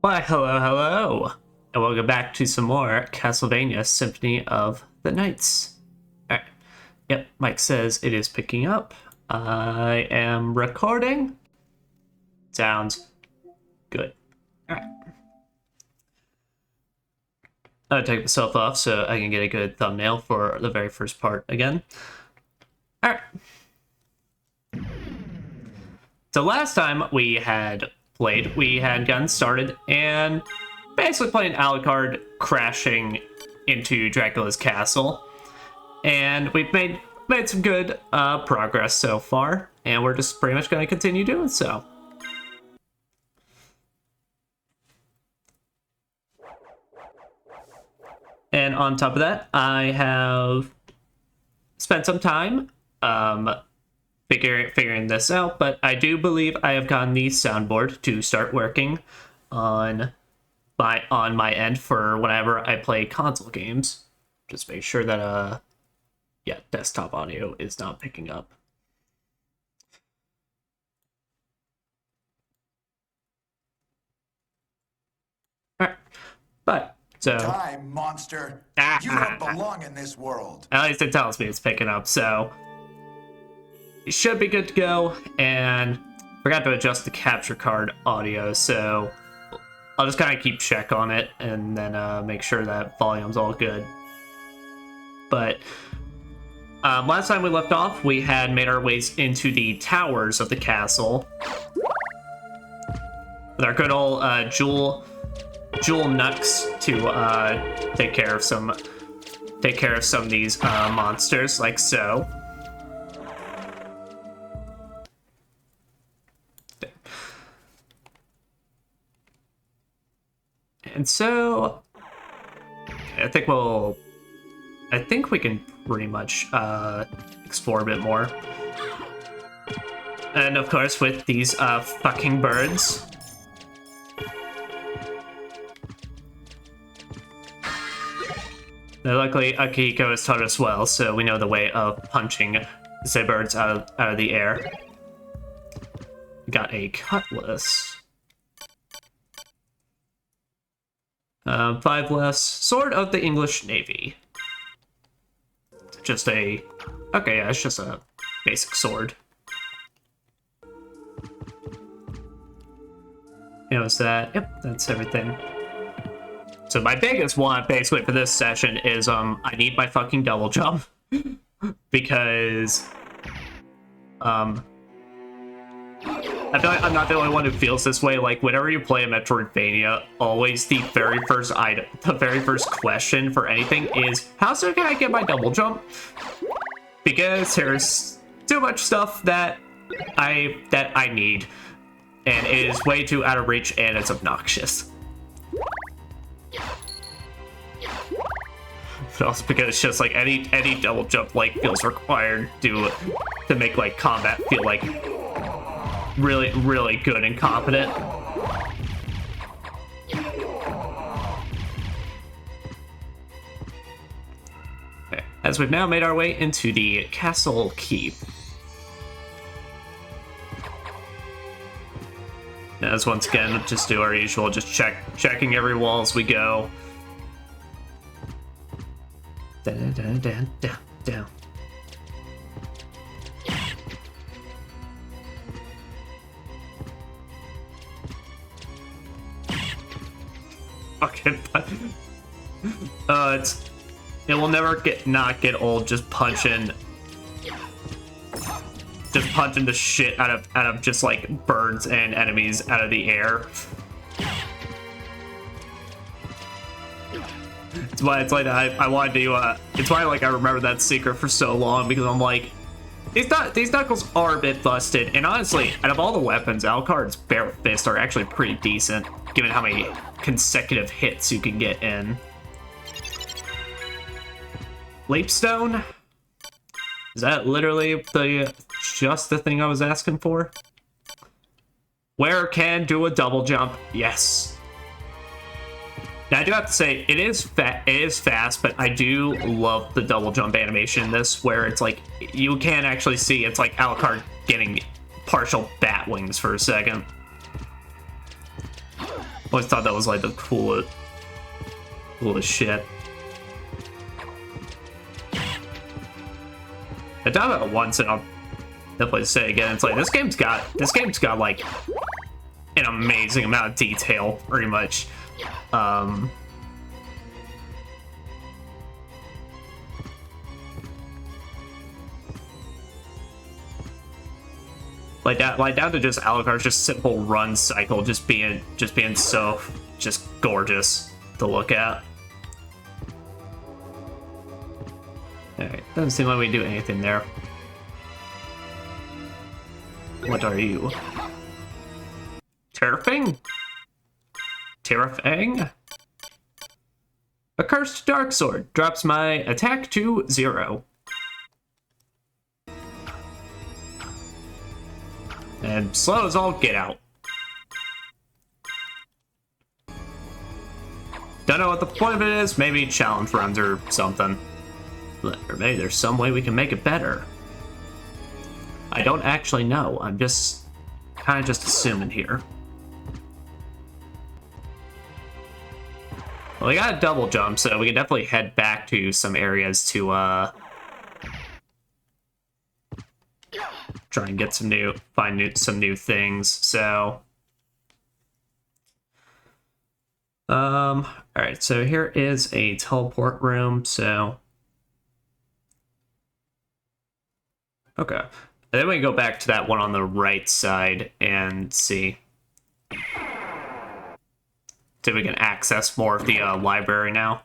Why, hello, and welcome back to some more Castlevania Symphony of the Nights. Alright, yep, Mike says it is picking up. I am recording. Sounds good. Alright. I'll take myself off so I can get a good thumbnail for the very first part again. Alright. So last time we had gotten started and basically playing Alucard crashing into Dracula's castle. And we've made some good progress so far, and we're just pretty much going to continue doing so. And on top of that, I have spent some time figuring this out, but I do believe I have gotten the soundboard to start working on my end for whenever I play console games. Just make sure that yeah, desktop audio is not picking up. All right, but so time, monster. You don't belong in this world. At least it tells me it's picking up, so it should be good to go. And forgot to adjust the capture card audio, so I'll just kind of keep check on it and then make sure that volume's all good. But last time we left off, we had made our ways into the towers of the castle with our good old Jewel Nux to take care of some of these monsters, like so. And so I think we can pretty much explore a bit more. And of course with these fucking birds. Now, luckily Akihiko has taught us well, so we know the way of punching the birds out of the air. We got a cutlass. 5 less. Sword of the English Navy. Just a... Okay, yeah, it's just a basic sword. You know, is that... Yep, that's everything. So my biggest want, basically, for this session is, I need my fucking double jump. Because... I feel like I'm not the only one who feels this way. Like, whenever you play a Metroidvania, always the very first question for anything is, how soon can I get my double jump? Because there's too much stuff that I need, and it is way too out of reach, and it's obnoxious. But also because it's just like any double jump like feels required to make like combat feel like really good and competent. Okay. As we've now made our way into the castle keep. As once again, just do our usual, just checking every wall as we go. Down. Fucking it will never not get old just punching the shit out of just like birds and enemies out of the air. It's why it's like I wanted to it's why like I remember that secret for so long, because I'm like, these knuckles are a bit busted, and honestly, out of all the weapons, Alucard's bare fists are actually pretty decent, given how many consecutive hits you can get in. Leapstone? Is that literally just the thing I was asking for? Where can do a double jump? Yes. Now I do have to say, it is fast, but I do love the double jump animation in this, where it's like, you can actually see it's like Alucard getting partial bat wings for a second. Always thought that was like the coolest shit. I thought about it once, and I'll definitely say it again. It's like this game's got like an amazing amount of detail, pretty much. Like down to just Alucard's just simple run cycle, just being so just gorgeous to look at. Alright, doesn't seem like we do anything there. What are you? Terrifying? Terrifying? A cursed dark sword drops my attack to 0. And slow as all get out. Don't know what the point of it is. Maybe challenge runs or something. Or maybe there's some way we can make it better. I don't actually know. I'm just kind of just assuming here. Well, we got a double jump, so we can definitely head back to some areas to try and get some new things. So all right, so here is a teleport room. So okay, and then we can go back to that one on the right side and see if we can access more of the library now.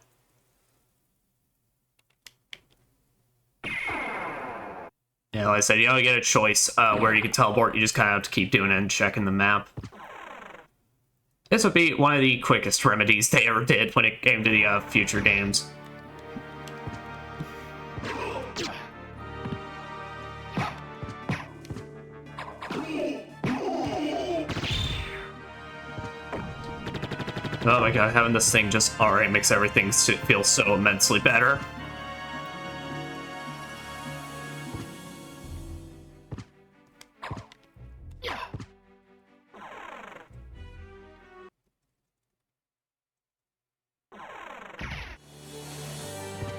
Yeah, like I said, you don't get a choice where you can teleport. You just kind of have to keep doing it and checking the map. This would be one of the quickest remedies they ever did when it came to the future games. Oh my god, having this thing just already makes everything feel so immensely better.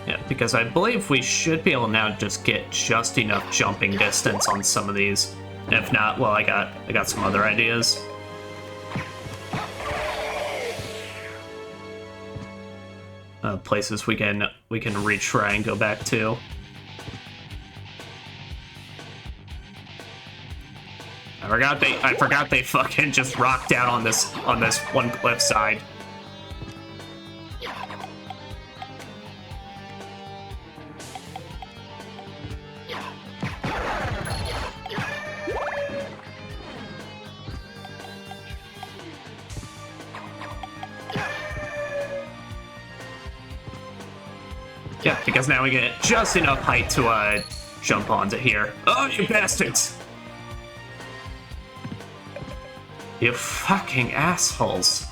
Yeah, because I believe we should be able now to just get just enough jumping distance on some of these. And if not, well, I got some other ideas. Places we can retry and go back to. I forgot they fucking just rocked down on this one cliff side. Yeah, because now we get just enough height to jump onto here. Oh, you bastards! You fucking assholes.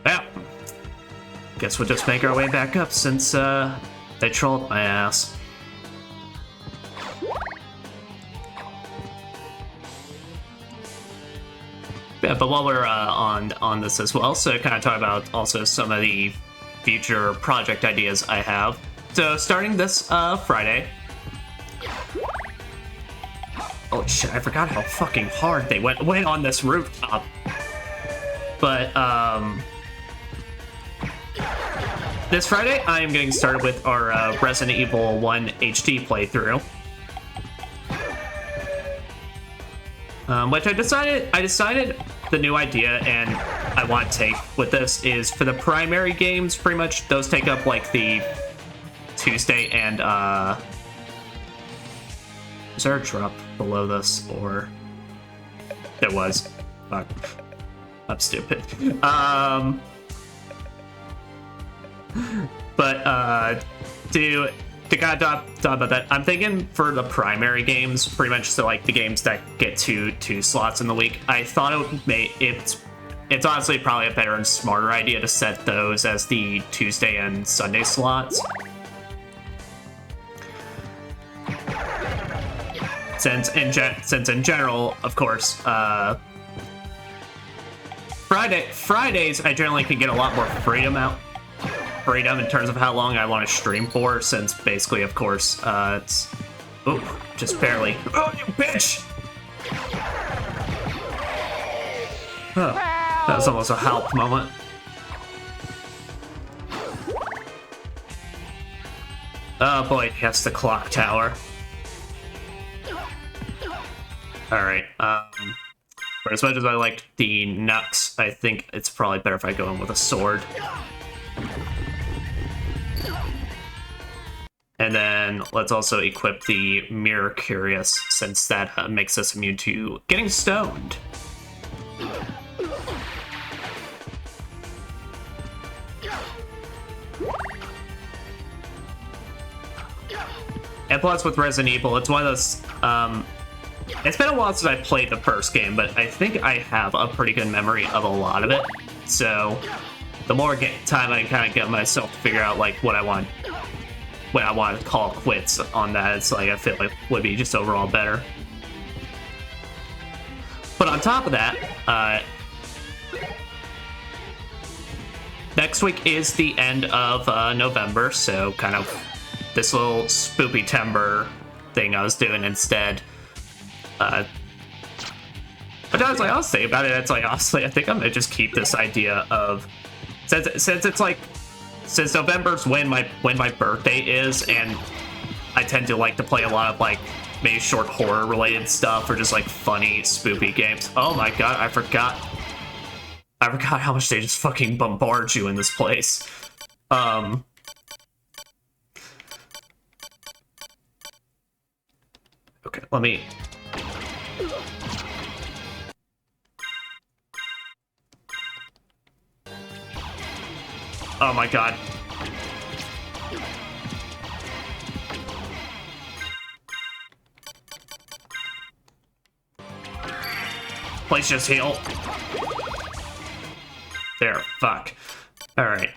Well, guess we'll just make our way back up since they trolled my ass. Yeah, but while we're on this as well, so kind of talk about also some of the future project ideas I have. So starting this Friday. Oh shit! I forgot how fucking hard they went on this rooftop. But this Friday I am getting started with our Resident Evil 1 HD playthrough. Which I decided the new idea and I want to take with this is for the primary games, pretty much those take up like the Tuesday and is there a drop below this or there was? Fuck. I'm stupid. But to kind of talk about that, I'm thinking for the primary games, pretty much so like the games that get two slots in the week, I thought it would make it's honestly probably a better and smarter idea to set those as the Tuesday and Sunday slots. since in general, of course, Fridays I generally can get a lot more freedom in terms of how long I want to stream for, since basically, of course, it's just barely. Oh, you bitch! Oh, that was almost a help moment. Oh boy, yes, the clock tower. Alright, for as much as I liked the Nux, I think it's probably better if I go in with a sword. And then let's also equip the Mirror Curious, since that makes us immune to getting stoned. And plus with Resident Evil, it's one of those, it's been a while since I played the first game, but I think I have a pretty good memory of a lot of it. So the more time I kind of get myself to figure out like what I want to call quits on that, it's like I feel like would be just overall better. But on top of that, next week is the end of November, so kind of this little spoopy-tember thing I was doing instead. But I was like, I was thinking about it. It's like, honestly, I think I'm gonna just keep this idea of since it's like, since November's when my birthday is, and I tend to like to play a lot of like maybe short horror related stuff or just like funny spoopy games. Oh my god, I forgot how much they just fucking bombard you in this place. Okay, let me. Oh my god. Please just heal. There, fuck. Alright.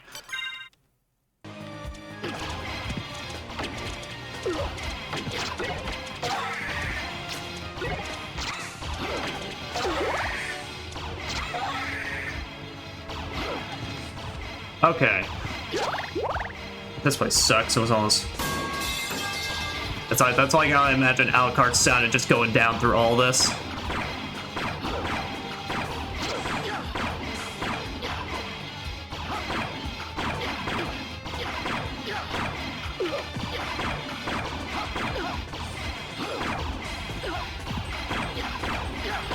Okay. This place sucks. It was almost. That's like how I imagine Alucard sounded, just going down through all this.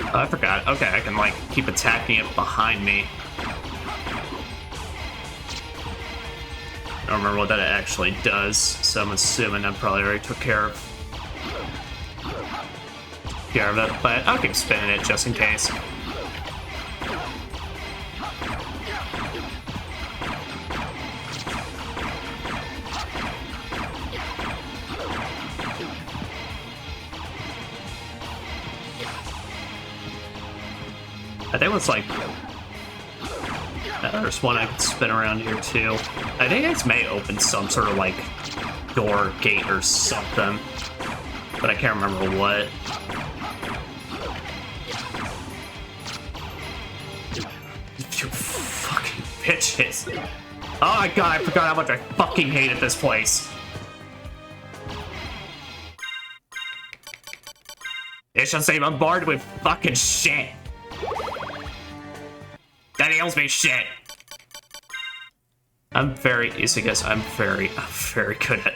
Oh, I forgot. Okay, I can like keep attacking it behind me. I don't remember what that actually does, so I'm assuming I probably already took care of it, but I'll keep spinning it just in case. I think it's like there's one I can spin around here too. I think it may open some sort of like door, gate, or something, but I can't remember what. You fucking bitches. Oh my god, I forgot how much I fucking hated this place. It's just they bombarded with fucking shit. That ails me shit. I'm very good at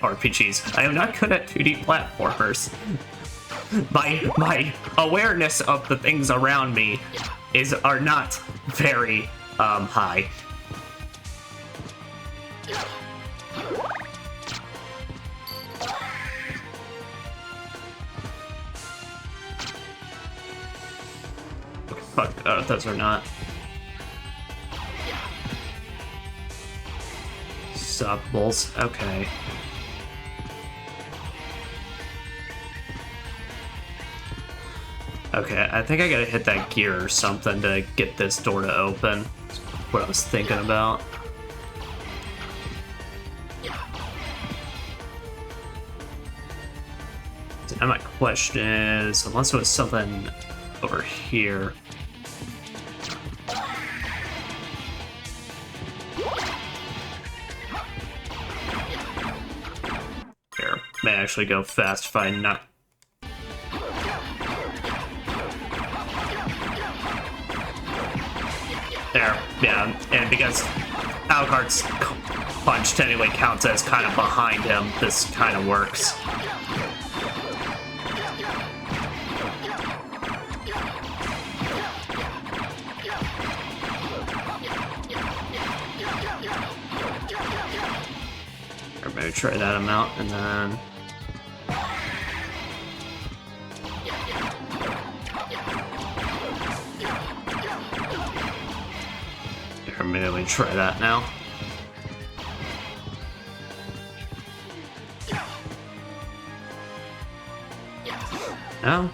RPGs. I am not good at 2D platformers. My awareness of the things around me are not very high. Fuck, those are not. Stoppables, okay. Okay, I think I gotta hit that gear or something to get this door to open. That's what I was thinking about. And my question is, unless it was something over here. Here, may actually go fast if I not. There, yeah, and because Alucard's punch anyway counts as kind of behind him, this kind of works. Or maybe try that amount and then. Or maybe we try that now. No?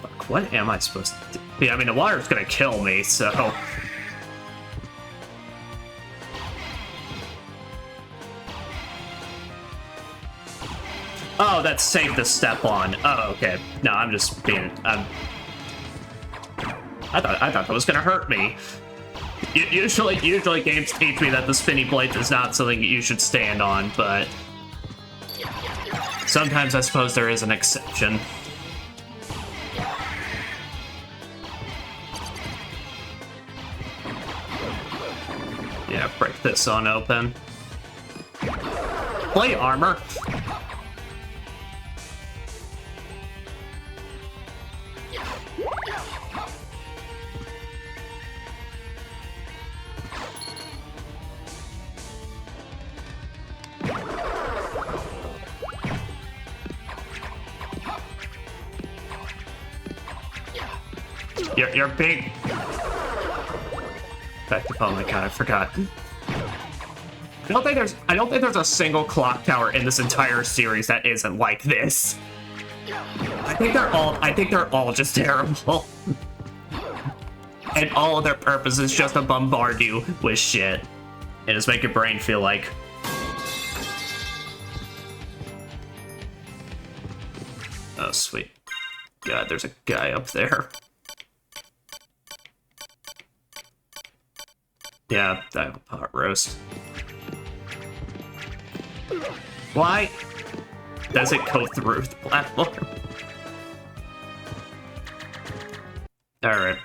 Fuck, what am I supposed to do? Yeah, I mean, the water's gonna kill me, so. Oh, that's safe to step on. Oh, okay. No, I'm just being. I thought that was gonna hurt me. Usually games teach me that the spinny blade is not something you should stand on, but sometimes I suppose there is an exception. Yeah, break this on open. Plate armor. You're big. Back to, oh my god, I forgot. I don't think there's a single clock tower in this entire series that isn't like this. I think they're all just terrible. And all of their purpose is just to bombard you with shit. And just make your brain feel like. Oh sweet. God, there's a guy up there. Yeah, that pot roast. Why does it go through the platform? Alright.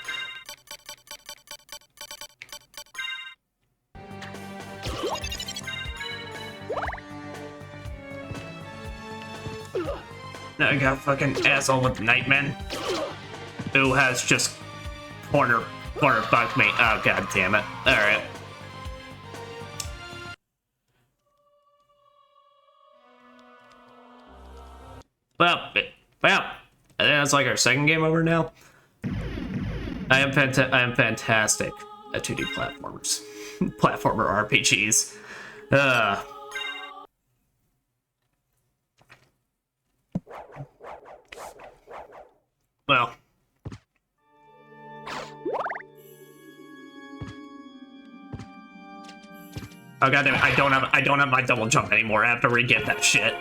Now I got a fucking asshole with Nightman who has just corner bugged me. Oh god damn it. Alright. Well, I think that's like our second game over now. I am fantastic at 2D platformers. Platformer RPGs. Well. Oh goddamn it, I don't have my double jump anymore. I have to re-get that shit.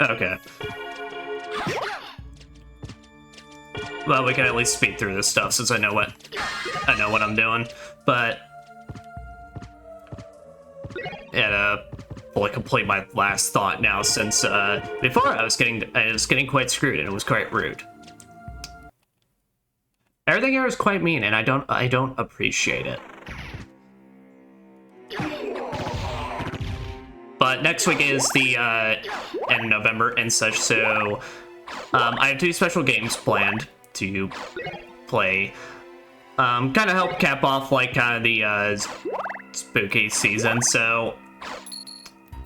Okay. Well, we can at least speed through this stuff since I know what I'm doing. But yeah, to fully complete my last thought now, since before I was getting quite screwed and it was quite rude. Everything here is quite mean, and I don't appreciate it. But next week is the end of November and such, so I have 2 special games planned to play. Kind of help cap off like kind of the spooky season. So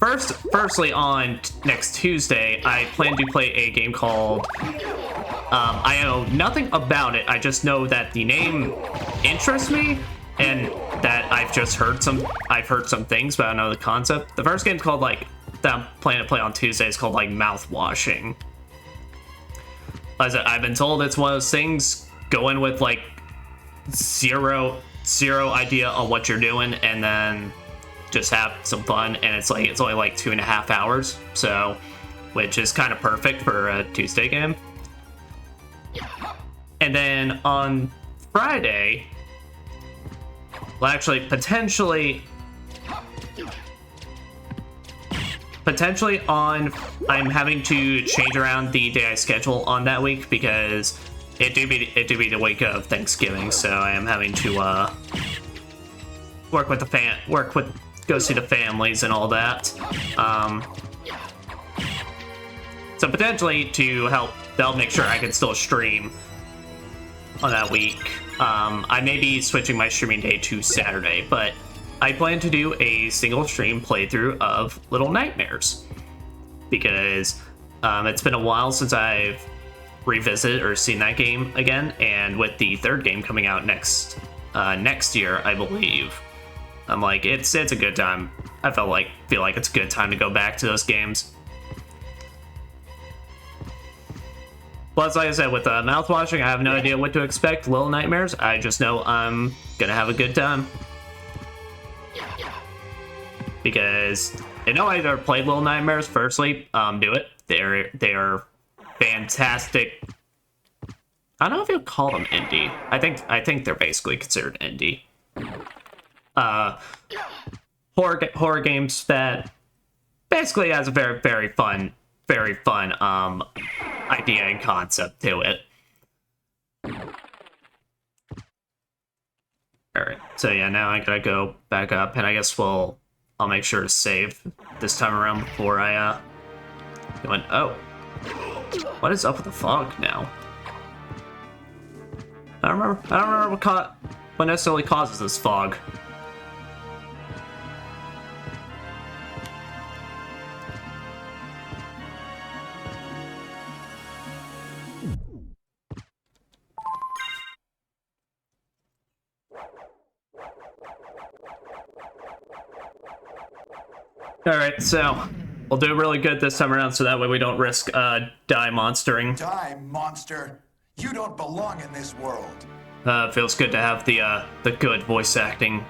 firstly on next Tuesday, I plan to play a game called. I know nothing about it. I just know that the name interests me. And that I've heard some things, but I don't know the concept. The first game's called like that I'm planning to play on Tuesday is called like Mouthwashing. As I've been told, it's one of those things go in with like zero idea on what you're doing, and then just have some fun, and it's only like 2.5 hours, so which is kind of perfect for a Tuesday game. And then on Friday, well, actually, potentially on, I'm having to change around the day I schedule on that week because it do be the week of Thanksgiving, so I am having to go see the families and all that. So potentially to help make sure I can still stream on that week. I may be switching my streaming day to Saturday, but I plan to do a single stream playthrough of Little Nightmares because it's been a while since I've revisited or seen that game again, and with the third game coming out next year, I believe, I'm like, it's a good time. I feel like it's a good time to go back to those games. Plus, like I said, with mouthwashing, I have no idea what to expect. Little Nightmares, I just know I'm gonna have a good time. Because I know I've never played Little Nightmares. Firstly, do it. They are fantastic. I don't know if you'd call them indie. I think they're basically considered indie. Horror games that basically has a very fun idea and concept to it. Alright, so yeah, now I gotta go back up, and I guess I'll make sure to save this time around before I go in. Oh, what is up with the fog now? I don't remember what necessarily causes this fog. Alright, so we'll do really good this time around so that way we don't risk die monstering. Die, monster. You don't belong in this world. Feels good to have the good voice acting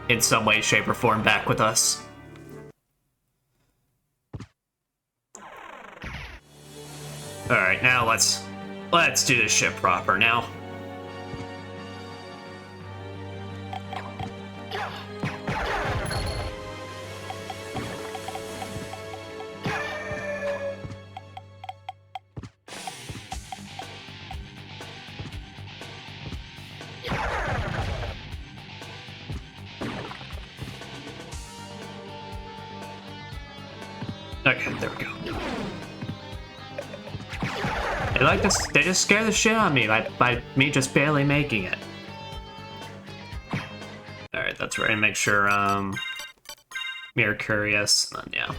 in some way, shape, or form back with us. Alright, now let's do this shit proper now. Okay, there we go. They just scare the shit out of me by me just barely making it. Alright, that's right. Make sure, Mirror Curious, and then, yeah.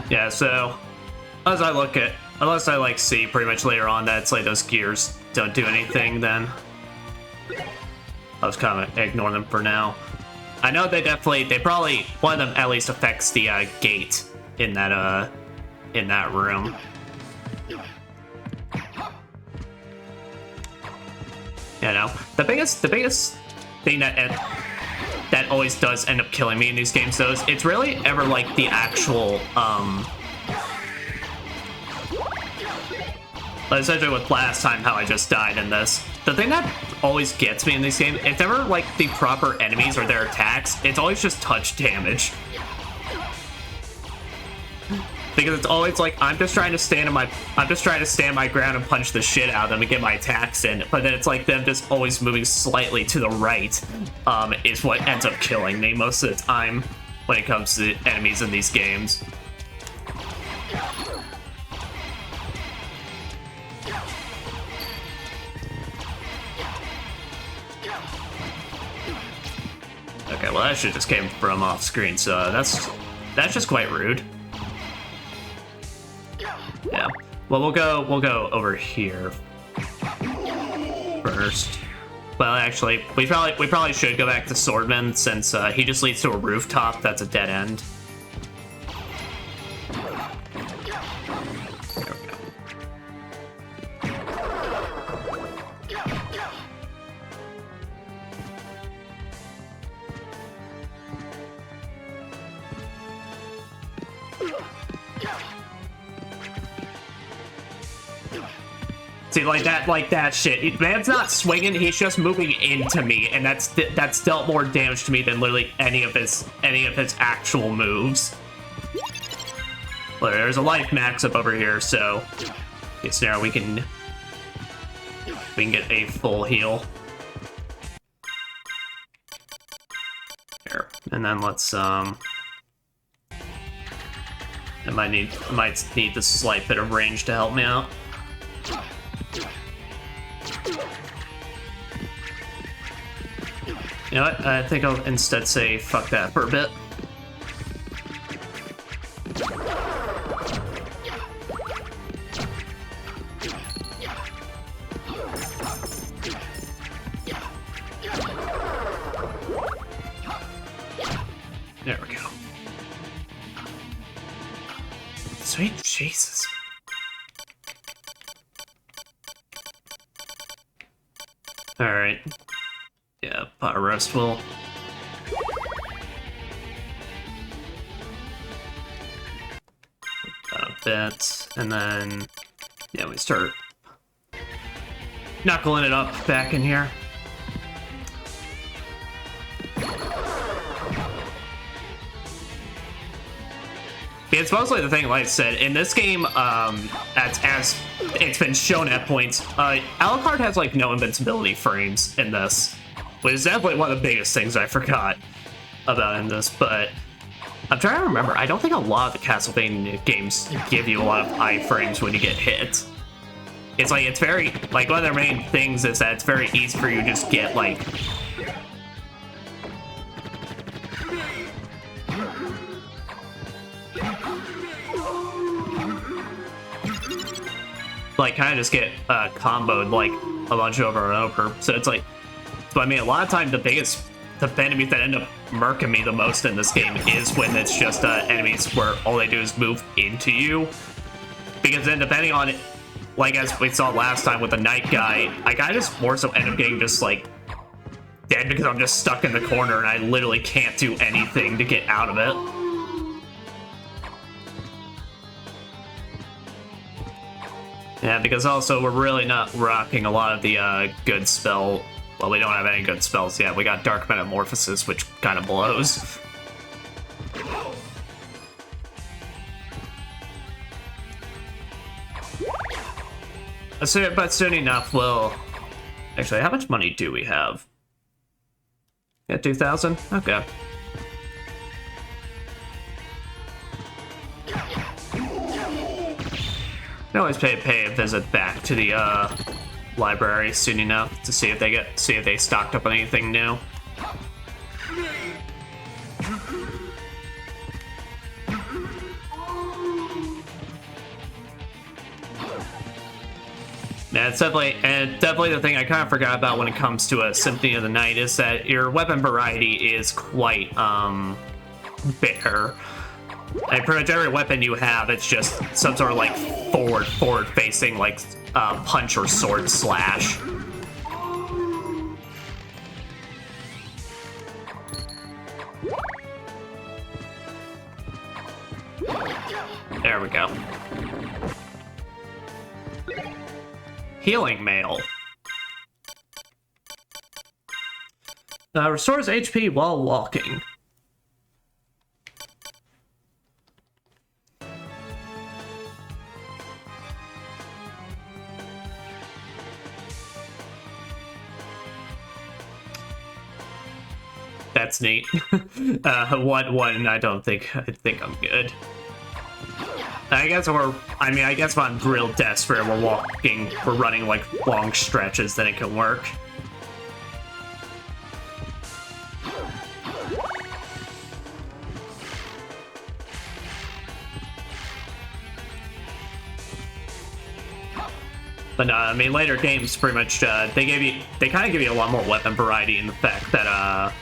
Yeah, so, unless I see pretty much later on that it's like those gears don't do anything, then I'll just kind of ignore them for now. I know they probably, one of them at least affects the gate in that room. You know, the biggest thing that always does end up killing me in these games, though, is it's really ever like the actual essentially with last time how I just died in this. The thing that always gets me in this game, it's never like the proper enemies or their attacks, it's always just touch damage. Because it's always like I'm just trying to stand my ground and punch the shit out of them and get my attacks in, but then it's like them just always moving slightly to the right is what ends up killing me most of the time when it comes to enemies in these games. Okay, well that shit just came from off screen, so that's just quite rude. Yeah. Well, we'll go over here first. Well, actually, we probably should go back to Swordman since he just leads to a rooftop that's a dead end. There we go. See, like that shit. Man's not swinging, he's just moving into me, and that's dealt more damage to me than literally any of his actual moves. Well, there's a life max up over here, so it's now we can get a full heal. Here. And then let's I might need the slight bit of range to help me out. You know what? I think I'll instead say fuck that for a bit. There we go. Sweet Jesus. Alright. Yeah, pot roast will. A bit. And then, yeah, we start knuckling it up back in here. It's mostly the thing, like I said, in this game, as it's been shown at points, Alucard has, like, no invincibility frames in this, which is definitely one of the biggest things I forgot about in this, but I'm trying to remember, I don't think a lot of the Castlevania games give you a lot of iframes when you get hit. It's like, it's very, like, one of their main things is that it's very easy for you to just get, like, kind of just get comboed like a bunch over and over. So it's like, but I mean, a lot of times the enemies that end up murking me the most in this game is when it's just enemies where all they do is move into you. Because then depending on it, like as we saw last time with the night guy, I kind of just more so end up getting just like dead because I'm just stuck in the corner and I literally can't do anything to get out of it. Yeah, because also we're really not rocking a lot of the good spell. Well, we don't have any good spells yet. We got Dark Metamorphosis, which kind of blows. But soon enough, we'll... Actually, how much money do we have? Yeah, 2,000? Okay. I can always pay a visit back to the library soon enough to see if they stocked up on anything new. Yeah, it's definitely the thing I kind of forgot about when it comes to a Symphony of the Night is that your weapon variety is quite bare. And pretty much every weapon you have, it's just some sort of like forward facing like punch or sword slash. There we go. Healing mail. Restores HP while walking. That's neat. One, I think I'm good. I guess if I'm real desperate, we're running like long stretches, then it can work. But no, I mean, later games pretty much, they kind of give you a lot more weapon variety in the fact that,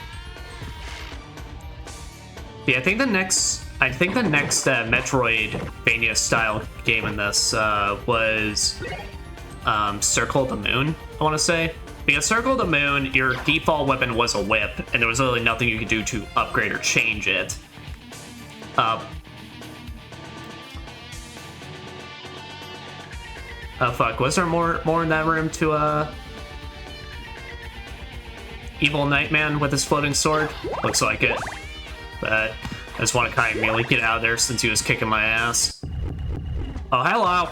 yeah, I think the next Metroidvania style game in this was Circle of the Moon, I want to say. Because Circle of the Moon, your default weapon was a whip, and there was literally nothing you could do to upgrade or change it. Oh fuck, was there more in that room to Evil Nightman with his floating sword? Looks like it. But I just want to kind of immediately get out of there since he was kicking my ass. Oh, hello!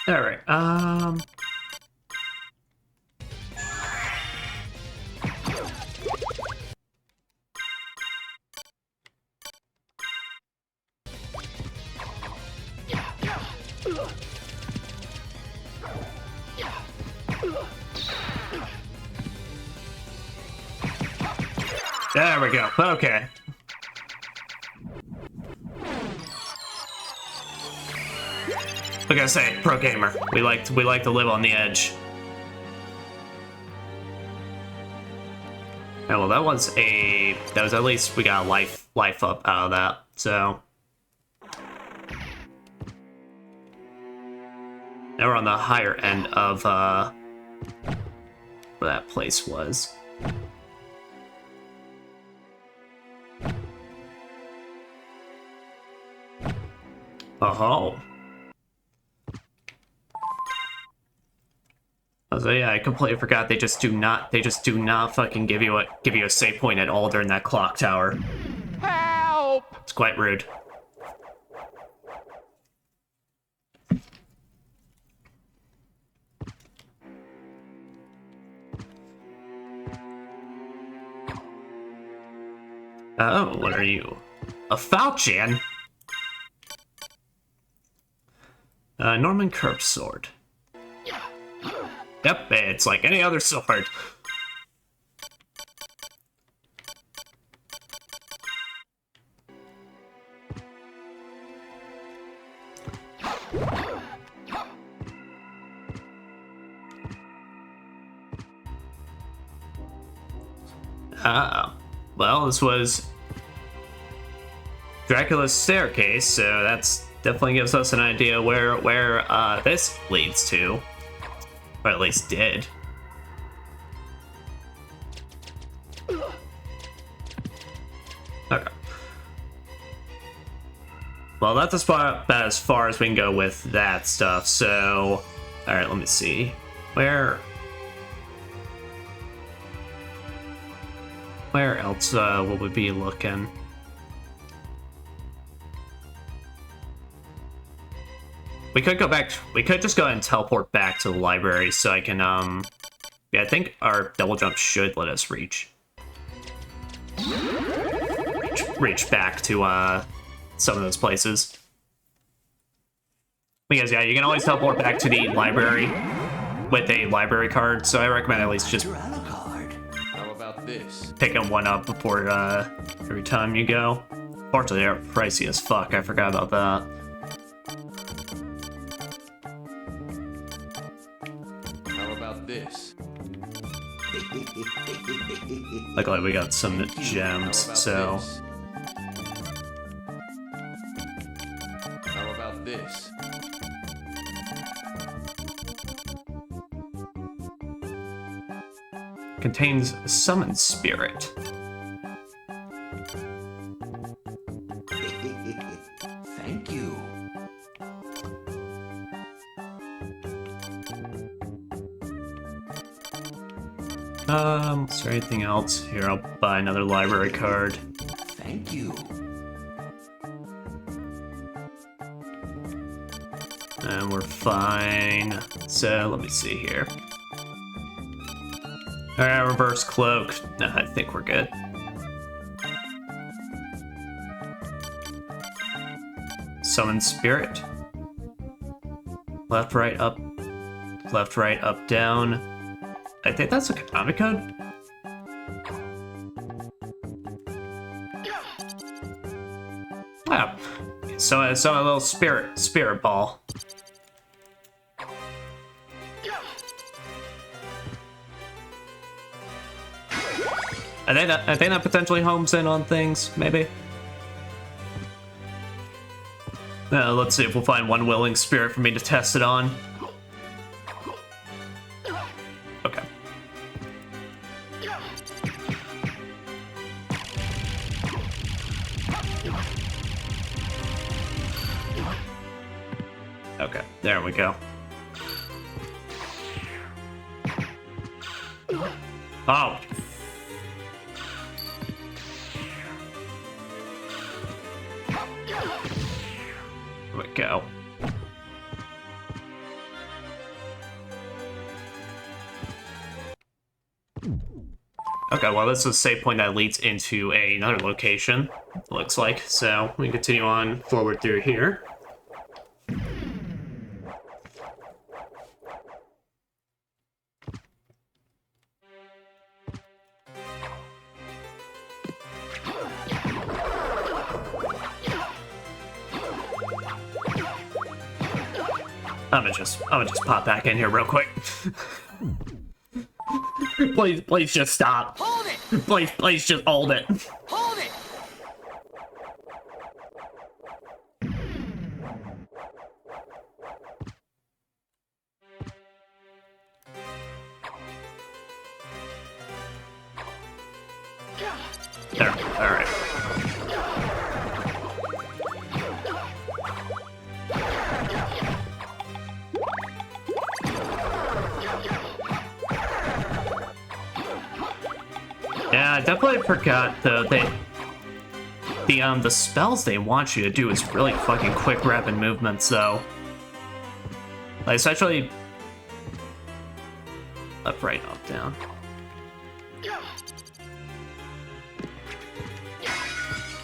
Alright, there we go. Okay. Like I say, pro gamer. We like to live on the edge. Yeah, well, that was at least we got a life up out of that. So now we're on the higher end of where that place was. Oh. So yeah, I completely forgot they just do not fucking give you a save point at all during that clock tower. Help! It's quite rude. Oh, what are you? A falchion? Norman curved sword. Yep, it's like any other sword. Well, this was Dracula's staircase, so that's definitely gives us an idea where this leads to. Or at least did. Okay. Well, that's about as far as we can go with that stuff, so... Alright, let me see. Where else will we be looking? We could go back. We could just go ahead and teleport back to the library, so I can. Yeah, I think our double jump should let us reach back to some of those places. Because yeah, you can always teleport back to the library with a library card. So I recommend at least just How about this? picking one up before every time you go. Fortunately, they're pricey as fuck. I forgot about that. This. Luckily, we got some gems, so. This? How about this? Contains a summon spirit. Thank you. Is there anything else? Here, I'll buy another library card. Thank you. And we're fine. So, let me see here. Alright, reverse cloak. Nah, I think we're good. Summon spirit. Left, right, up, down. I think that's a Konami code. Yeah. So a little spirit ball. I think that potentially homes in on things, maybe. Let's see if we'll find one willing spirit for me to test it on. Okay, there we go. Oh. There we go. Okay, well, this is a save point that leads into another location, it looks like. So we can continue on forward through here. I'm gonna just pop back in here real quick. Please just stop. Hold it! Please just hold it. Hold it! There, alright. Yeah, I definitely forgot though the spells they want you to do is really fucking quick rapid movements though. Like especially up, right, up, down.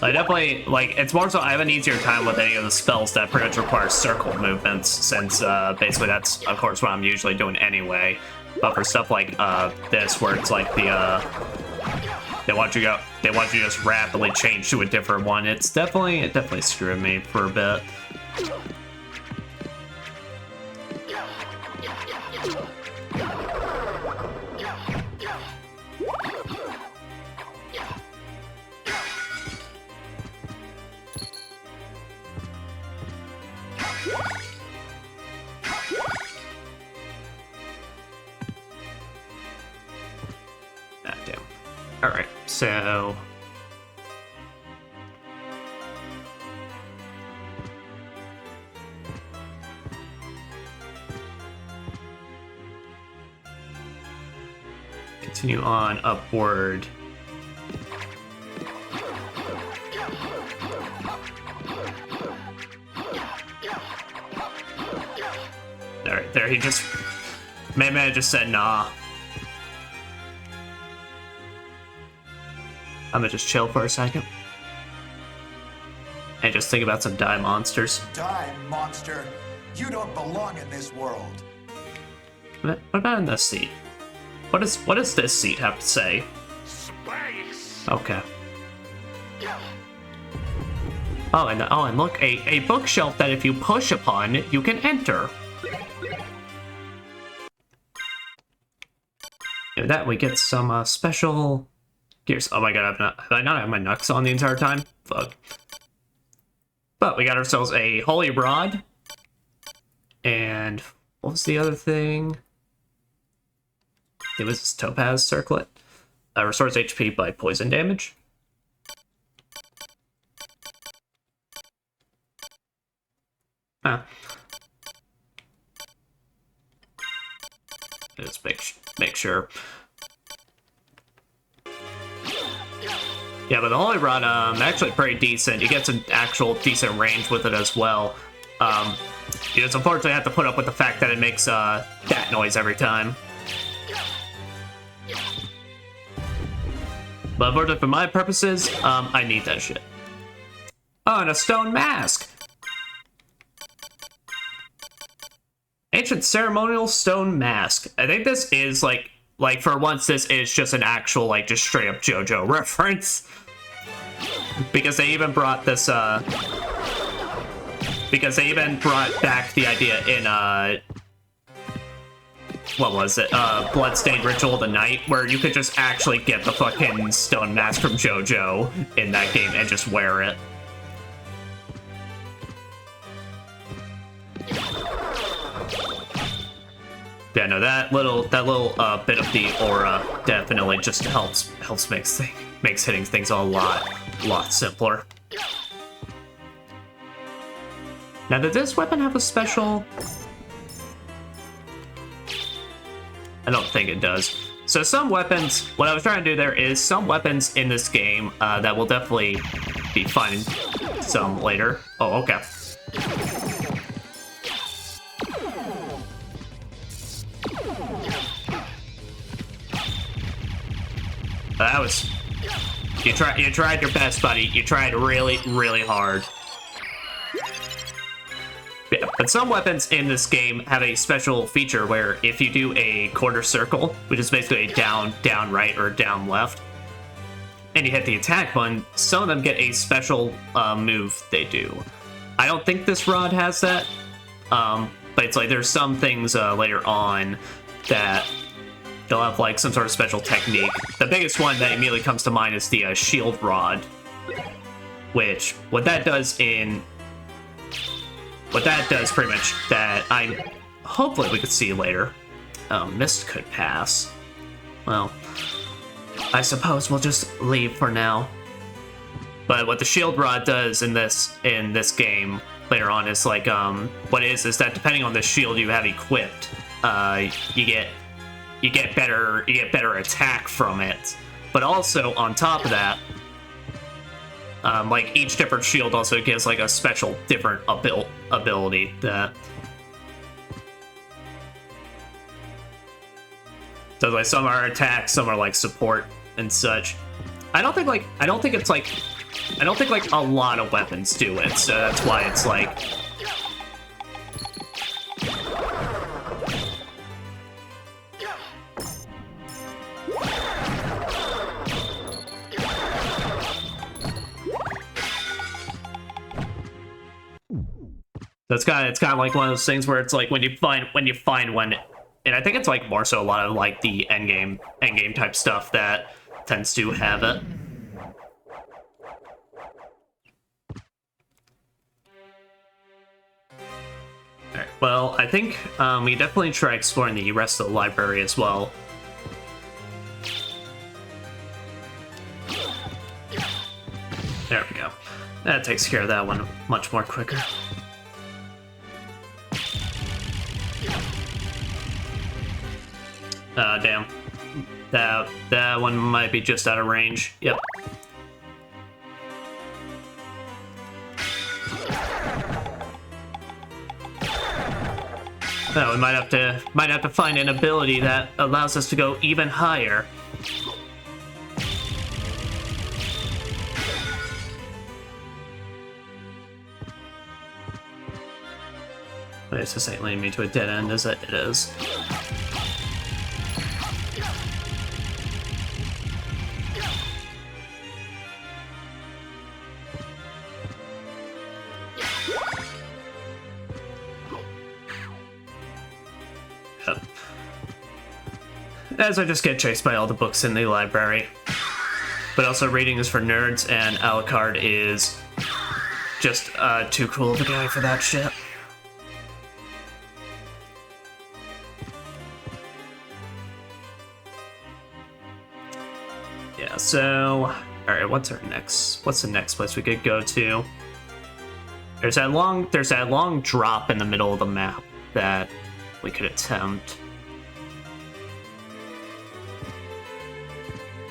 I definitely, like, it's more so I have an easier time with any of the spells that pretty much require circle movements, since basically that's, of course, what I'm usually doing anyway. But for stuff like this, where it's like they want you to just rapidly change to a different one, it definitely screwed me for a bit. Alright, so... continue on upward. There, he just... Maybe I just said nah. I'm gonna just chill for a second. And just think about some die monsters. Die, monster. You don't belong in this world. What about in this seat? What does this seat have to say? Space! Okay. Oh, and look, a bookshelf that if you push upon, you can enter. And with that, we get some special gears. Oh my god, have I not had my knucks on the entire time? Fuck. But we got ourselves a holy rod. And what was the other thing? It was this topaz circlet. Restores HP by poison damage. Huh. Just make sure. Yeah, but the holy rod, actually pretty decent. You get some actual decent range with it as well. You just unfortunately have to put up with the fact that it makes that noise every time. But unfortunately, for my purposes, I need that shit. Oh, and a stone mask. Ancient ceremonial stone mask. I think this is like for once, this is just an actual, like, just straight up JoJo reference. Because they even brought this, because they even brought back the idea in, what was it? Bloodstained Ritual of the Night, where you could just actually get the fucking stone mask from JoJo in that game and just wear it. Yeah, no, that little bit of the aura definitely just helps makes hitting things a lot simpler. Now, did this weapon have a special? I don't think it does. So some weapons, what I was trying to do there is some weapons in this game that will definitely be finding some later. Oh, okay. That was... You tried your best, buddy. You tried really hard. Yeah, but some weapons in this game have a special feature where if you do a quarter circle, which is basically a down right, or down left, and you hit the attack button, some of them get a special move they do. I don't think this rod has that, but it's like there's some things later on that they'll have like some sort of special technique. The biggest one that immediately comes to mind is the shield rod, which what that does pretty much that hopefully we could see later. Mist could pass. Well, I suppose we'll just leave for now. But what the shield rod does in this game later on is like what it is that depending on the shield you have equipped, you get better attack from it. But also on top of that, like each different shield also gives like a special different ability that. So like some are attacks, some are like support and such. I don't think like a lot of weapons do it, so that's why it's like. It's kind of like one of those things where it's like when you find one, and I think it's like more so a lot of like the end game type stuff that tends to have it. Alright, well, I think we definitely try exploring the rest of the library as well. There we go. That takes care of that one much more quicker. Damn. That one might be just out of range. Yep. Oh, we might have to find an ability that allows us to go even higher. Wait, this ain't leading me to a dead end, is it? It is. As I just get chased by all the books in the library. But also reading is for nerds, and Alucard is just too cool of a guy for that shit. Yeah, so alright, what's the next place we could go to? There's that long drop in the middle of the map that we could attempt.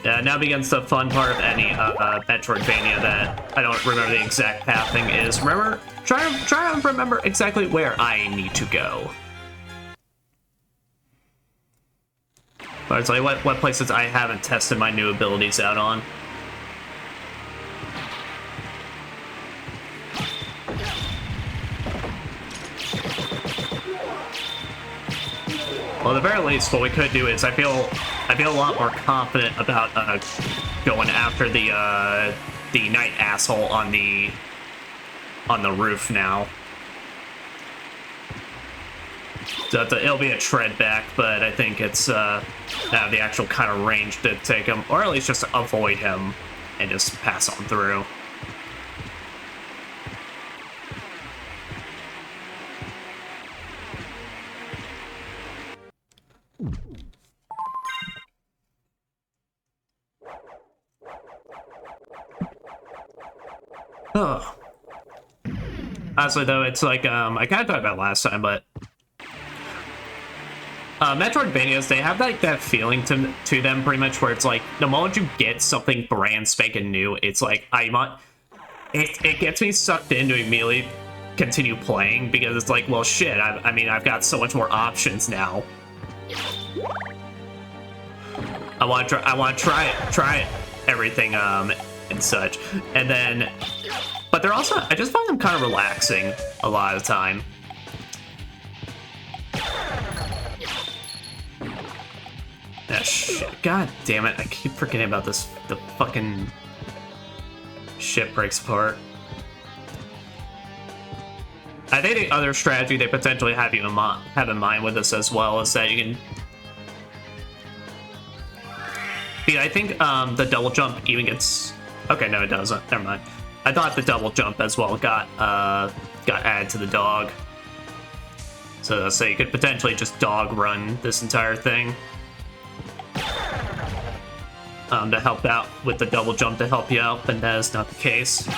Yeah, now begins the fun part of any Metroidvania that I don't remember the exact pathing is. Remember, try to remember exactly where I need to go. But it's like what places I haven't tested my new abilities out on. Well, at the very least, what we could do is I feel a lot more confident about going after the night asshole on the roof now. So it'll be a tread back, but I think it's the actual kind of range to take him, or at least just avoid him and just pass on through. Oh. Honestly, though, it's like, I kind of talked about last time, but Metroidvanias, they have like that feeling to them pretty much where it's like the moment you get something brand spanking new, it's like it gets me sucked in to immediately continue playing because it's like, well, shit. I mean, I've got so much more options now. I want to try everything and such, and then, but they're also, I just find them kind of relaxing a lot of the time. Ah, shit. God damn it, I keep forgetting about this. The fucking shit breaks apart. I think the other strategy they potentially have in mind with this as well is that you can... Yeah, I think the double jump even gets... Okay, no, it doesn't. Never mind. I thought the double jump as well got added to the dog. So you could potentially just dog run this entire thing. To help out with the double jump to help you out, but that is not the case.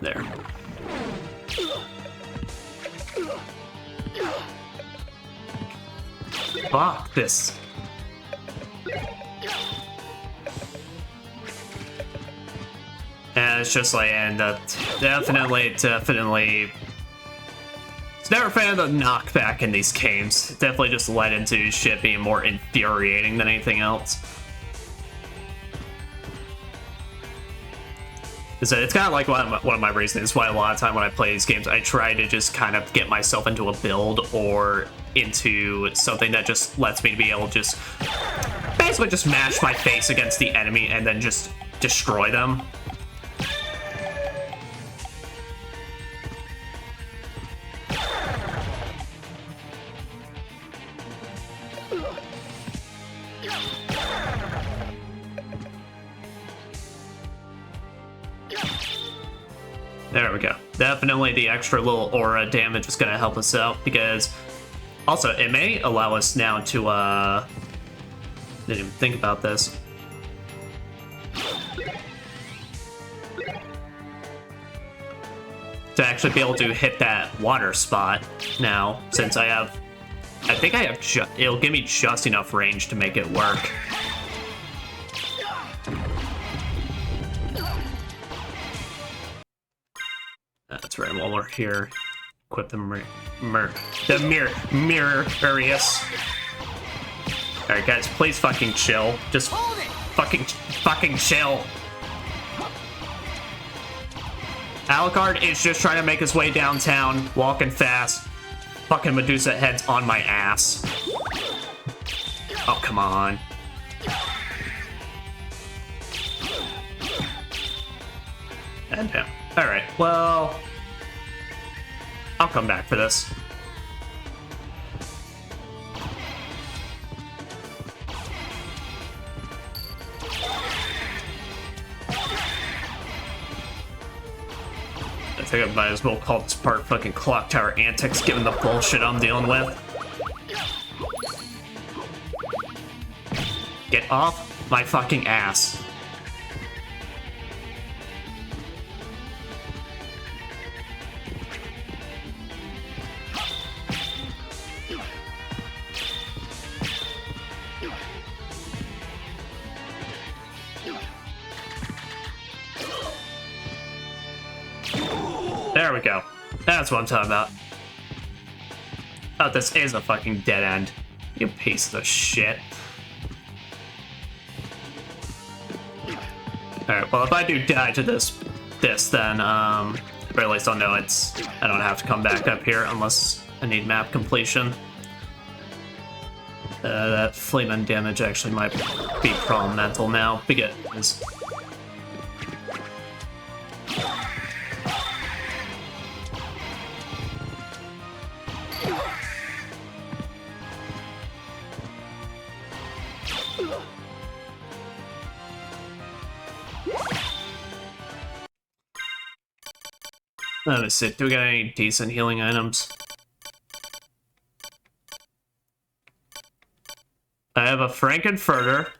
There. Fuck this. And it's just like, and definitely. Never a fan of the knockback in these games. It definitely just led into shit being more infuriating than anything else. It's kind of like one of my reasons why a lot of time when I play these games, I try to just kind of get myself into a build or into something that just lets me be able to just basically just mash my face against the enemy and then just destroy them. There we go. Definitely the extra little aura damage is going to help us out because also it may allow us now to didn't even think about this. To actually be able to hit that water spot now, since I think I have it'll give me just enough range to make it work. That's right, while we're here, equip the mirrorius. Alright guys, please fucking chill. Just fucking chill. Alucard is just trying to make his way downtown, walking fast. Fucking Medusa head's on my ass. Oh, come on. And down. Alright, well... I'll come back for this. I think I might as well call this part fucking clock tower antics given the bullshit I'm dealing with. Get off my fucking ass. There we go. That's what I'm talking about. Oh, this is a fucking dead end. You piece of shit. Alright, well if I do die to this then, or at least I'll know I don't have to come back up here unless I need map completion. That fleeman damage actually might be problematic now, because... Let me see, do we got any decent healing items? I have a Frankenfurter.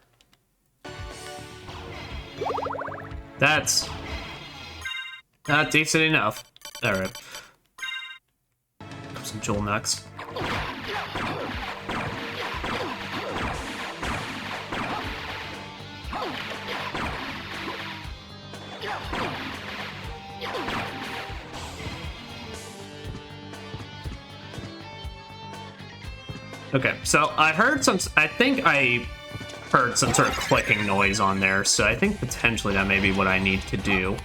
That's not decent enough. Alright. Some jewel next. Okay, so I heard some. I think I heard some sort of clicking noise on there, so I think potentially that may be what I need to do.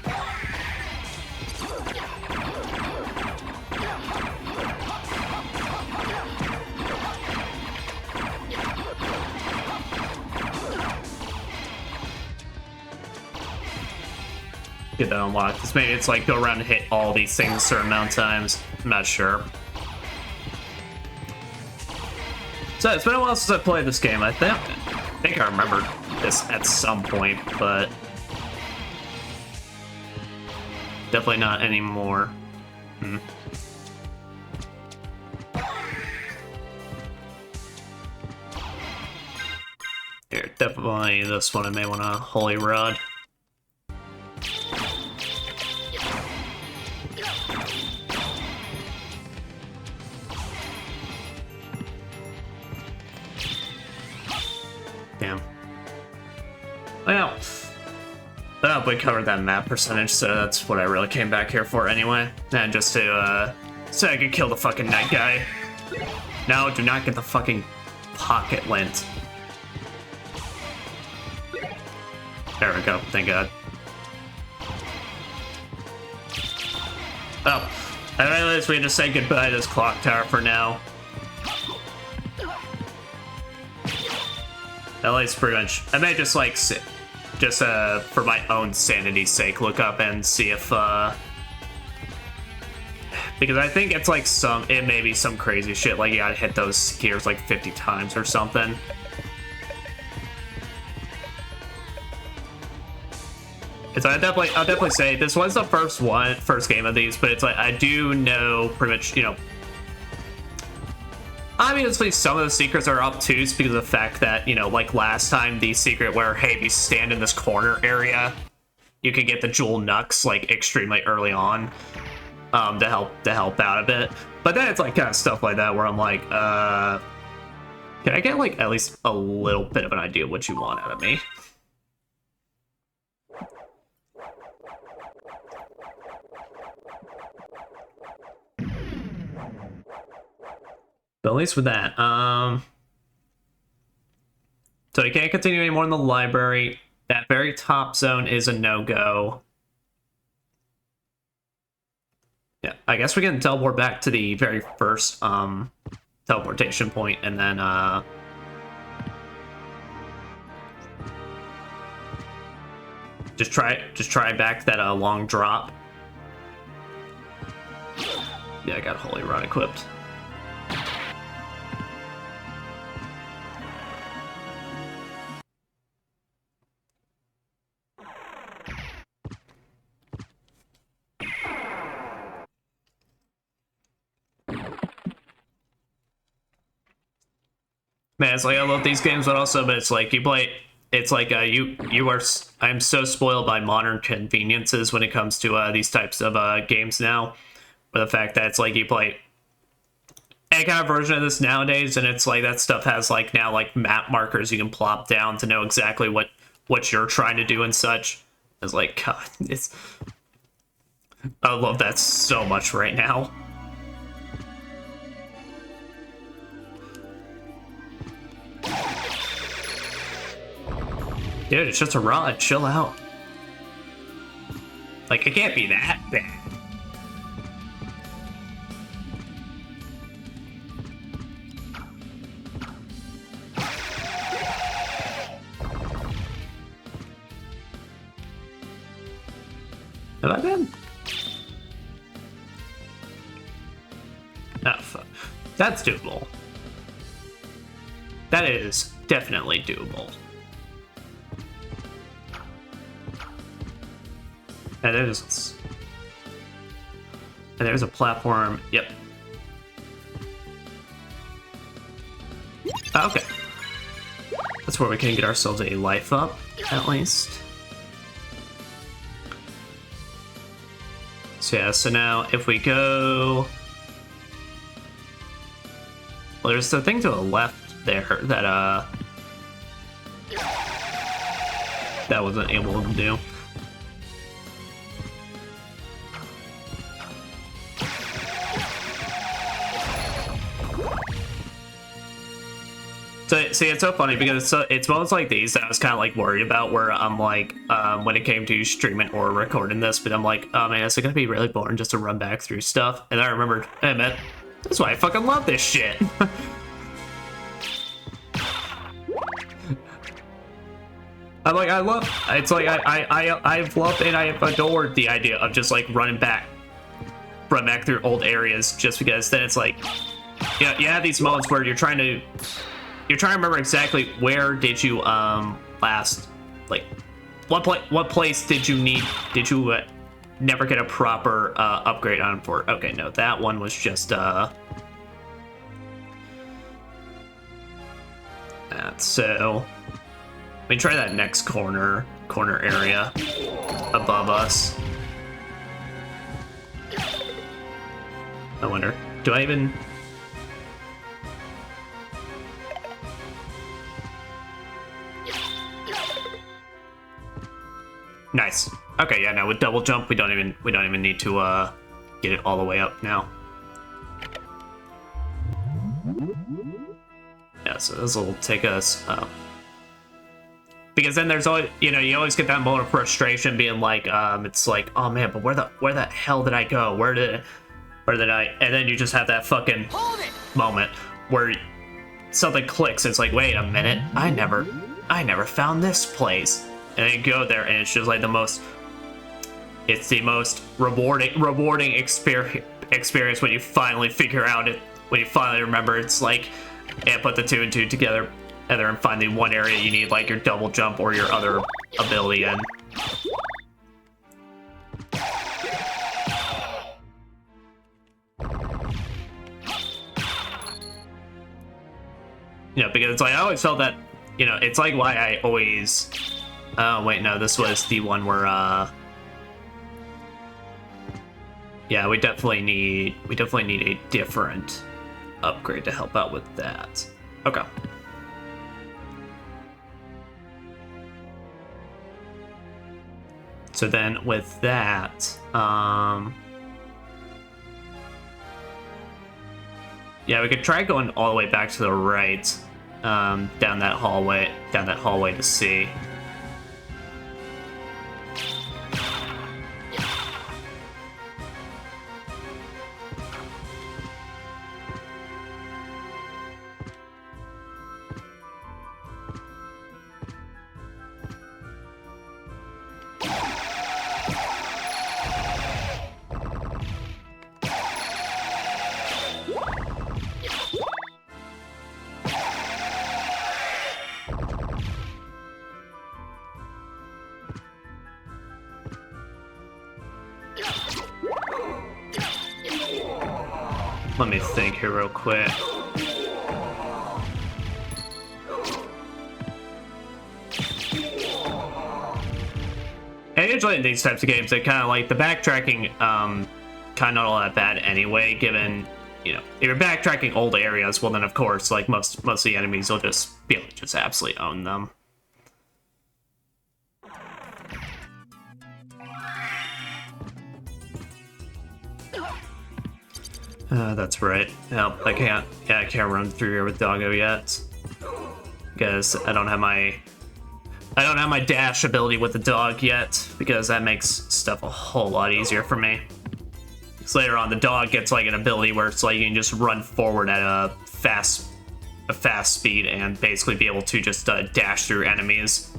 Get that unlocked. Because maybe it's like go around and hit all these things a certain amount of times. I'm not sure. So it's been a while since I played this game. I think I remember this at some point, but definitely not anymore. Here, definitely this one I may want a holy rod. Damn. Well, we covered that map percentage, so that's what I really came back here for anyway. And just to, so I could kill the fucking night guy. No, do not get the fucking pocket lint. There we go, thank God. Oh, at least we had to say goodbye to this clock tower for now. At least pretty much. I may just like sit, just for my own sanity's sake, look up and see if because I think it's like it may be some crazy shit, like you gotta hit those gears like 50 times or something. So I'll definitely say this was the first game of these, but it's like I do know pretty much, you know. Obviously, some of the secrets are obtuse because of the fact that, you know, like last time, the secret where, hey, if you stand in this corner area, you can get the jewel nux, like, extremely early on, to help out a bit. But then it's, like, kind of stuff like that where I'm like, can I get, like, at least a little bit of an idea of what you want out of me? But at least with that, so you can't continue anymore in the library. That very top zone is a no-go. Yeah, I guess we can teleport back to the very first teleportation point, and then just try back that long drop. Yeah, I got Holy Rod equipped. Man, it's like I love these games, but it's like you play. It's like I'm so spoiled by modern conveniences when it comes to these types of games now. But the fact that it's like you play any kind of version of this nowadays, and it's like that stuff has like now like map markers you can plop down to know exactly what you're trying to do and such. It's like God, I love that so much right now. Dude, it's just a rod. Chill out. Like, it can't be that bad. Have I been? Oh, fuck. That's doable. That is definitely doable. And there's a platform. Yep. Okay. That's where we can get ourselves a life up, at least. So yeah, so now if we go... Well, there's the thing to the left there that, that wasn't able to do. So, see, it's so funny because it's moments like these that I was kind of like worried about, where I'm like, when it came to streaming or recording this, but I'm like, oh man, it's gonna be really boring just to run back through stuff. And then I remembered, hey man, that's why I fucking love this shit. I'm like, it's like I've loved and I have adored the idea of just like run back through old areas, just because then it's like, yeah, you have these moments where you're trying to remember exactly where did you last, like what place did you never get a proper upgrade on for. Okay, no, that one was just so let me try that next corner area above us. I wonder, do I even... Nice. Okay, yeah, now with double jump, we don't even need to get it all the way up now. Yeah, so this will take us up. Because then there's always, you know, you always get that moment of frustration, being like, it's like, oh man, but where the hell did I go? Where did I? And then you just have that fucking moment where something clicks. It's like, wait a minute, I never found this place. And then you go there, and it's just like the most rewarding experience when you finally figure out it, when you finally remember. It's like, and put the two and two together, and find the one area you need like your double jump or your other ability in. You know, because it's like, I always felt that, you know, it's like why I always... Oh, wait, no, this was the one where, yeah, we definitely need a different upgrade to help out with that. Okay. So then with that, yeah, we could try going all the way back to the right, down that hallway to see. Let me think here real quick. And usually in these types of games, they kind of like the backtracking, kind of not all that bad anyway, given, you know, if you're backtracking old areas, well then of course, like most of the enemies will just be able to just absolutely own them. That's right. No, I can't run through here with Doggo yet. Because I don't have my dash ability with the dog yet, because that makes stuff a whole lot easier for me. Because later on, the dog gets like an ability where it's like you can just run forward at a fast speed and basically be able to just dash through enemies.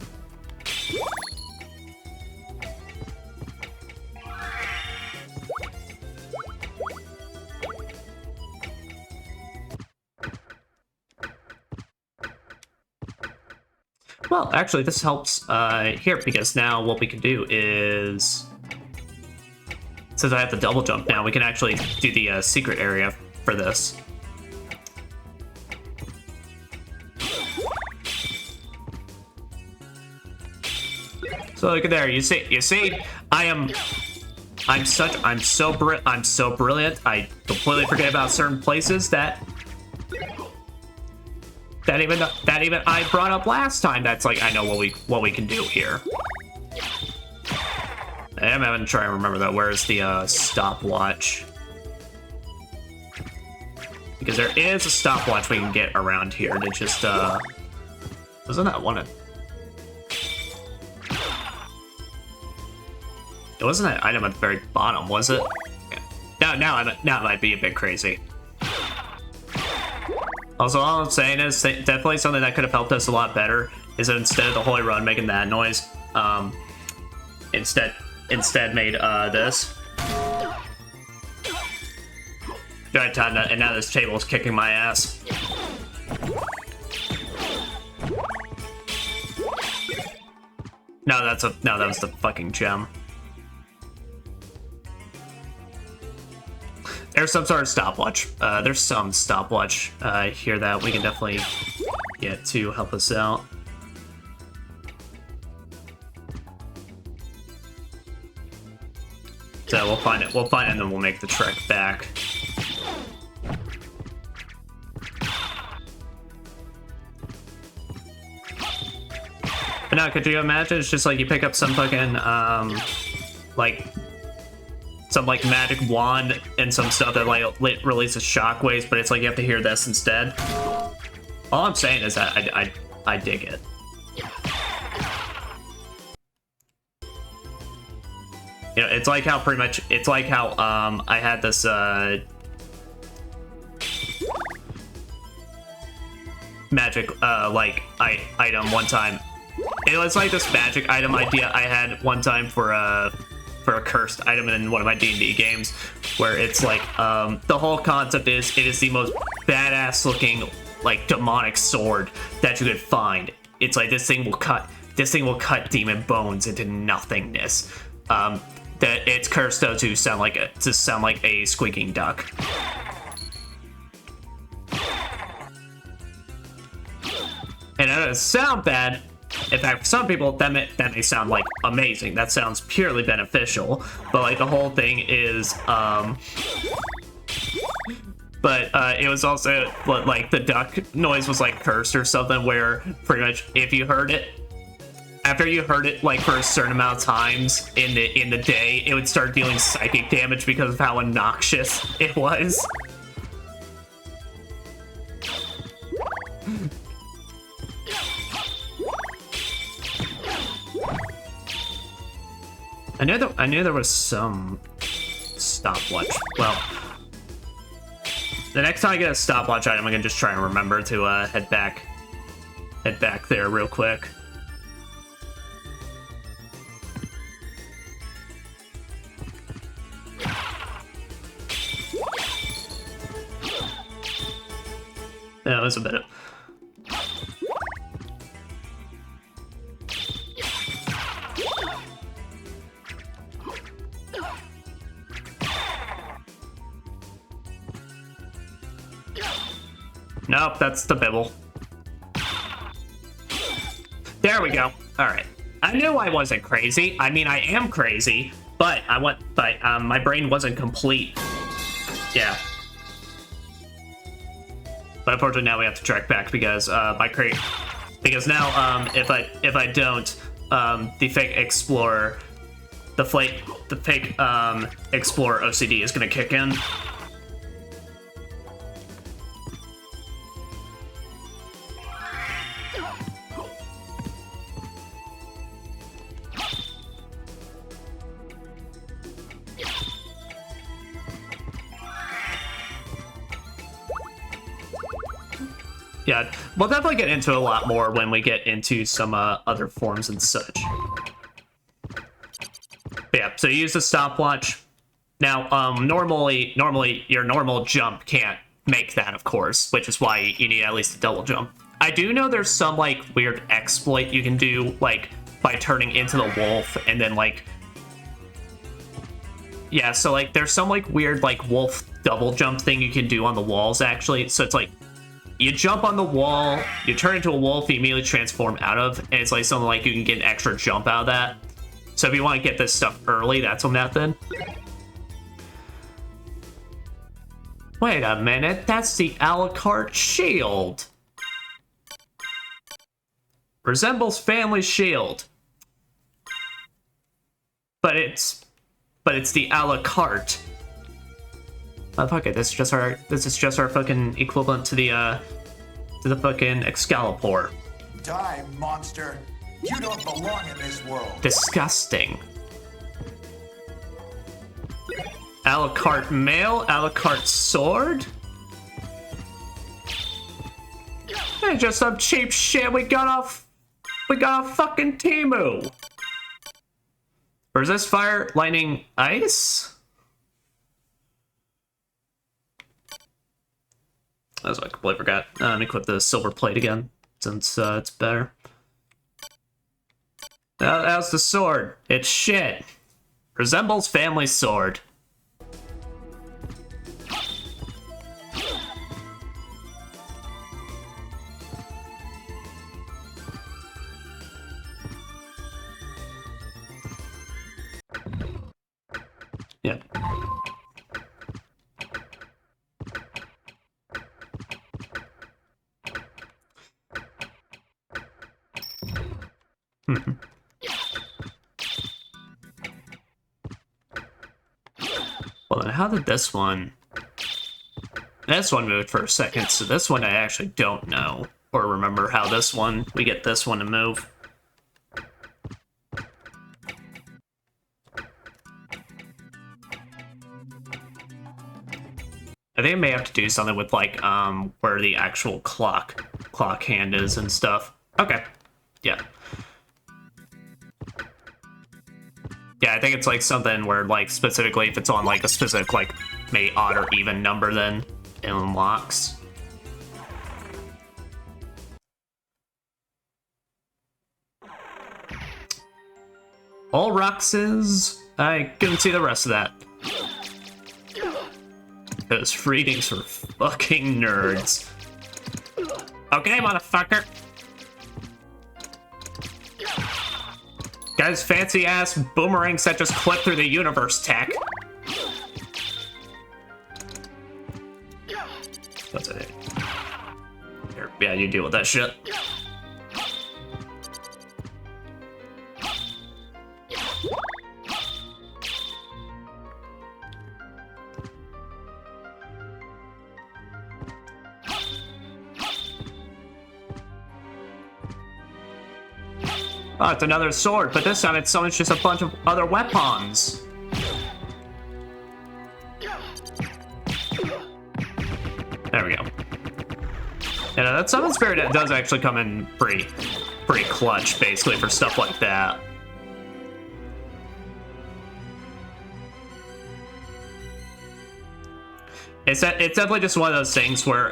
Well, actually, this helps here, because now what we can do is, since I have the double jump now, we can actually do the secret area for this. So look at there, you see, I am I'm so brilliant. I completely forget about certain places that even I brought up last time. That's like, I know what we can do here. I'm having to try and remember that. Where's the stopwatch? Because there is a stopwatch we can get around here to just wasn't that one? It wasn't that item at the very bottom, was it? Yeah. Now it might be a bit crazy. Also, all I'm saying is definitely something that could have helped us a lot better is that instead of the Holy Run making that noise, instead made this. Right time, and now this table is kicking my ass. No, that was the fucking gem. There's some sort of stopwatch. There's some stopwatch here that we can definitely get to help us out. So we'll find it. We'll find it, and then we'll make the trek back. But now, could you imagine? It's just like you pick up some fucking like some like magic wand and some stuff that like releases shockwaves, but it's like you have to hear this instead. All I'm saying is that I dig it. You know, it's like how I had this magic like item one time. It was like this magic item idea I had one time for a cursed item in one of my D&D games, where it's like the whole concept is it is the most badass looking like demonic sword that you could find. It's like this thing will cut demon bones into nothingness. That it's cursed though to sound like a squeaking duck. And it doesn't sound bad. In fact, for some people, that may sound like amazing. That sounds purely beneficial. But like the whole thing is, it was also like the duck noise was like cursed or something, where pretty much if you heard it, after you heard it like for a certain amount of times in the day, it would start dealing psychic damage because of how obnoxious it was. I knew there was some stopwatch. Well, the next time I get a stopwatch item, I'm gonna just try and remember to head back there real quick. Yeah, it was a bit of... Nope, that's the bibble. There we go. All right. I knew I wasn't crazy. I mean, I am crazy, but my brain wasn't complete. Yeah. But unfortunately, now we have to track back because because now if I don't, the fake explorer, the fake explorer OCD is gonna kick in. Yeah, we'll definitely get into a lot more when we get into some other forms and such. But yeah, so you use the stopwatch. Now, normally your normal jump can't make that, of course, which is why you need at least a double jump. I do know there's some like weird exploit you can do, like by turning into the wolf and then like, yeah, so like there's some like weird like wolf double jump thing you can do on the walls actually. So it's like, you jump on the wall, you turn into a wolf, you immediately transform out of, and it's like something like you can get an extra jump out of that. So if you want to get this stuff early, that's a method. Wait a minute, that's the a la carte shield. Resembles family shield. But it's the a la carte. Oh, fuck it, this is just our fucking equivalent to the fucking Excalibur. Die, monster. You don't belong in this world. Disgusting. A la carte mail, a la carte sword? Hey, just some cheap shit we got off fucking Temu. Resist fire, lightning, ice? That's what I completely forgot. Let me equip the silver plate again, since it's better. How's the sword? It's shit. Resembles family sword. Yeah. Well, then how did this one... This one moved for a second, so this one I actually don't know. Or remember how we get this one to move. I think I may have to do something with, like, where the actual clock hand is and stuff. Okay. Yeah. Yeah, I think it's, like, something where, like, specifically if it's on, like, a specific, like, maybe odd or even number, then it unlocks. All Roxes. I couldn't see the rest of that. Those readings for fucking nerds. Okay, motherfucker. Guys, fancy ass boomerangs that just clip through the universe tech. What's it? Here, yeah, you deal with that shit. Oh, it's another sword, but this time it summons just a bunch of other weapons. There we go. Yeah, that summon spirit does actually come in pretty clutch, basically, for stuff like that. It's definitely just one of those things where,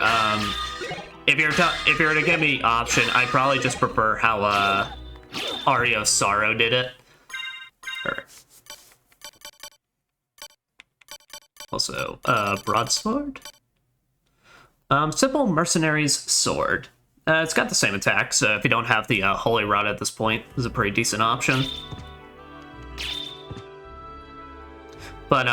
if you were to give me the option, I'd probably just prefer how, Ario Sorrow did it. Alright. Also, broadsword? Simple Mercenary's Sword. It's got the same attack, so if you don't have the Holy Rod at this point, it's a pretty decent option. But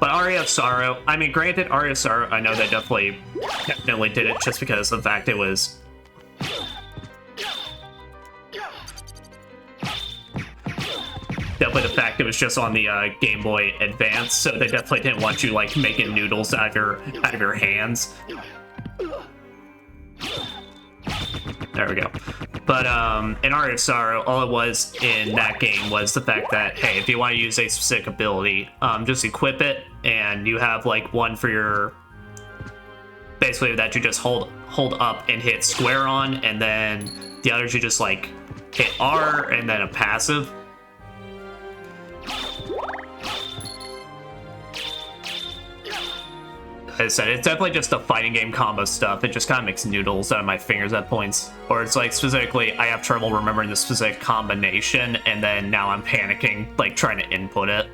Aria of Sorrow, I mean, granted, Aria of Sorrow, I know they definitely did it just because of the fact it was... Definitely the fact it was just on the Game Boy Advance, so they definitely didn't want you, like, making noodles out of your hands. There we go. But in Aria of Sorrow, all it was in that game was the fact that, hey, if you want to use a specific ability, just equip it, and you have, like, one for your... Basically, that you just hold up and hit square on, and then the others you just, like, hit R, and then a passive. As I said, it's definitely just the fighting game combo stuff. It just kind of makes noodles out of my fingers at points. Or it's like, specifically, I have trouble remembering the specific combination, and then now I'm panicking, like, trying to input it.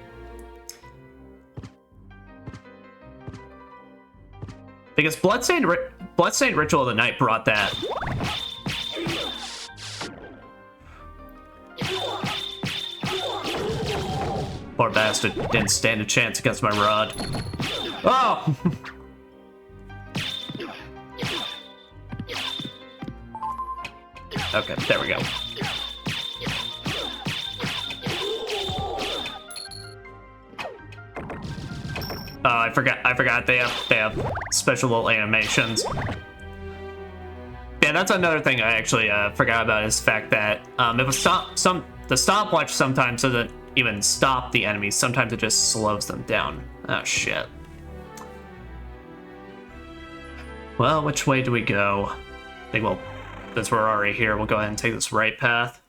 Because Bloodstained Ritual of the Night brought that. Poor bastard didn't stand a chance against my rod. Oh! Okay, there we go. Oh, I forgot they have special little animations. Yeah, that's another thing I actually forgot about is the fact that if the stopwatch sometimes doesn't even stop the enemies, sometimes it just slows them down. Oh shit. Well, which way do we go? I think we'll, since we're already here, we'll go ahead and take this right path.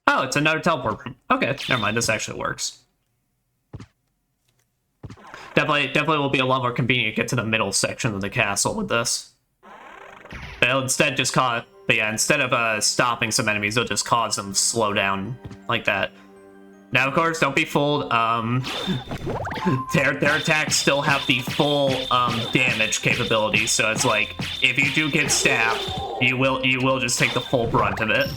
Oh, it's another teleport room. Okay, never mind, this actually works. Definitely will be a lot more convenient to get to the middle section of the castle with this. But it'll instead just cause, but yeah, instead of stopping some enemies, it'll just cause them to slow down like that. Now, of course, don't be fooled. Their attacks still have the full damage capability, so it's like if you do get stabbed, you will just take the full brunt of it.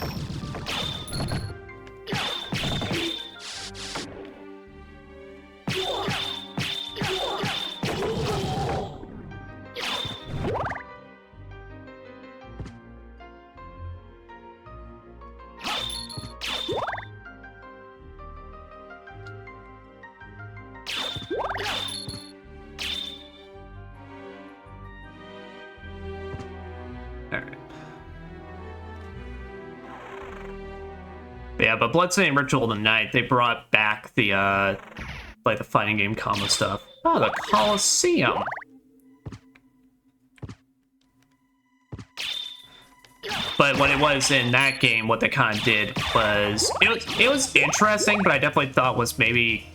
Yeah, but Bloodstained Ritual of the Night, they brought back the, like the fighting game combo stuff. Oh, the Colosseum! But what it was in that game, what they kind of did was, it was interesting, but I definitely thought was maybe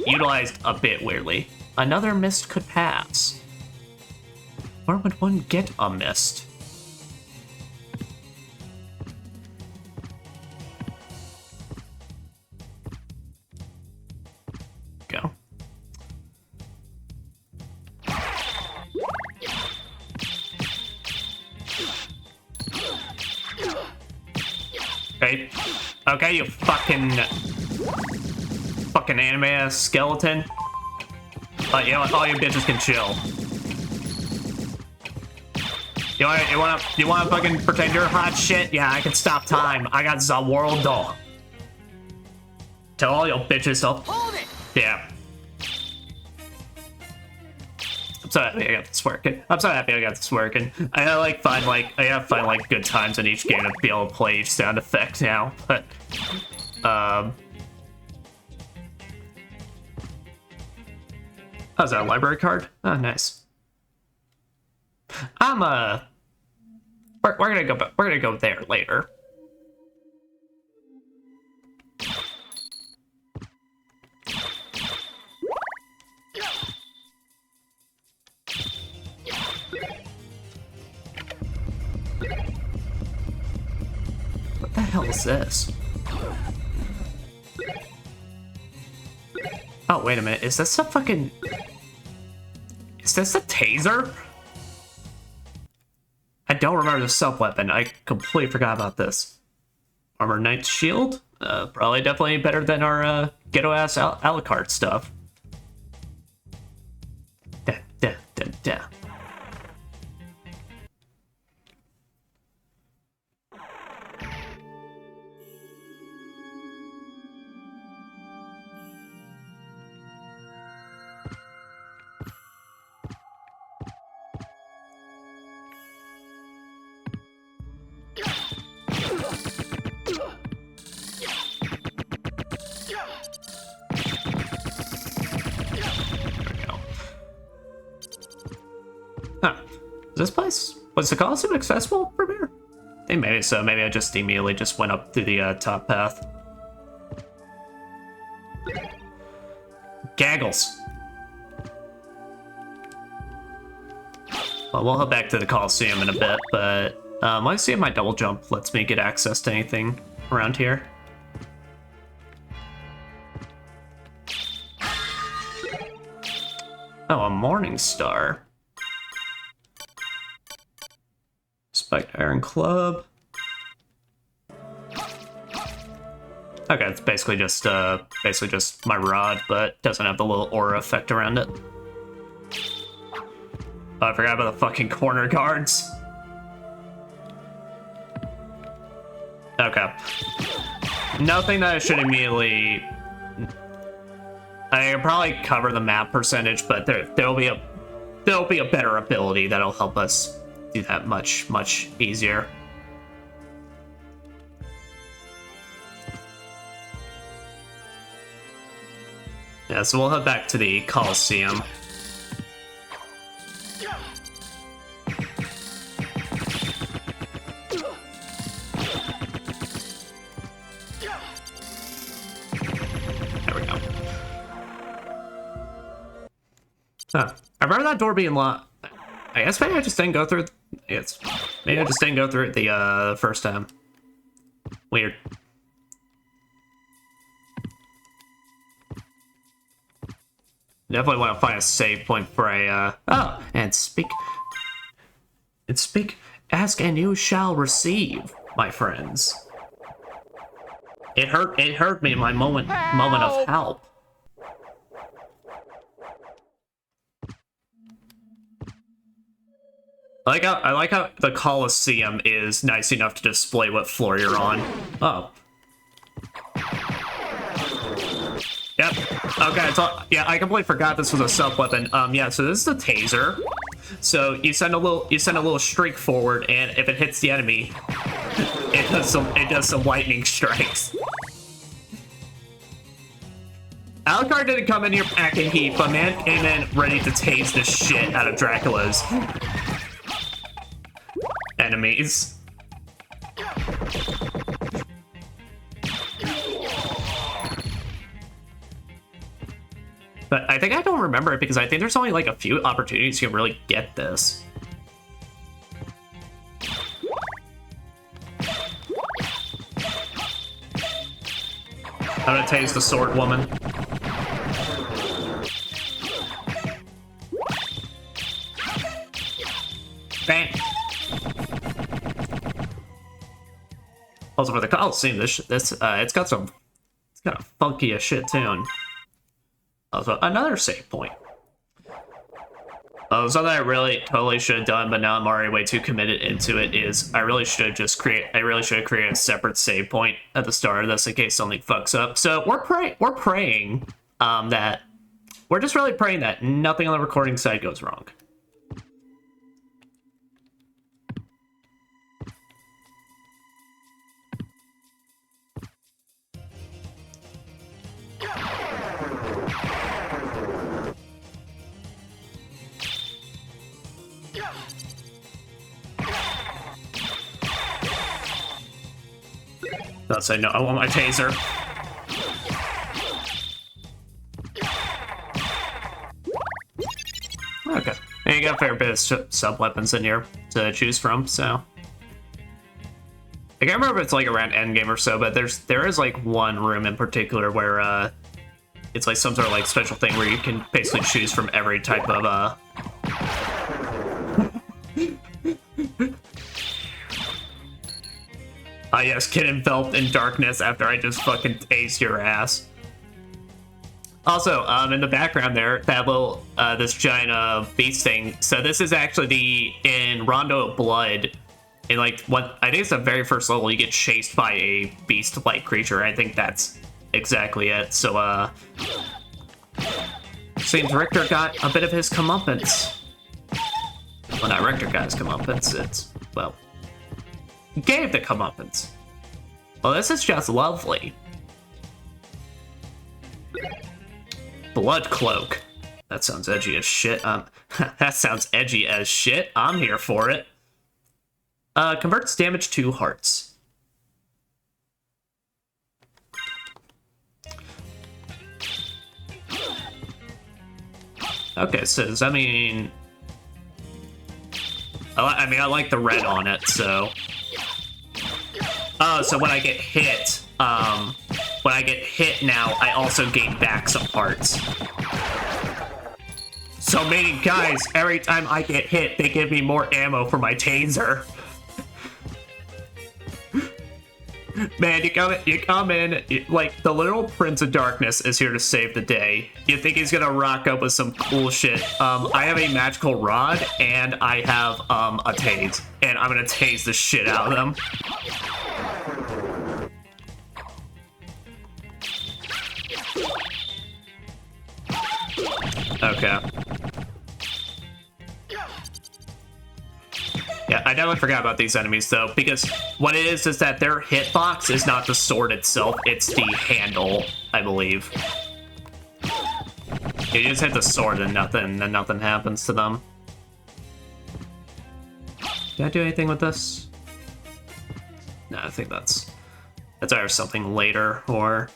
utilized a bit weirdly. Another mist could pass. Where would one get a mist? Go. Okay, you fucking anime ass skeleton. You know what? All you bitches can chill. You wanna fucking pretend you're hot shit? Yeah, I can stop time. I got the world dog. Tell all your bitches to hold it. Yeah. I'm so happy I got this working. I gotta find like good times in each game to be able to play each sound effect now. But how's that, a library card? Oh, nice. We're gonna go there later. What the hell is this? Oh, wait a minute. Is this a fucking... Is this a taser? I don't remember the sub-weapon. I completely forgot about this. Armor Knight's Shield? Probably definitely better than our ghetto-ass a la carte stuff. Da, da, da, da. Huh. Is this place? Was the Colosseum accessible from here? I think maybe so. Maybe I just immediately just went up through the top path. Gaggles. Well, we'll head back to the Colosseum in a bit, but let's see if my double jump lets me get access to anything around here. Oh, a Morning Star. Spiked Iron Club. Okay, it's basically just my rod, but doesn't have the little aura effect around it. Oh, I forgot about the fucking corner guards. Okay. Nothing that I should immediately... I can probably cover the map percentage, but there'll be a better ability that'll help us do that much easier. Yeah, so we'll head back to the Coliseum. There we go. Huh. I remember that door being locked. I guess maybe I just didn't go through it. Maybe I just didn't go through it the first time. Weird. Definitely want to find a save point for a, oh, and speak, ask and you shall receive, my friends. It hurt me in my moment of help. I like how the Coliseum is nice enough to display what floor you're on. Oh. Yep. Okay, so yeah, I completely forgot this was a sub-weapon. Yeah, so this is the Taser. So you send a little streak forward, and if it hits the enemy, it does some lightning strikes. Alucard didn't come in here acting heat, but man came in ready to tase the shit out of Dracula's enemies. But I think I don't remember it because I think there's only like a few opportunities you can really get this. I'm gonna tase the sword woman. Bang! Also for the Coliseum, it's got a funky as shit tune. Also, another save point. Something I really totally should have done, but now I'm already way too committed into it, is I really should have created a separate save point at the start of this in case something fucks up. So we're praying that we're just really praying that nothing on the recording side goes wrong. I'll say no, I want my taser. Okay. And you got a fair bit of sub-weapons in here to choose from, so... I can't remember if it's like around endgame or so, but there is like one room in particular where it's like some sort of like special thing where you can basically choose from every type of yes, get enveloped in darkness after I just fucking taste your ass. Also, in the background there, that little, this giant, beast thing. So this is actually in Rondo of Blood. In, like, I think it's the very first level, you get chased by a beast-like creature. I think that's exactly it. So, seems Richter got a bit of his comeuppance. Well, not Richter got his comeuppance, it's, well... gave the comeuppance. Well, this is just lovely. Blood Cloak. That sounds edgy as shit. That sounds edgy as shit. I'm here for it. Converts damage to hearts. Okay, so does that mean... I mean, I like the red on it, so... Oh, so when I get hit now, I also gain back some hearts. So meaning, guys, every time I get hit, they give me more ammo for my taser. Man, you come in, like, the literal Prince of Darkness is here to save the day. You think he's gonna rock up with some cool shit. I have a magical rod, and I have, a tase. And I'm gonna tase the shit out of them. Okay. Yeah, I definitely forgot about these enemies, though, because what it is that their hitbox is not the sword itself, it's the handle, I believe. You just hit the sword and nothing happens to them. Did I do anything with this? No, I think that's either something later, or...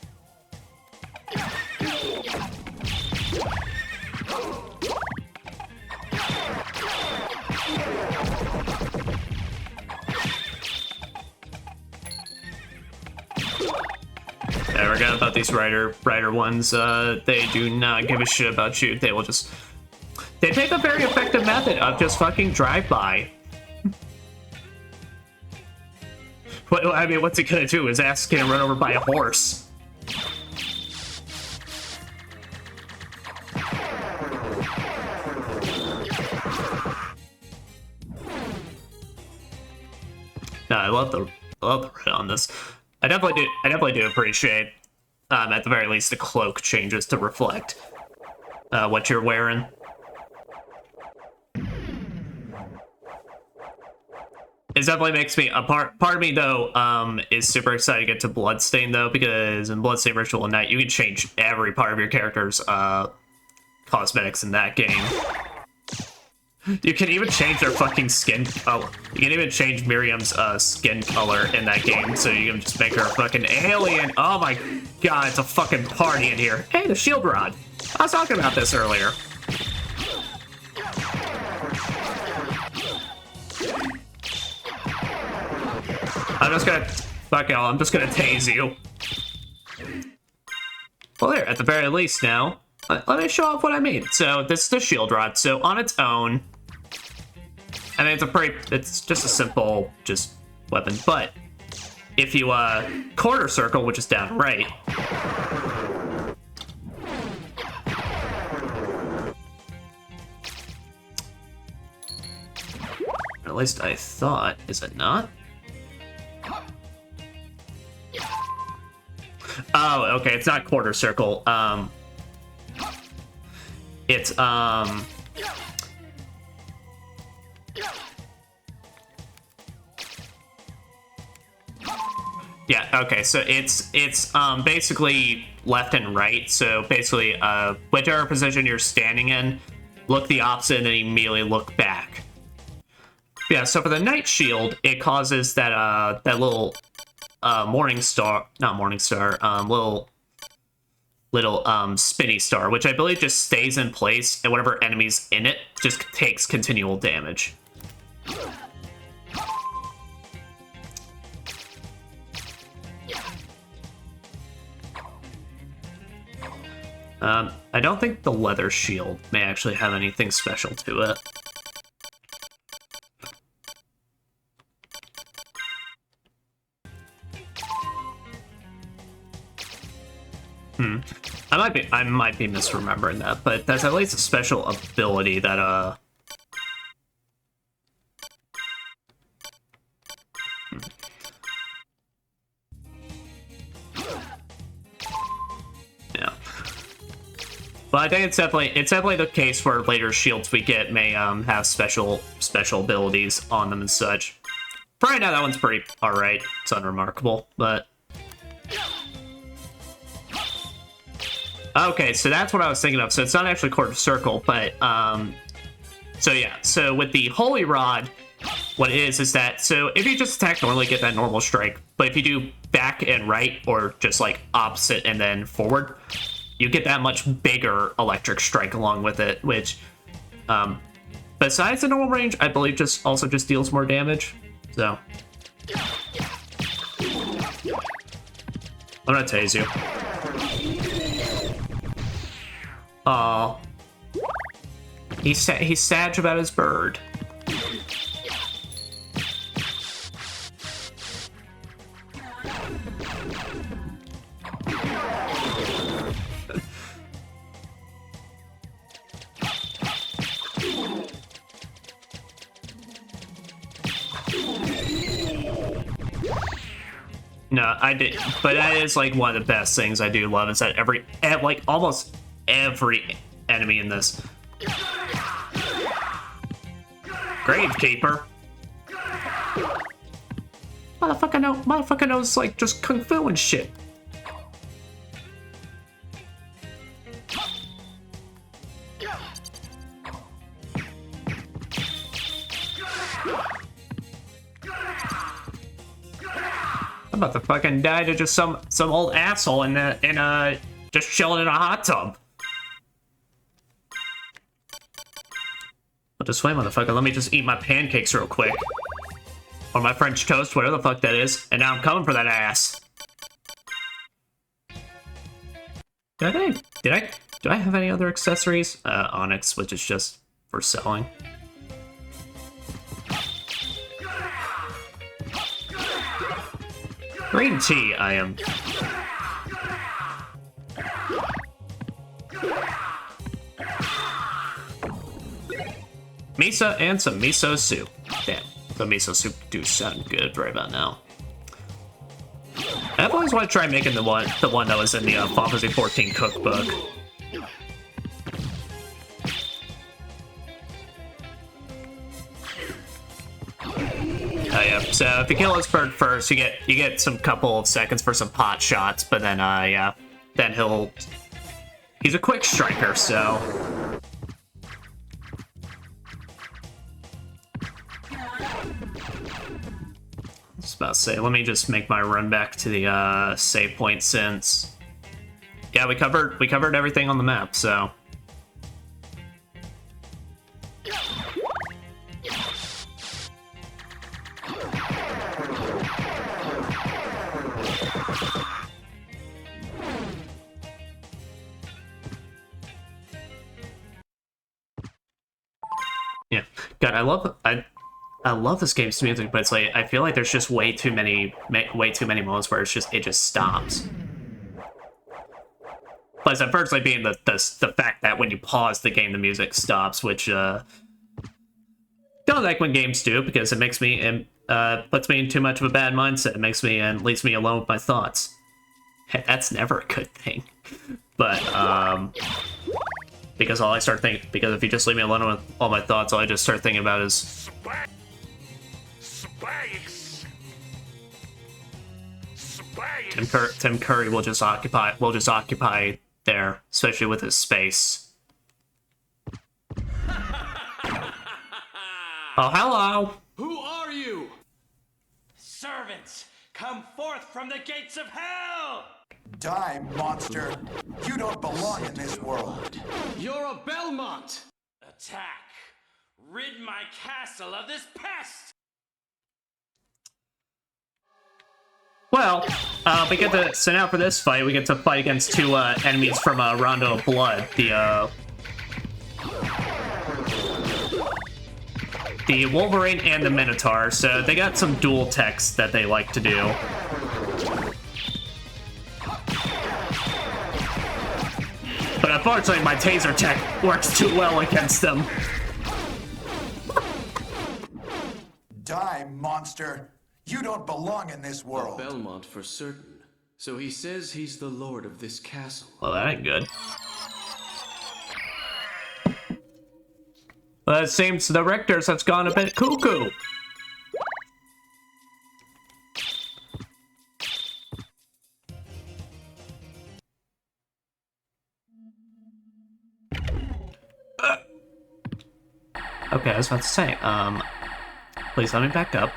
I forgot about these rider ones. They do not give a shit about you. They will just... They take a very effective method of just fucking drive-by. I mean, what's he gonna do? His ass is gonna run over by a horse. No, I love the red on this. I definitely do appreciate, at the very least, the cloak changes to reflect what you're wearing. It definitely makes me, part of me, though, is super excited to get to Bloodstain, though, because in Bloodstain Ritual at Night, you can change every part of your character's cosmetics in that game. You can even change their fucking skin. Oh, you can even change Miriam's skin color in that game, so you can just make her a fucking alien. Oh my god, it's a fucking party in here. Hey, the shield rod. I was talking about this earlier. I'm just gonna... Fuck y'all, I'm just gonna tase you. Well, there, at the very least now, let me show off what I mean. So, this is the shield rod. So, on its own, I mean, it's just a simple, weapon. But, if you, quarter circle, which is down right, at least I thought, is it not? Oh, okay, it's not quarter circle. It's, yeah, okay, so it's basically left and right. So basically, whichever position you're standing in, look the opposite and then immediately look back. Yeah, so for the Night Shield, it causes that, that little, little spinny star, which I believe just stays in place, and whatever enemy's in it just takes continual damage. I don't think the leather shield may actually have anything special to it. I might be misremembering that, but that's at least a special ability that, Yeah. But I think it's definitely the case where later shields we get may, have special abilities on them and such. For right now, that one's pretty alright. It's unremarkable, but... Okay, so that's what I was thinking of. So it's not actually quarter circle, but, so yeah. So with the Holy Rod, what it is that, so if you just attack normally, get that normal strike, but if you do back and right, or just like opposite and then forward, you get that much bigger electric strike along with it, which, besides the normal range, I believe also deals more damage, so. I'm gonna tase you. Aw. He's sad about his bird. No, I did, but that is like one of the best things I do love is that like almost every enemy in this. Gravekeeper. Motherfucker knows like just kung fu and shit. I'm about to fucking die to just some old asshole just chilling in a hot tub. But this way, motherfucker, let me just eat my pancakes real quick. Or my French toast, whatever the fuck that is. And now I'm coming for that ass. Do I have any other accessories? Onyx, which is just for selling. Green tea, I am. Miso and some miso soup. Damn, the miso soup do sound good right about now. I've always wanted to try making the one that was in the Final Fantasy 14 cookbook. Oh yeah, so if you kill this bird first, you get some couple of seconds for some pot shots, but then yeah, then he's a quick striker, so. I was about to say, let me just make my run back to the save point since. Yeah, we covered everything on the map, so. Yeah, God, I love this game's music, but it's like I feel like there's just way too many moments where it just stops. Plus, unfortunately, being the fact that when you pause the game, the music stops, which don't like when games do because it makes me puts me in too much of a bad mindset. It makes me and leaves me alone with my thoughts. That's never a good thing, but because all I start thinking, because if you just leave me alone with all my thoughts, all I just start thinking about is Tim Curry will just occupy there, especially with his space. Oh, hello. Who are you? Servants, come forth from the gates of hell! Die, monster. You don't belong in this world. You're a Belmont! Attack! Rid my castle of this pest! Well, we get to, so now for this fight, we get to fight against two enemies from Rondo of Blood, the Wolverine and the Minotaur, so they got some dual techs that they like to do. But unfortunately, my Taser tech works too well against them. Die, monster. You don't belong in this world. Belmont for certain. So he says he's the lord of this castle. Well, that ain't good. Well, it seems the Richters has gone a bit cuckoo. Okay, I was about to say, please let me back up.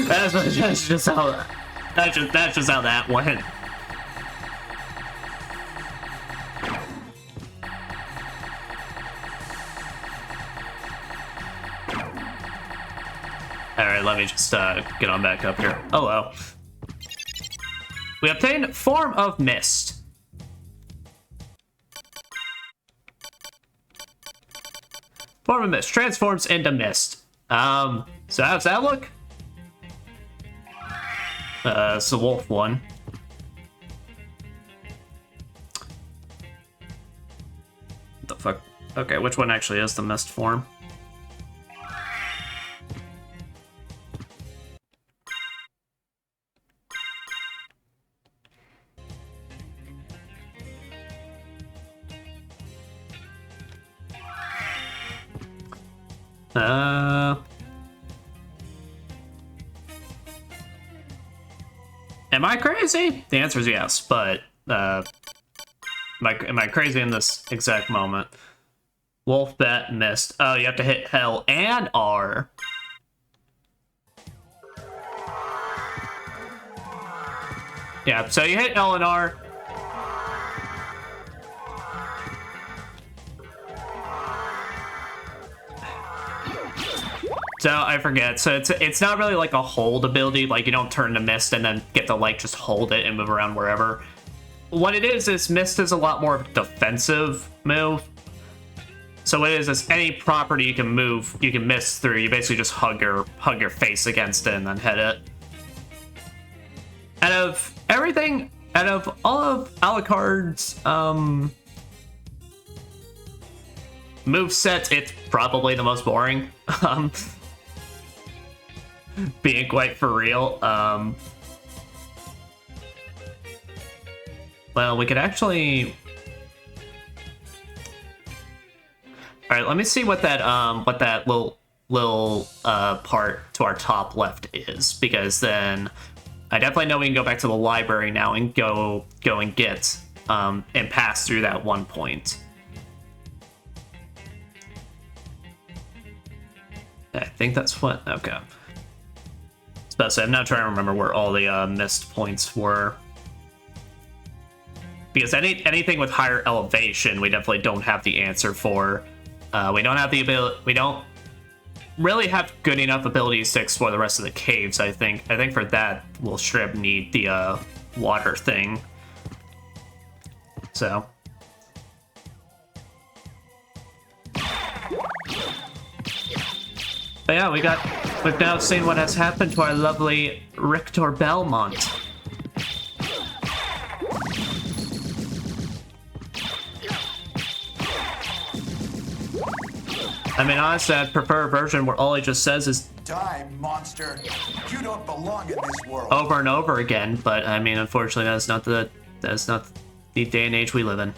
That's just how that went. Alright, let me just get on back up here. Hello. We obtained Form of Mist. Form of Mist transforms into mist. So how's that look? It's the wolf one. What the fuck? Okay, which one actually is the mist form? Am I crazy? The answer is yes, but am I crazy in this exact moment? Wolf bet missed. Oh, you have to hit L and R. Yeah, so you hit L and R. So I forget. So it's not really like a hold ability. Like you don't turn to mist and then get to like just hold it and move around wherever. What it is mist is a lot more of a defensive move. So what it is any property you can move, you can mist through. You basically just hug your face against it and then hit it. Out of everything, out of all of Alucard's move sets, it's probably the most boring. Being quite for real. Well, we could actually. All right, let me see what that little part to our top left is, because then I definitely know we can go back to the library now and go and get and pass through that one point. I think that's what. Okay. So I'm not trying to remember where all the missed points were, because anything with higher elevation, we definitely don't have the answer for. We don't have the ability. We don't really have good enough abilities to explore the rest of the caves. I think for that we'll straight up need the water thing. So. But yeah, we've now seen what has happened to our lovely Richter Belmont. I mean, honestly, I'd prefer a version where all he just says is Die, monster. You don't belong in this world. over and over again, but I mean, unfortunately, that's not the day and age we live in.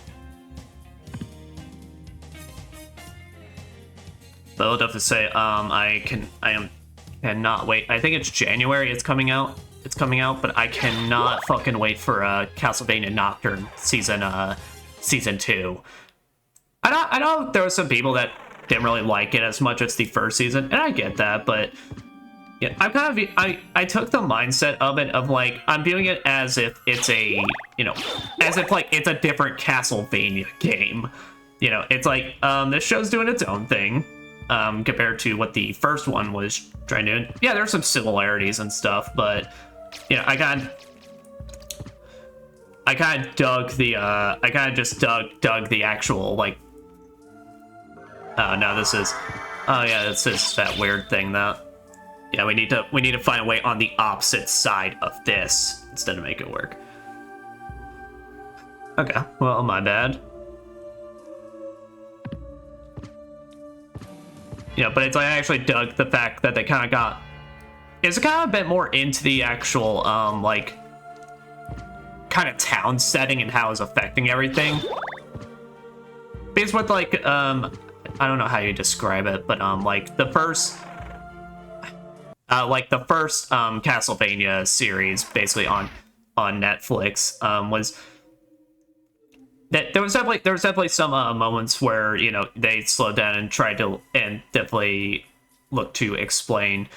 But I'll have to say, I cannot wait. I think it's January. It's coming out, but I cannot fucking wait for Castlevania Nocturne season 2. I know there were some people that didn't really like it as much as the first season, and I get that, but yeah, I'm kind of I took the mindset of it of like I'm viewing it as if it's a as if like it's a different Castlevania game. It's like this show's doing its own thing. Compared to what the first one was trying to do. Yeah, there's some similarities and stuff, but I kind of dug the dug the actual like. Oh no, this is. Oh yeah, this is that weird thing that. Yeah, we need to find a way on the opposite side of this instead of make it work. Okay, well, my bad. But it's like I actually dug the fact that they kind of got. It's kind of a bit more into the actual like kind of town setting and how it's affecting everything. Because with like I don't know how you describe it, but like the first Castlevania series basically on Netflix was. There was definitely some moments where they slowed down and tried to and definitely looked to explain,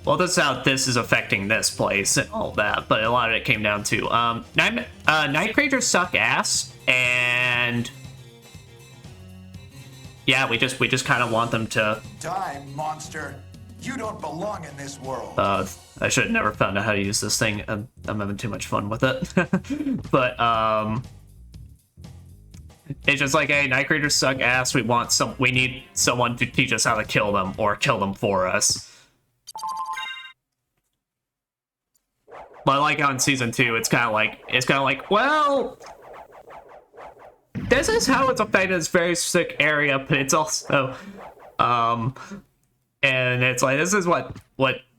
well, this is how this is affecting this place and all that, but a lot of it came down to night creatures suck ass, and yeah, we just kind of want them to Die, monster. You don't belong in this world. I should have never found out how to use this thing. I'm having too much fun with it, but it's just like, hey, night creatures suck ass. We need someone to teach us how to kill them or kill them for us. But like on season 2, it's kind of like, well, this is how it's affected this very specific area, but it's also, and it's like this is what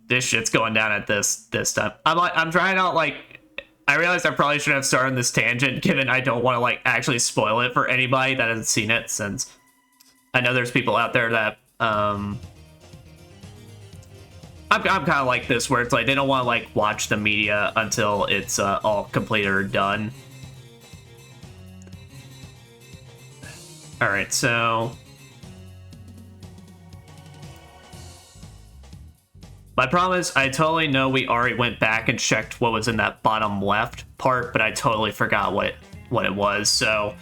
this shit's going down at this time. I'm trying out like. I realized I probably should have started this tangent, given I don't want to like actually spoil it for anybody that hasn't seen it, since I know there's people out there that I'm kind of like this, where it's like they don't want to like watch the media until it's all completed or done. All right, so my problem is I totally know we already went back and checked what was in that bottom left part, but I totally forgot what it was. So,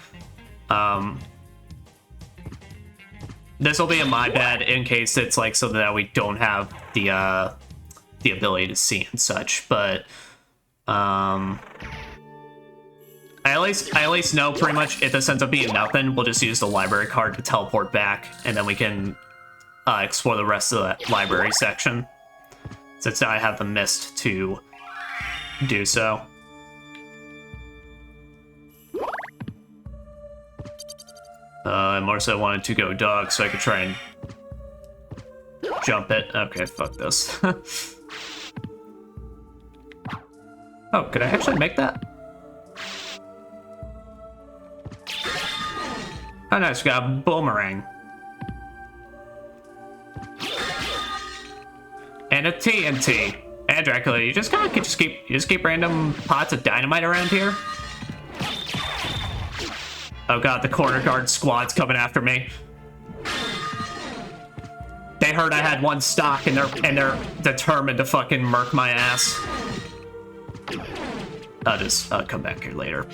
this will be a my bad in case it's like something that we don't have the ability to see and such. But I at least know pretty much if this ends up being nothing, we'll just use the library card to teleport back, and then we can explore the rest of the library section, since now I have the mist to do so. I more so wanted to go dog so I could try and jump it. Okay, fuck this. Oh, could I actually make that? Oh nice, we got a boomerang. And a TNT. And Dracula, you just keep random pots of dynamite around here? Oh god, the corner guard squad's coming after me. They heard I had one stock and they're determined to fucking murk my ass. I'll just come back here later.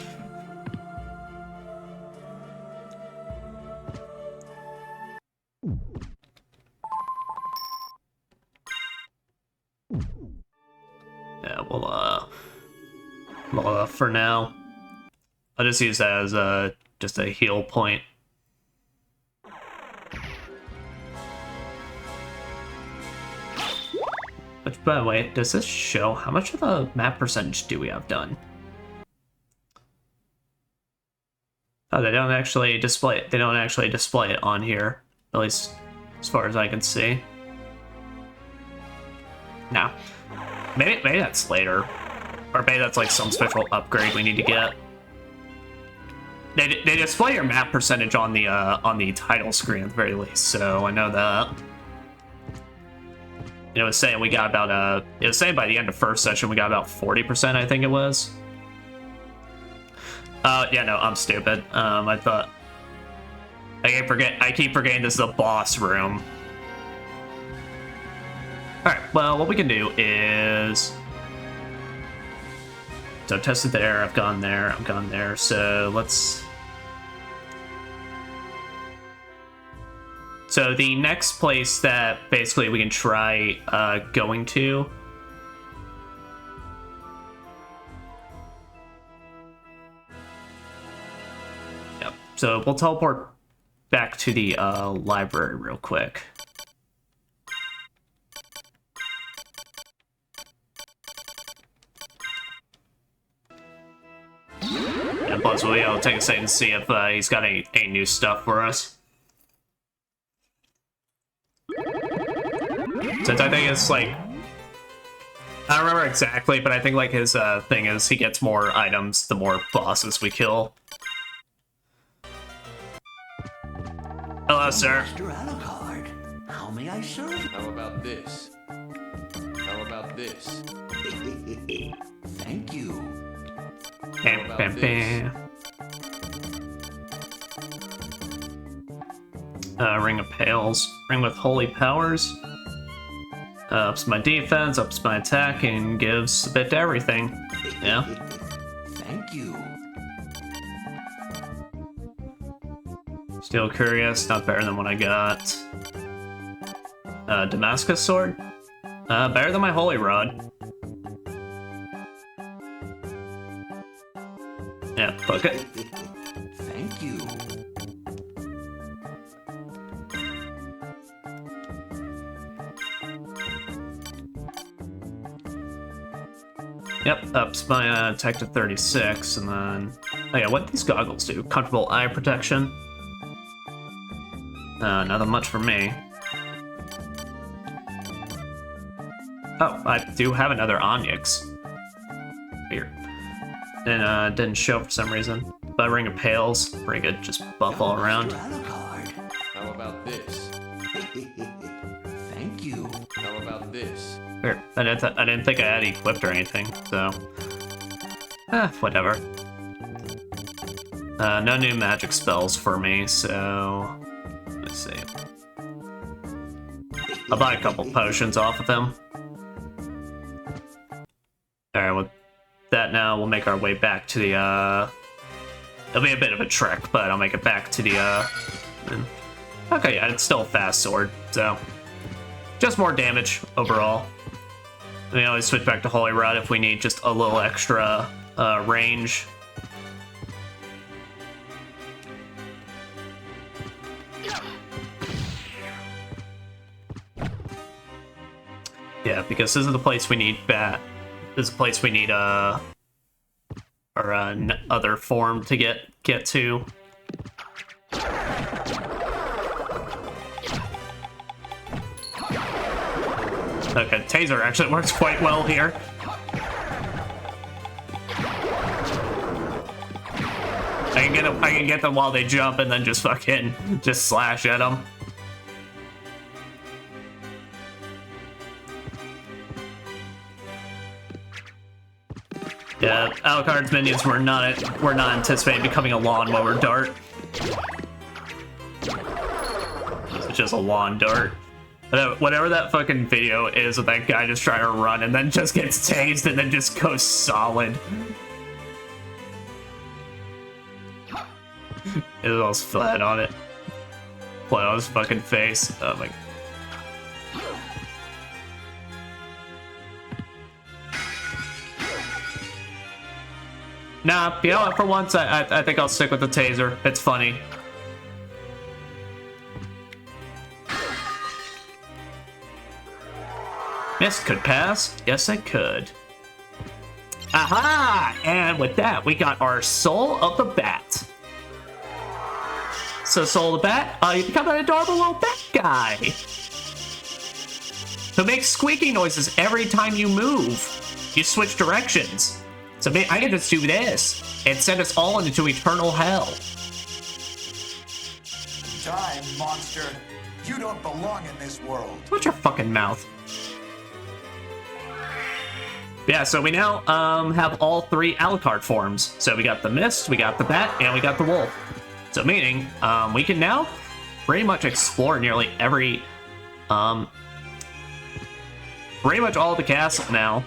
Yeah, well, for now, I'll just use that as just a heal point. Which, by the way, does this show how much of the map percentage do we have done? Oh, they don't actually display it. They don't actually display it on here, at least as far as I can see. No. Maybe that's later. Or maybe that's like some special upgrade we need to get. They display your map percentage on the title screen at the very least, so I know that. It was saying we got about it was saying by the end of first session we got about 40%, I think it was. Yeah, no, I'm stupid. I thought I keep forgetting this is the boss room. Alright, well, what we can do is... So I've tested there, I've gone there, so let's... So the next place that basically we can try going to... Yep, so we'll teleport back to the library real quick. And plus, we'll take a second to see if he's got any new stuff for us. Since I think it's like... I don't remember exactly, but I think like his thing is he gets more items the more bosses we kill. Hello, sir. Mr. Alucard, how may I serve you? How about this? How about this? Thank you. Bam, bam, bam. Ring of Pails. Ring with holy powers. Ups my defense, ups my attack, and gives a bit to everything. Yeah. Thank you. Still curious, not better than what I got. Damascus sword? Better than my holy rod. Yeah, fuck it. Thank you. Yep, ups my attack to 36, and then... Oh yeah, what do these goggles do? Comfortable eye protection. Nothing much for me. Oh, I do have another Onyx. Weird. And didn't show for some reason. But Ring of Pails, pretty good, just buff all around. Mr. Alucard. How about this? Thank you. How about this? Weird. I didn't think I had equipped or anything, so... whatever. No new magic spells for me, so... Let's see. I'll buy a couple potions off of him. Alright, with that now, we'll make our way back to the, It'll be a bit of a trek, but I'll make it back to the, Okay, yeah, it's still a fast sword, so... Just more damage, overall. We can always switch back to Holy Rod if we need just a little extra, range. Yeah, because this is the place we need bat. This is the place we need our other form to get to. Okay, Taser actually works quite well here. I can get them while they jump and then just fucking just slash at them. Yeah, Alucard's minions were not anticipating becoming a lawnmower dart. It's just a lawn dart. Whatever that fucking video is of that guy just trying to run and then just gets tased and then just goes solid. It was flat on it. Flat on his fucking face. Oh my. Nah, you know what? For once, I think I'll stick with the taser. It's funny. Mist could pass. Yes, it could. Aha! And with that, we got our Soul of the Bat. So, Soul of the Bat, you become an adorable little bat guy who makes squeaky noises every time you move. You switch directions. So I can just do this and send us all into eternal hell. Die, monster. You don't belong in this world. Watch your fucking mouth. Yeah, so we now have all three Alucard forms. So we got the Mist, we got the Bat, and we got the Wolf. So meaning, we can now pretty much explore nearly every, pretty much all the castle now.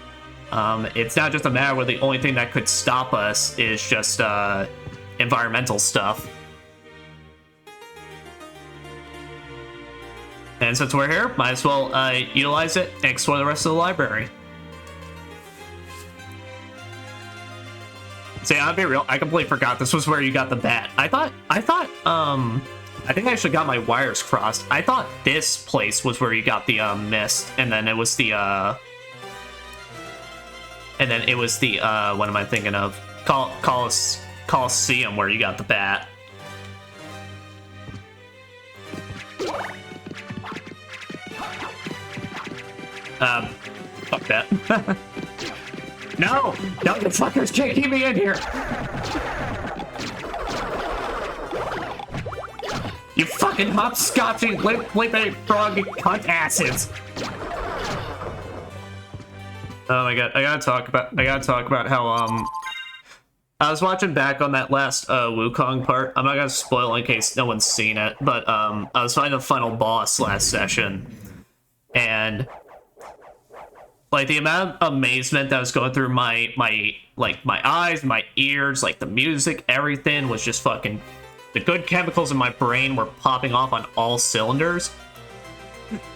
It's not just a matter where the only thing that could stop us is just environmental stuff. And since we're here, might as well utilize it and explore the rest of the library. See, I'll be real, I completely forgot this was where you got the bat. I think I actually got my wires crossed. I thought this place was where you got the Mist, and then it was the what am I thinking of? Coliseum where you got the bat. Fuck that. No, you fuckers can't keep me in here. You fucking hopscotching limp frog cunt asses. Oh my god, I gotta talk about how I was watching back on that last Wukong part. I'm not gonna spoil in case no one's seen it, but I was fighting the final boss last session, and like the amount of amazement that was going through my eyes, my ears, like the music, everything was just fucking, the good chemicals in my brain were popping off on all cylinders.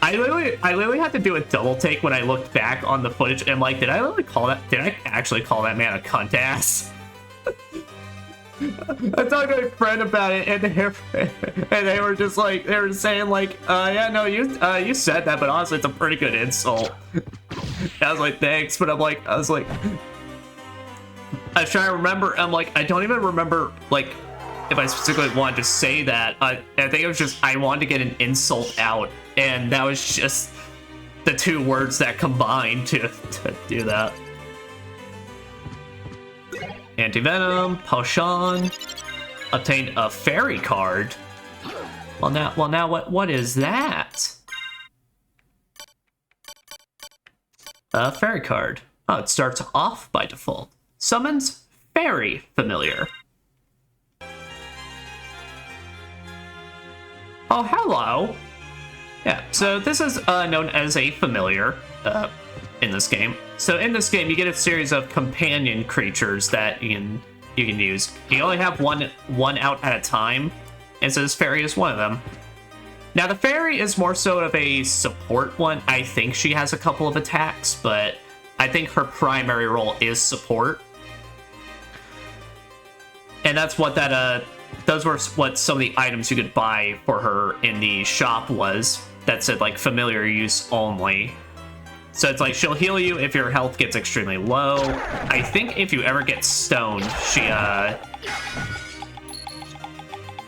I literally had to do a double take when I looked back on the footage and I'm like, did I actually call that man a cunt ass? I talked to my friend about it, and they were just like, they were saying like, yeah, no, you said that, but honestly, it's a pretty good insult. I was like, thanks, but I was trying to remember. I'm like, I don't even remember like if I specifically wanted to say that. I think it was just I wanted to get an insult out, and that was just the two words that combined to do that. Anti-venom, potion, obtained a fairy card. Well now what is that? Fairy card. Oh, it starts off by default. Summons Fairy Familiar. Oh, hello. Yeah, so this is known as a familiar in this game. So in this game, you get a series of companion creatures that you can use. You only have one out at a time, and so this fairy is one of them. Now, the fairy is more so of a support one. I think she has a couple of attacks, but I think her primary role is support. And that's what those were what some of the items you could buy for her in the shop was. That said, like, familiar use only. So it's like, she'll heal you if your health gets extremely low. I think if you ever get stoned, she,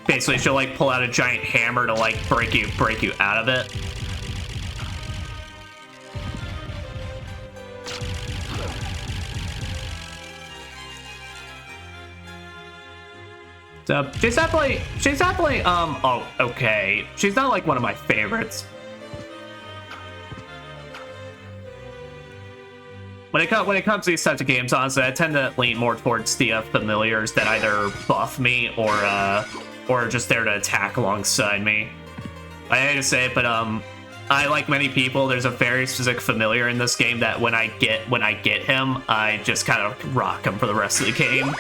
basically, she'll, like, pull out a giant hammer to, like, break you out of it. So, she's definitely, oh, okay. She's not, like, one of my favorites. When it comes to these types of games, honestly, I tend to lean more towards the familiars that either buff me or are just there to attack alongside me. I hate to say it, but I, like many people, there's a very specific familiar in this game that when I get him, I just kind of rock him for the rest of the game.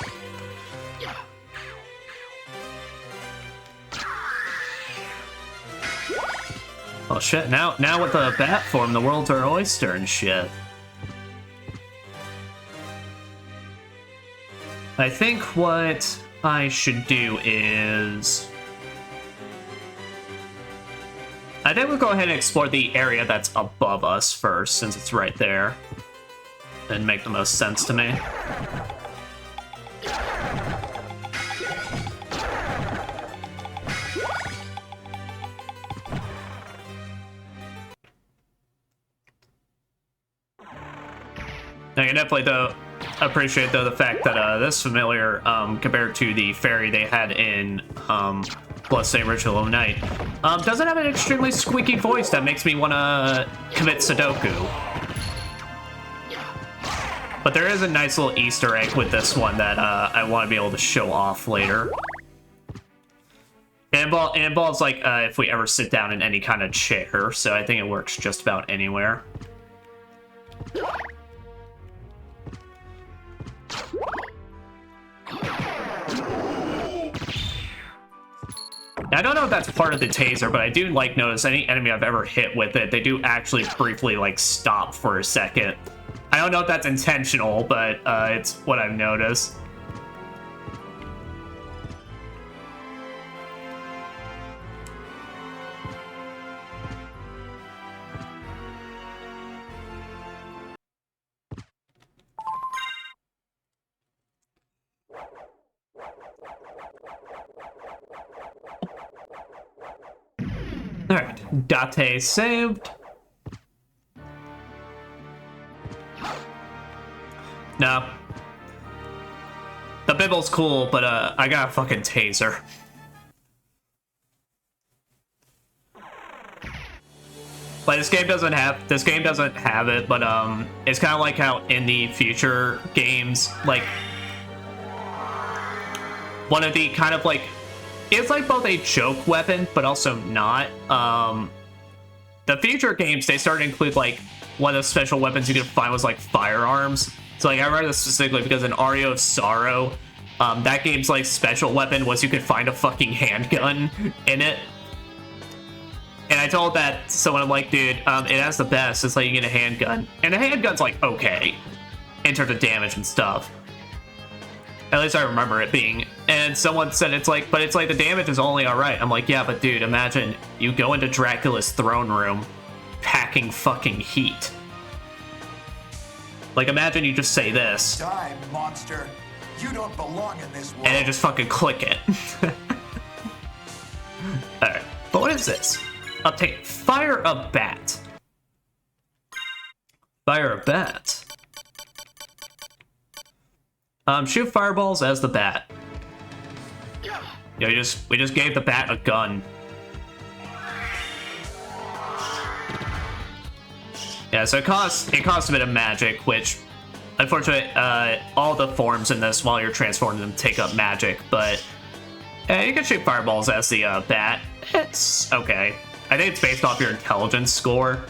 Oh shit! Now with the bat form, the world's our oyster and shit. I think what I should do is... I think we'll go ahead and explore the area that's above us first, since it's right there. It'd make the most sense to me. I can definitely, though, appreciate, though, the fact that this familiar, compared to the fairy they had in Blessed Ritual of Night, doesn't have an extremely squeaky voice that makes me want to commit Sudoku. But there is a nice little Easter egg with this one that I want to be able to show off later. And it involves, like, if we ever sit down in any kind of chair, so I think it works just about anywhere. Now, I don't know if that's part of the taser, but I do, like, notice any enemy I've ever hit with it, they do actually briefly, like, stop for a second. I don't know if that's intentional, but it's what I've noticed. Alright, Date saved. No. The Bibble's cool, but I got a fucking taser. But this game doesn't have it, but it's kind of like how in the future games, like, one of the kind of like, it's like both a joke weapon, but also not. The future games, they started to include, like, one of the special weapons you could find was, like, firearms. So, like, I remember this specifically because in Aria of Sorrow, that game's, like, special weapon was you could find a fucking handgun in it. And I told that to someone, I'm like, dude, it has the best. It's like you get a handgun. And the handgun's, like, okay in terms of damage and stuff. At least I remember it being. And someone said it's like, but it's like the damage is only alright. I'm like, yeah, but dude, imagine you go into Dracula's throne room packing fucking heat. Like, imagine you just say this. Die, monster. You don't belong in this world. And then just fucking click it. Alright, but what is this? Uptake, fire a bat. Fire a bat. Shoot fireballs as the bat. Yeah, we just gave the bat a gun. Yeah, so it costs a bit of magic, which unfortunately all the forms in this while you're transforming them take up magic, but you can shoot fireballs as the bat. It's okay. I think it's based off your intelligence score.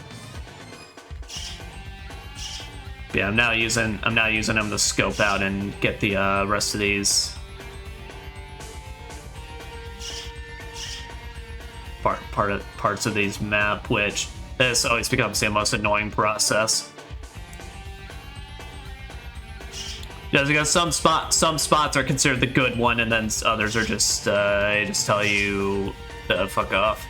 Yeah, I'm now using them to scope out and get the rest of these parts of these map, which this always becomes the most annoying process. Yeah, because some spots are considered the good one, and then others are just they just tell you to fuck off.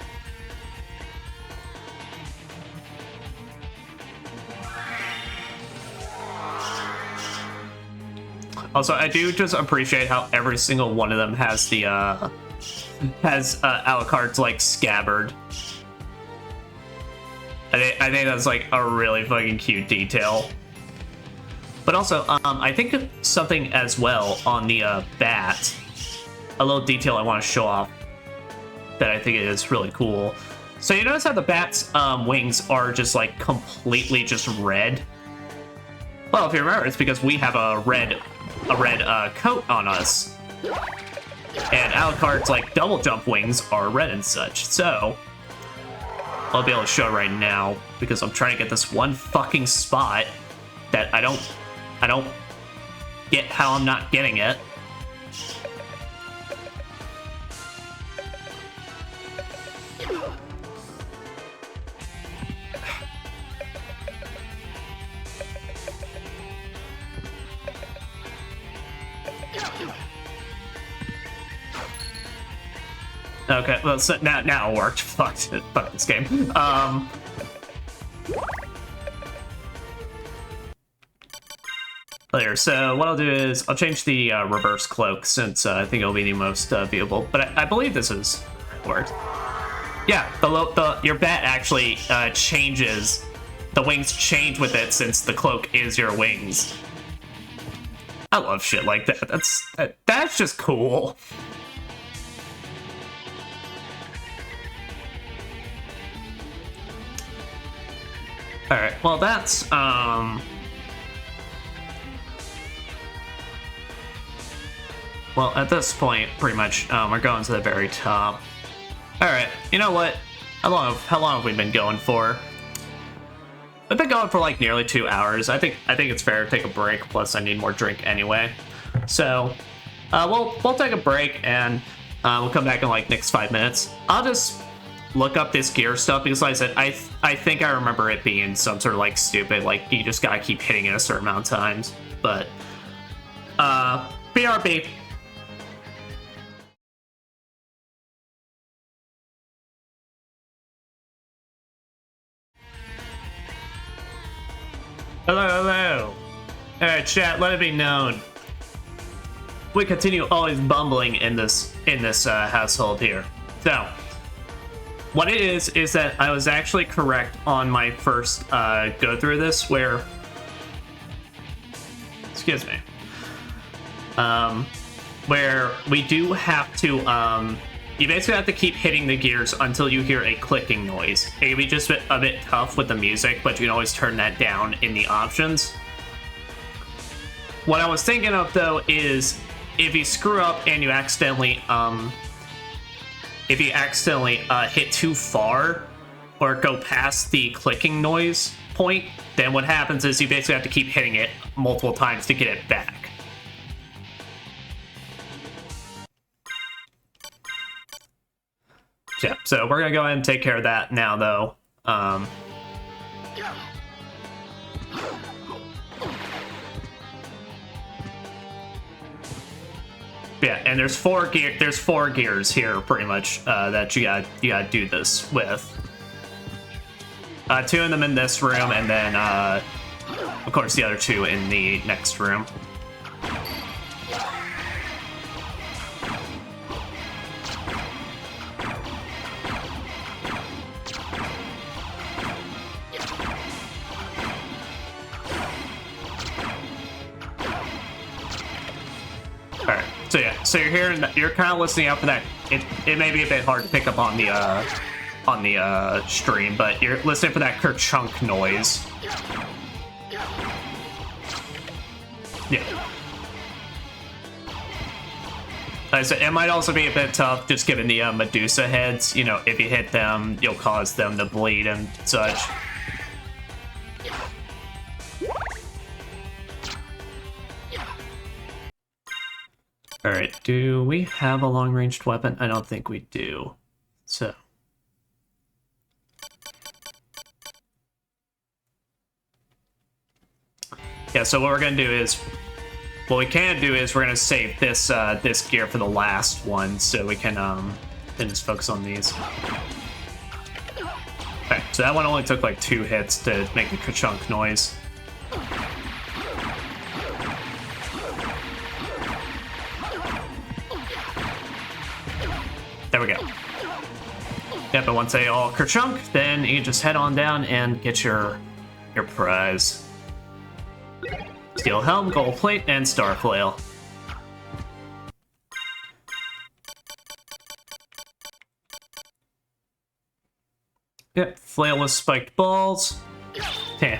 Also, I do just appreciate how every single one of them has the Alucard's like scabbard. I think that's like a really fucking cute detail. But also, I think something as well on the bat, a little detail I want to show off that I think is really cool. So you notice how the bat's wings are just like completely just red? Well, if you remember, it's because we have a red coat on us. And Alucard's like double jump wings are red and such. So I'll be able to show it right now because I'm trying to get this one fucking spot that I don't get how I'm not getting it. Okay, well, so now it worked. Fuck this game. There. So what I'll do is I'll change the reverse cloak since I think it'll be the most viewable. But I believe this is worked. Yeah, your bat actually changes. The wings change with it since the cloak is your wings. I love shit like that. That's just cool. Alright, well that's, well, at this point, pretty much, we're going to the very top. Alright, you know what? How long have we been going for? We've been going for like nearly 2 hours. I think it's fair to take a break, plus I need more drink anyway. So, we'll take a break, and we'll come back in like next 5 minutes. I'll just look up this gear stuff because like I said, I think I remember it being some sort of like stupid, like you just gotta keep hitting it a certain amount of times. But BRB. Hello. Alright, chat, let it be known. We continue always bumbling in this household here. So what it is that I was actually correct on my first go through this, where, excuse me, where we do have to, you basically have to keep hitting the gears until you hear a clicking noise. It can be just a bit tough with the music, but you can always turn that down in the options. What I was thinking of though is if you screw up and you accidentally, hit too far or go past the clicking noise point, then what happens is you basically have to keep hitting it multiple times to get it back. Yeah, so we're gonna go ahead and take care of that now, though. Yeah, and there's four gears here, pretty much, that you gotta do this with. 2 of them in this room, and then, of course, the other 2 in the next room. Alright, so yeah, so you're kind of listening out for that. It may be a bit hard to pick up on on the stream, but you're listening for that kerchunk noise. Yeah. Like I said, it might also be a bit tough just given the Medusa heads. You know, if you hit them, you'll cause them to bleed and such. Alright, do we have a long-ranged weapon? I don't think we do. So. Yeah, so what we're gonna do is, what we can do is we're gonna save this this gear for the last one, so we can then just focus on these. Okay, so that one only took like 2 hits to make the ka-chunk noise. There we go. Yep, but once they all kerchunk, then you can just head on down and get your prize. Steel helm, gold plate, and star flail. Yep, flail with spiked balls. Yeah.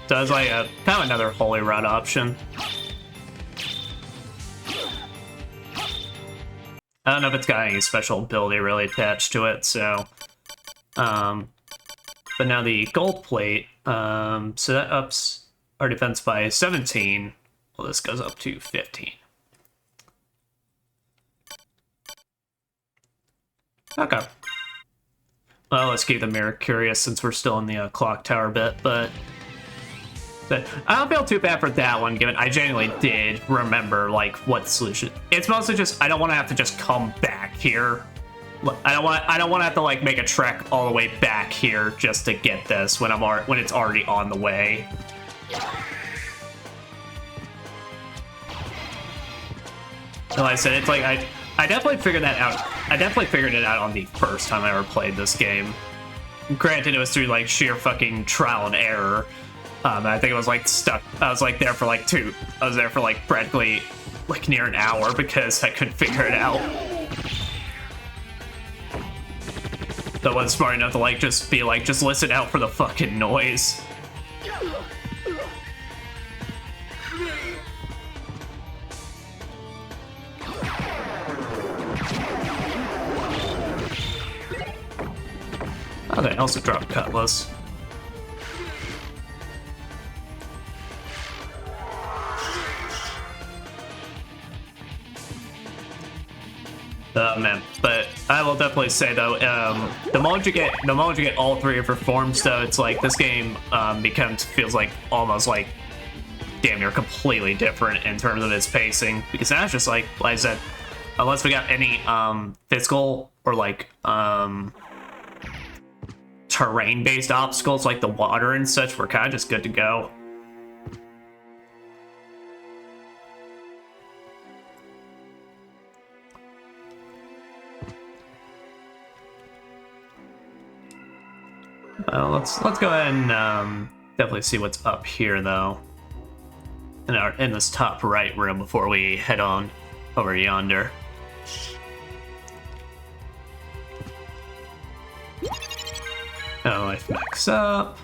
So it's like a kind of another holy rod option. I don't know if it's got any special ability really attached to it, so but now the gold plate, so that ups our defense by 17. Well, this goes up to 15. Okay. Well, let's keep the mirror curious since we're still in the clock tower bit, but I don't feel too bad for that one, given I genuinely did remember, like, what the solution. It's mostly just, I don't want to have to just come back here. I don't want to have to, like, make a trek all the way back here just to get this when when it's already on the way. Like I said, it's like, I definitely figured that out. I definitely figured it out on the first time I ever played this game. Granted, it was through, like, sheer fucking trial and error. I think I was like stuck. I was like there for like I was there for like practically like near an hour because I couldn't figure it out. So I wasn't smart enough to like just be like, just listen out for the fucking noise. Oh, they also dropped Cutlass. Man, but I will definitely say though, the moment you get all 3 of her forms, though, it's like this game feels like almost like damn near completely different in terms of its pacing, because that's just like I said, unless we got any physical or like terrain-based obstacles like the water and such, we're kind of just good to go. Let's go ahead and definitely see what's up here though, in this top right room before we head on over yonder. Oh, life max up.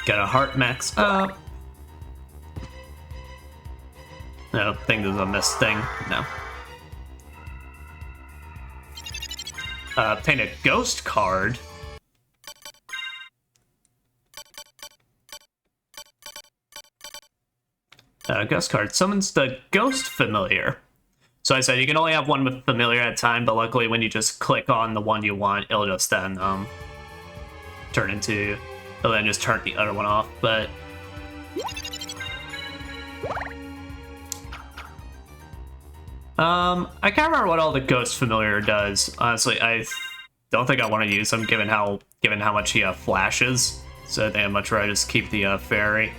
Got a heart max up. No, I think there's a missed thing. No. Obtain a ghost card. Ghost card summons the ghost familiar. So I said you can only have one with familiar at a time, but luckily when you just click on the one you want, it'll just then it'll then just turn the other one off. But I can't remember what all the ghost familiar does. Honestly, I don't think I want to use them given how much he flashes. So I think I'd much rather just keep the fairy.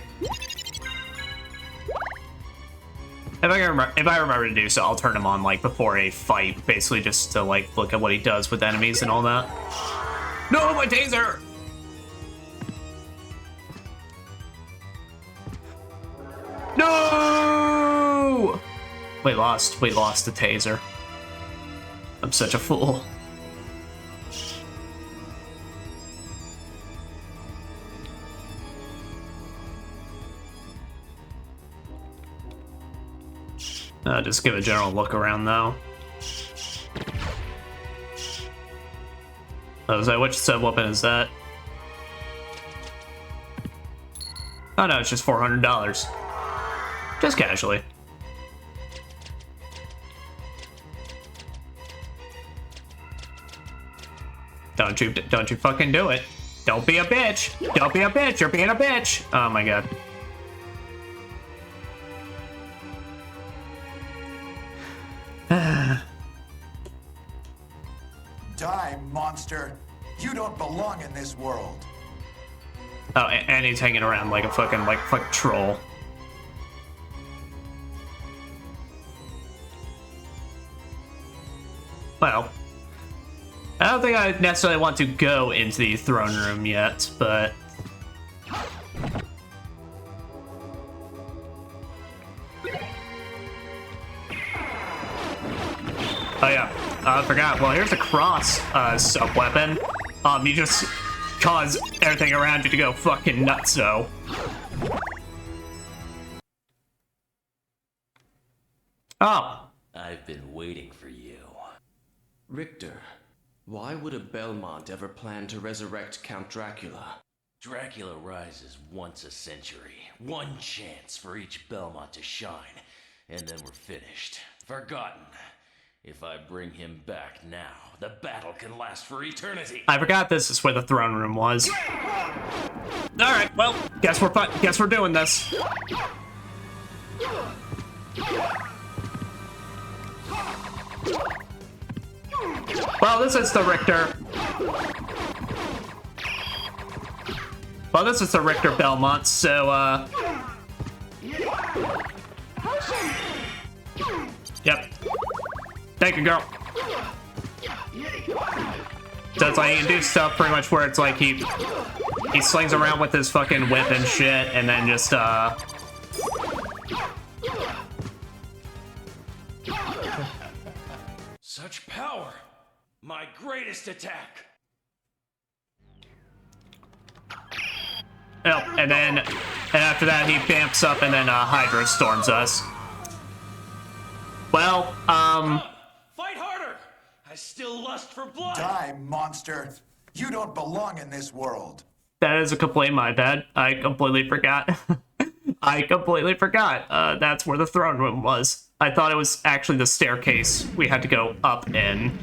If I remember to do so, I'll turn him on like before a fight, basically just to like look at what he does with enemies and all that. No, my taser! No! We lost the taser. I'm such a fool. Just give a general look around, though. Oh, so which sub-weapon is that? Oh no, it's just $400. Just casually. Don't you fucking do it. Don't be a bitch. Don't be a bitch. You're being a bitch. Oh my god. Die, monster. You don't belong in this world. Oh, and he's hanging around like a fucking troll. Well, I don't think I necessarily want to go into the throne room yet, but... Oh yeah, I forgot. Well, here's a cross sub-weapon. You just cause everything around you to go fucking nutso. Oh. I've been waiting for you. Richter, why would a Belmont ever plan to resurrect Count Dracula? Dracula rises once a century. One chance for each Belmont to shine, and then we're finished. Forgotten. If I bring him back now, the battle can last for eternity. I forgot this is where the throne room was. Alright, well, guess we're doing this. Well, this is the Richter. Well, this is the Richter Belmont, so, Yep. Thank you, girl. So it's like he can do stuff pretty much where it's like he slings around with his fucking whip and shit, and then just, Such power! My greatest attack! Yep, and after that he bamps up and then Hydra storms us. Well, Fight harder! I still lust for blood! Die, monster. You don't belong in this world. that is a complete my bad. I completely forgot. I completely forgot. That's where the throne room was. I thought it was actually the staircase we had to go up in.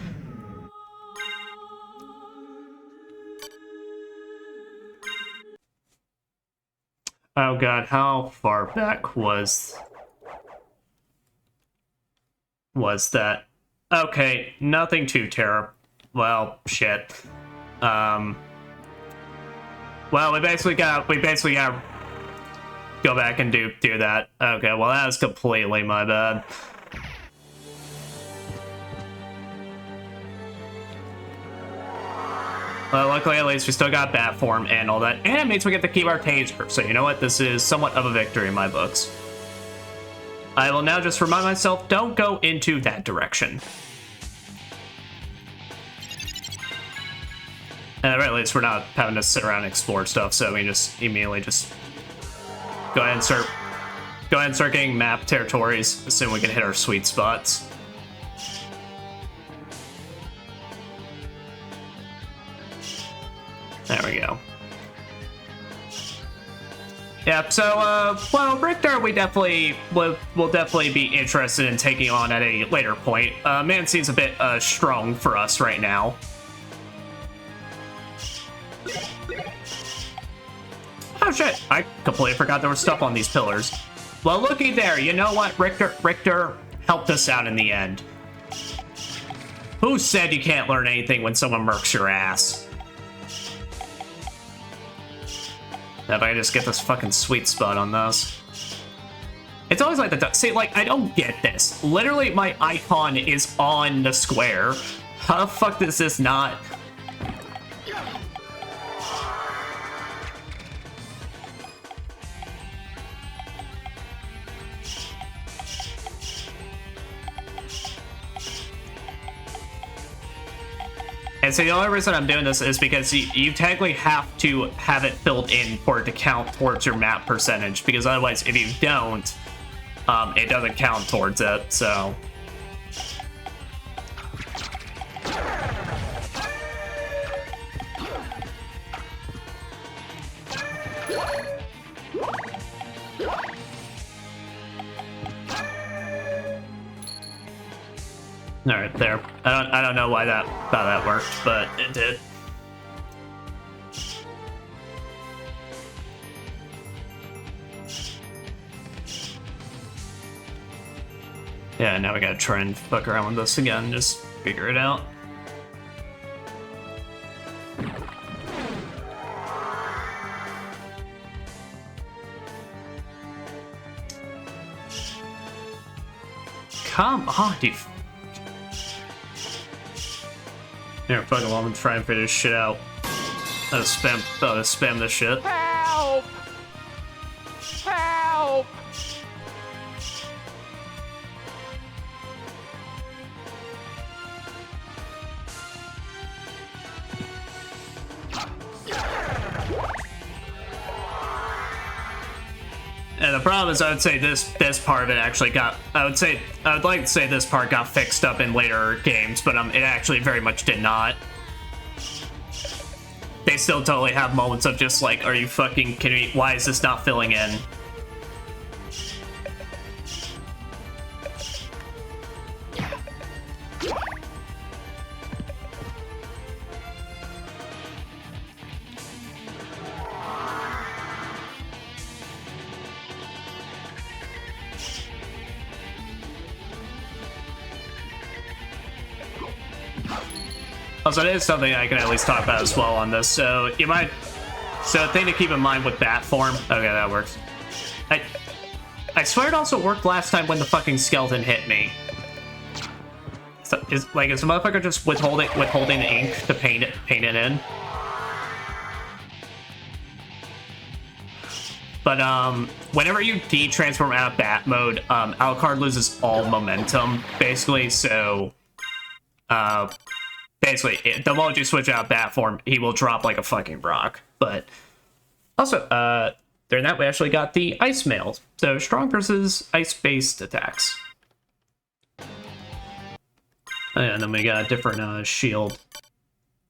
Oh god, how far back was that? Okay, nothing too terrible. Well, shit. Well, we basically got go back and do that. Okay, well that was completely my bad. Well, luckily at least we still got bat form and all that, and it means we get to keep our taser. So you know what? This is somewhat of a victory in my books. I will now just remind myself, don't go into that direction. And at the very least, we're not having to sit around and explore stuff, so we just immediately just go ahead and start getting map territories, assume we can hit our sweet spots. There we go. Yeah, so, well, Richter, we'll definitely be interested in taking on at a later point. Man seems a bit, strong for us right now. Oh shit, I completely forgot there was stuff on these pillars. Well, looky there, you know what? Richter helped us out in the end. Who said you can't learn anything when someone murks your ass? If I just get this fucking sweet spot on those. It's always like the... See, like, I don't get this. Literally, my icon is on the square. How the fuck does this not... And so the only reason I'm doing this is because you technically have to have it built in for it to count towards your map percentage, because otherwise if you don't, it doesn't count towards it, so... Alright, there. I don't know why how that worked, but it did. Yeah, now we gotta try and fuck around with this again, just figure it out. Come on, you... Here, fuck it, I'm gonna try and figure this shit out. I'll spam this shit. Help! Help! And the problem is, I would say this part of it actually got... I would like to say this part got fixed up in later games, but it actually very much did not. They still totally have moments of just like, are you fucking kidding me? Why is this not filling in? Also, it is something I can at least talk about as well on this. So a thing to keep in mind with bat form. Okay, that works. I swear it also worked last time when the fucking skeleton hit me. So, is the motherfucker just withholding the ink to paint it in? But whenever you de-transform out of bat mode, Alucard loses all momentum, basically. So basically, the moment you switch out bat form, he will drop like a fucking rock. But also, during that, we actually got the ice mail. So strong versus ice-based attacks. And then we got a different shield.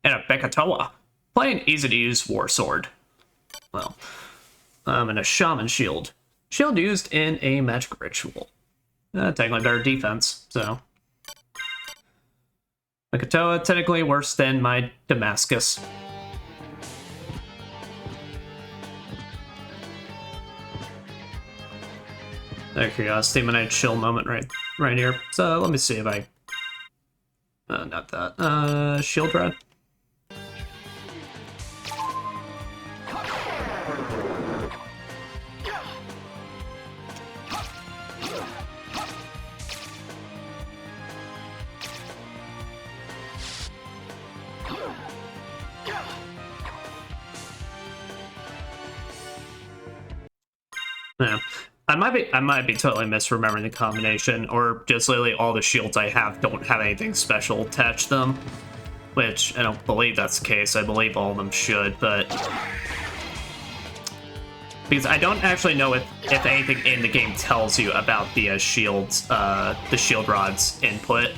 And a Bekatoa. Play an easy-to-use war sword. Well, and a shaman shield. Shield used in a magic ritual. Technically better defense, so... Bekatoa, technically worse than my Damascus. Okay, Steamanite chill moment right here. So let me see if I... not that. Shield Rod. Yeah. I might be totally misremembering the combination, or just literally all the shields I have don't have anything special attached to them. Which, I don't believe that's the case. I believe all of them should, but... Because I don't actually know if anything in the game tells you about the shields, the shield rod's input.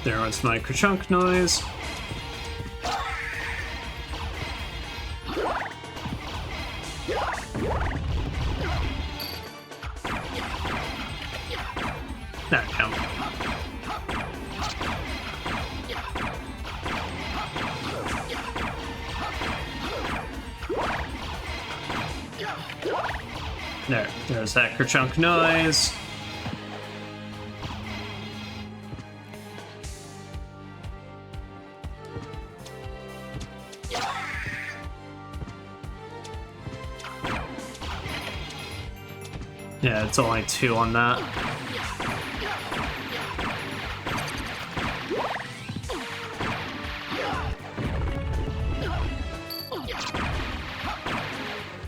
There was my ka-chunk noise. That count. There's that ka-chunk noise. Yeah, it's only 2 on that.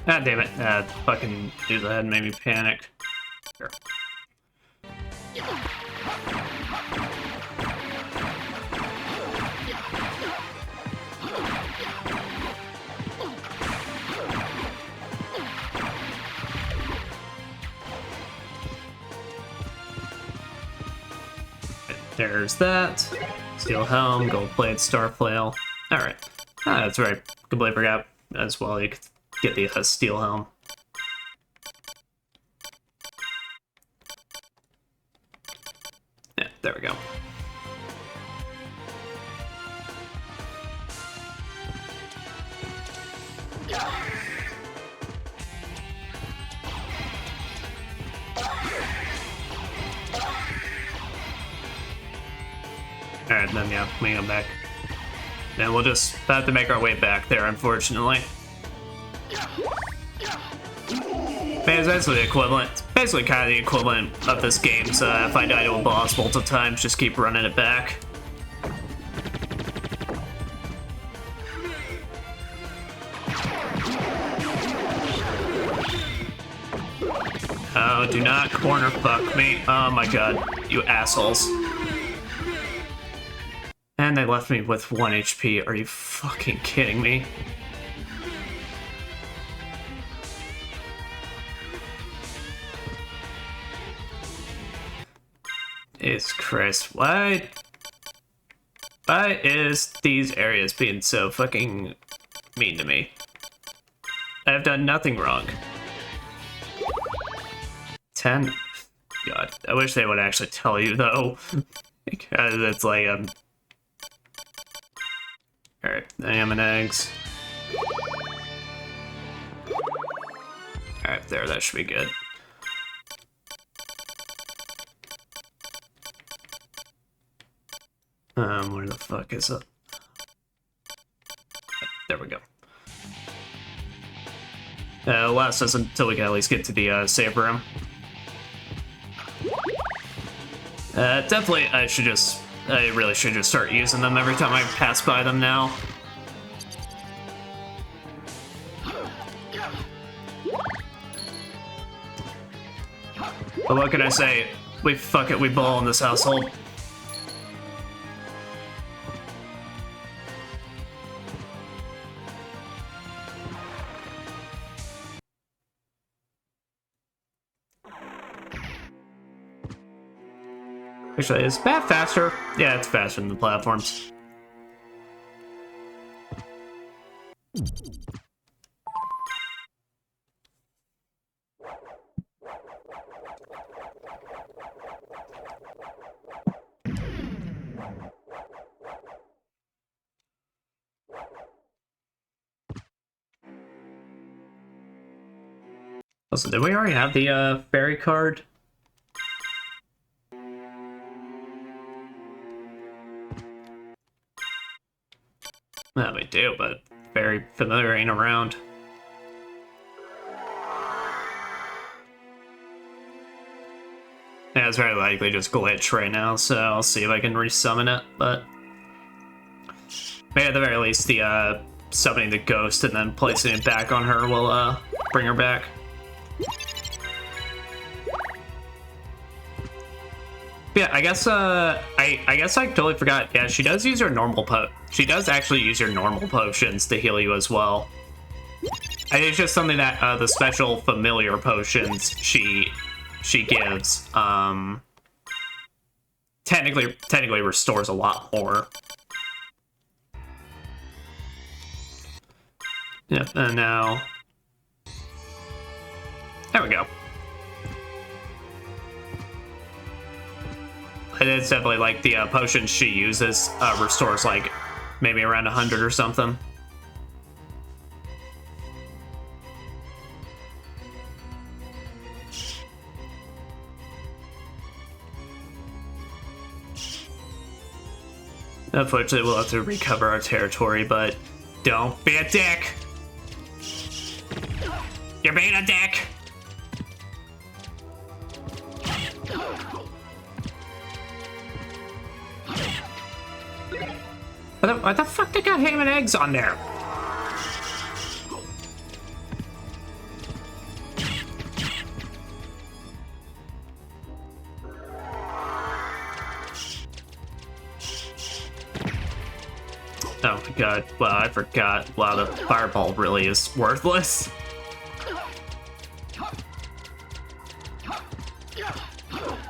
God damn it. Fucking do that made me panic. Here. There's that. Steel helm, gold plate, star flail. Alright. Ah, that's right. Completely forgot as well. You could get the steel helm. Yeah, there we go. Alright, then yeah, we come back. And we'll just have to make our way back there, unfortunately. Man, it's basically the equivalent. It's basically kind of the equivalent of this game, so if I die to a boss multiple times, just keep running it back. Oh, do not corner fuck me. Oh my god, you assholes. And they left me with 1 HP. Are you fucking kidding me? Jesus Christ. Why is these areas being so fucking mean to me? I've done nothing wrong. 10? God, I wish they would actually tell you though. Because it's like, Alright, ham and eggs. Alright, there, that should be good. Where the fuck is it? There we go. Last us until we can at least get to the save room. Definitely, I really should just start using them every time I pass by them now. But what can I say? We ball in this household. Actually, is that faster? Yeah, it's faster than the platforms. Also, did we already have the fairy card? Well, we do, but very familiar ain't around. Yeah, it's very likely just glitch right now, so I'll see if I can resummon it, but maybe at the very least the summoning the ghost and then placing it back on her will bring her back. Yeah, I guess I guess I totally forgot. Yeah, she does use her normal she does actually use her normal potions to heal you as well. I think it's just something that the special familiar potions she gives technically restores a lot more. Yep, and now there we go. And it's definitely like the potions she uses restores like maybe around 100 or something. Unfortunately, we'll have to recover our territory, but don't be a dick! You're being a dick! What the fuck they got ham and eggs on there? Oh my god, wow, I forgot. Wow, the fireball really is worthless.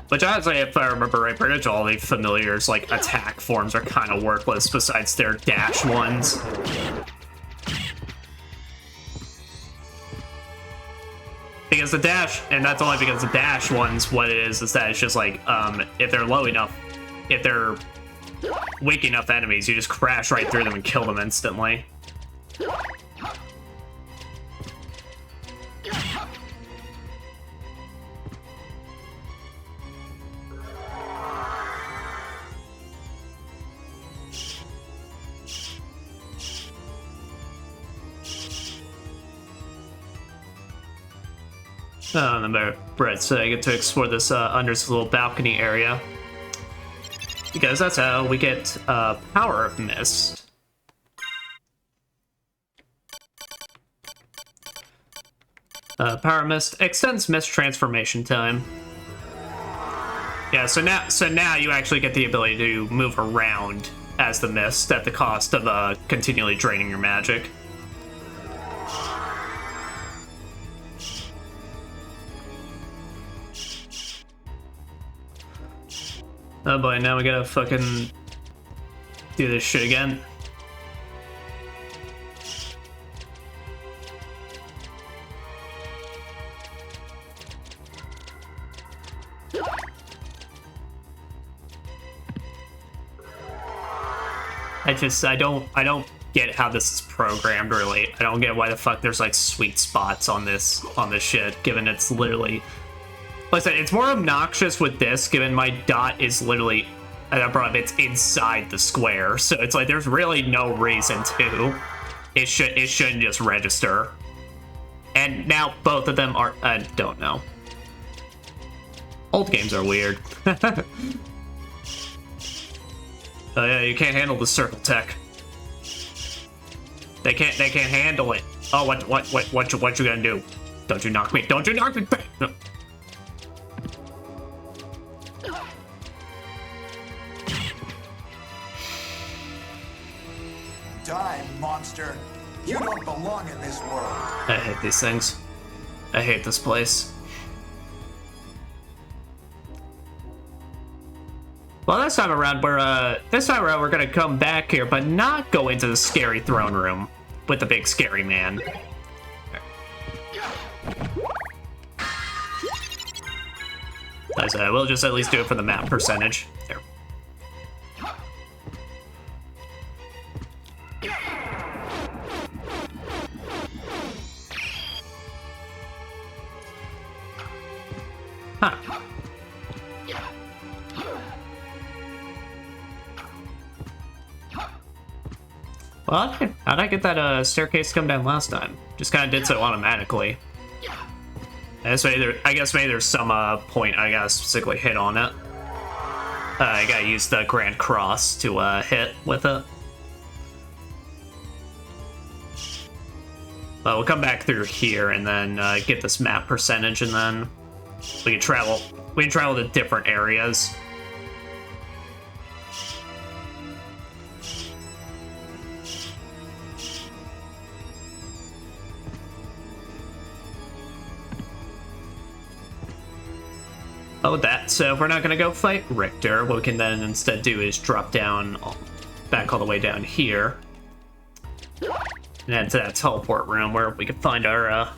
Which honestly, if I remember right, pretty much all the familiars, like, attack forms are kind of worthless besides their dash ones. Because the dash, and that's only because the dash ones, what it is that it's just like, if they're low enough, if they're weak enough enemies, you just crash right through them and kill them instantly. Oh, and then Brett, so I get to explore this under this little balcony area. Because that's how we get Power of Mist. Power of Mist extends mist transformation time. Yeah, so now you actually get the ability to move around as the mist at the cost of continually draining your magic. Oh boy, now we gotta fucking do this shit again. I don't get how this is programmed, really. I don't get why the fuck there's like sweet spots on this shit, given it's literally, like I said, it's more obnoxious with this, given my dot is literally, it's inside the square, so it's like there's really no reason to. It shouldn't just register. And now both of them are, I don't know. Old games are weird. Oh yeah, you can't handle the circle tech. They can't handle it. Oh, what you gonna do? Don't you knock me? Don't you knock me back? No. Die, monster. You don't belong in this world. I hate these things. I hate this place. Well, this time around we're gonna come back here, but not go into the scary throne room with the big scary man. As we'll just at least do it for the map percentage. There. Huh. Well, how'd I get that staircase to come down last time? Just kind of did so automatically. I guess maybe there's some point I gotta specifically hit on it. I gotta use the Grand Cross to hit with it. We'll come back through here and then get this map percentage, and then we can travel to different areas. Oh, that. So if we're not gonna go fight Richter, what we can then instead do is drop down, back all the way down here, and head to that teleport room where we can find our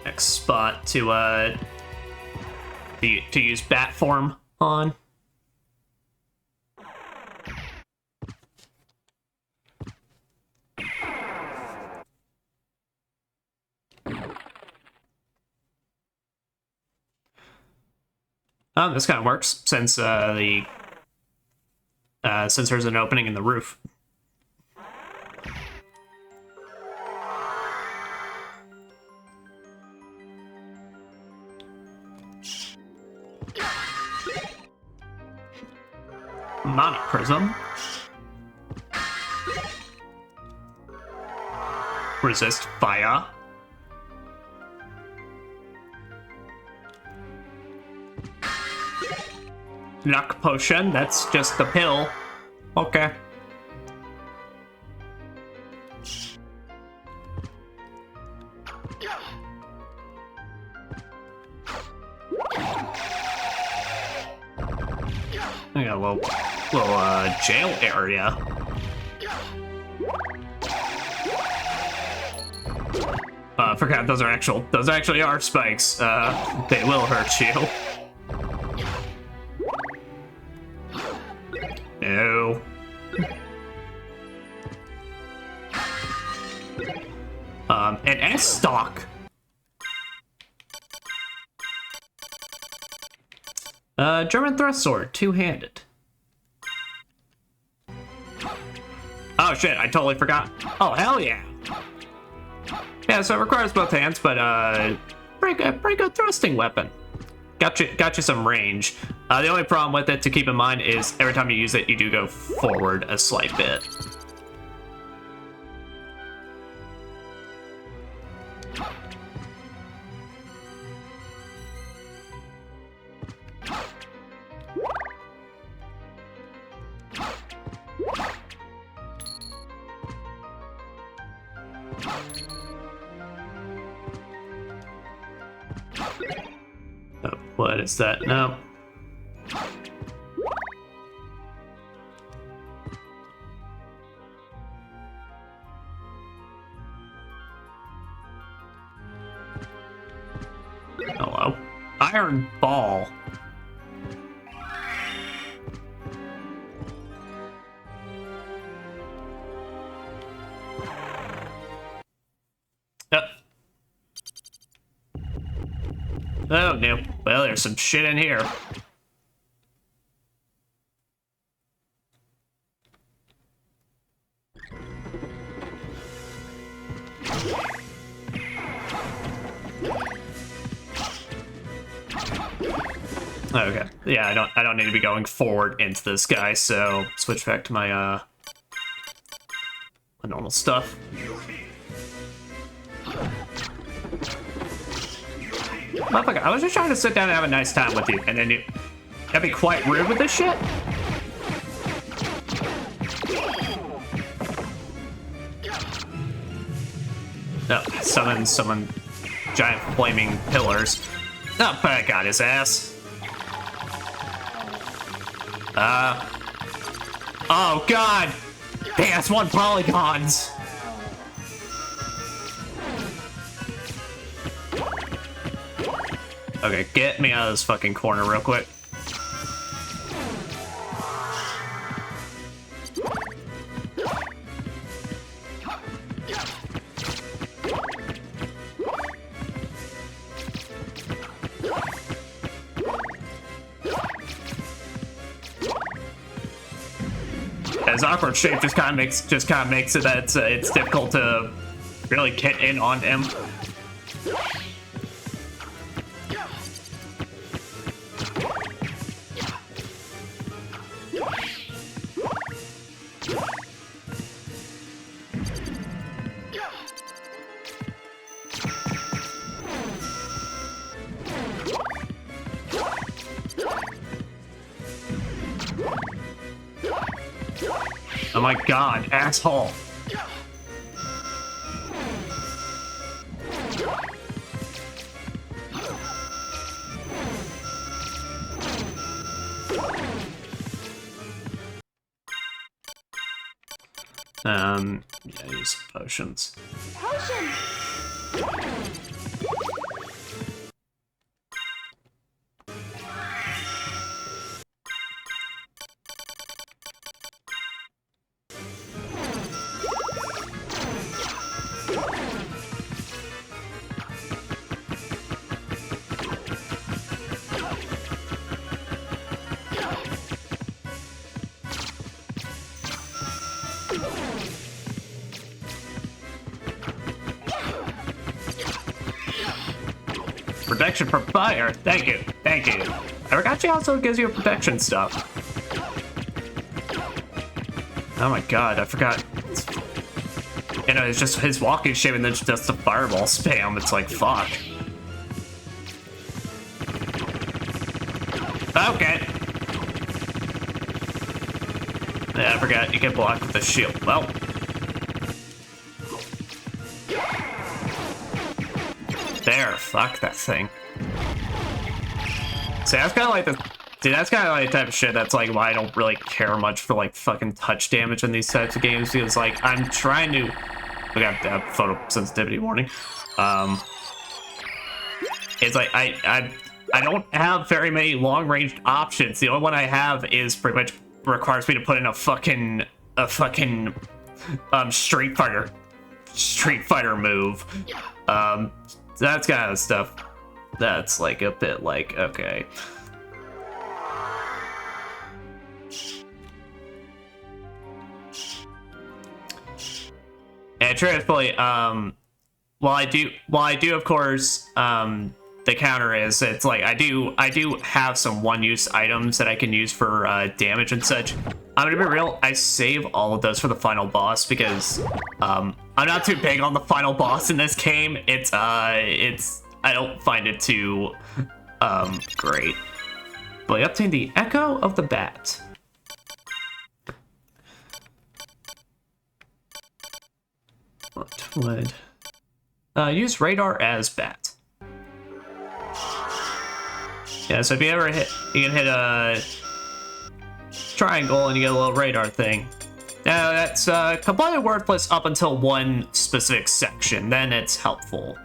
next spot to use bat form on. Oh, this kind of works since since there's an opening in the roof. Mana Prism. Resist fire. Luck Potion, that's just the pill. Okay. I got a little jail area. I forgot those actually are spikes. They will hurt you. No. An S-stock. German thrust sword, two-handed. Oh shit, I totally forgot. Oh, hell yeah. Yeah, so it requires both hands, but pretty good thrusting weapon. Got you some range. The only problem with it to keep in mind is every time you use it, you do go forward a slight bit. Oh, what is that? No. Hello. Iron ball. Oh no. Well, there's some shit in here. Okay. Yeah, I don't need to be going forward into this guy, so switch back to my my normal stuff. Motherfucker, I was just trying to sit down and have a nice time with you, and then you gotta be quite rude with this shit? No, summon giant flaming pillars. Oh, but I got his ass. Oh god! Dang, that's 1 polygons! Okay, get me out of this fucking corner real quick. His awkward shape just kind of makes it that it's difficult to really get in on him. Oh my god, asshole. Yeah, use potions. Potion! Protection from fire. Thank you. Thank you. I forgot she also gives you protection stuff. Oh my god, I forgot. You know, it's just his walking shape and then just the fireball spam. It's like, fuck. Okay. Yeah, I forgot. You can block with the shield. Well. There, fuck that thing. See, that's kind of like the See, that's kind of like the type of shit that's like why I don't really care much for like fucking touch damage in these types of games, because like I'm trying to look at that photosensitivity warning. It's like I don't have very many long-range options. The only one I have is pretty much requires me to put in a fucking Street Fighter move. That's kind of stuff that's like a bit like okay. And truthfully, while I do of course, the counter is it's like I do have some one-use items that I can use for damage and such. I'm gonna be real, I save all of those for the final boss because I'm not too big on the final boss in this game. It's I don't find it too great. But I obtained the Echo of the Bat. What would use radar as bat? Yeah, so if you ever hit, you can hit a triangle and you get a little radar thing. Now that's completely worthless up until one specific section. Then it's helpful.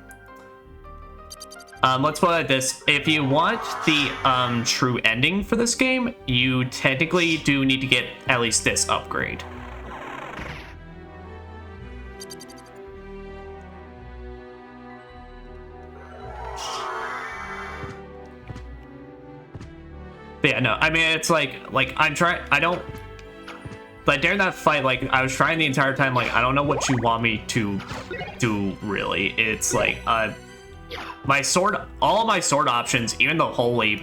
Let's put it like this: if you want the true ending for this game, you technically do need to get at least this upgrade. But yeah, no, I mean, it's like I'm trying, I don't, like during that fight, like I was trying the entire time, like, I don't know what you want me to do, really. It's like, my sword, all of my sword options, even the holy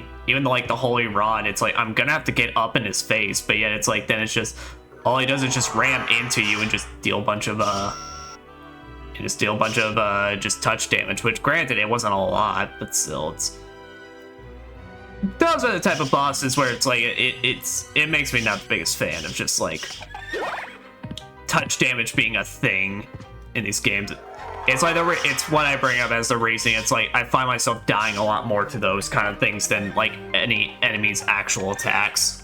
rod, it's like, I'm gonna have to get up in his face, but yet it's like, then it's just, all he does is just ram into you and just deal a bunch of, just touch damage, which granted, it wasn't a lot, but still, it's, those are the type of bosses where it's like it makes me not the biggest fan of just like touch damage being a thing in these games. It's like it's what I bring up as the reason. It's like I find myself dying a lot more to those kind of things than like any enemy's actual attacks.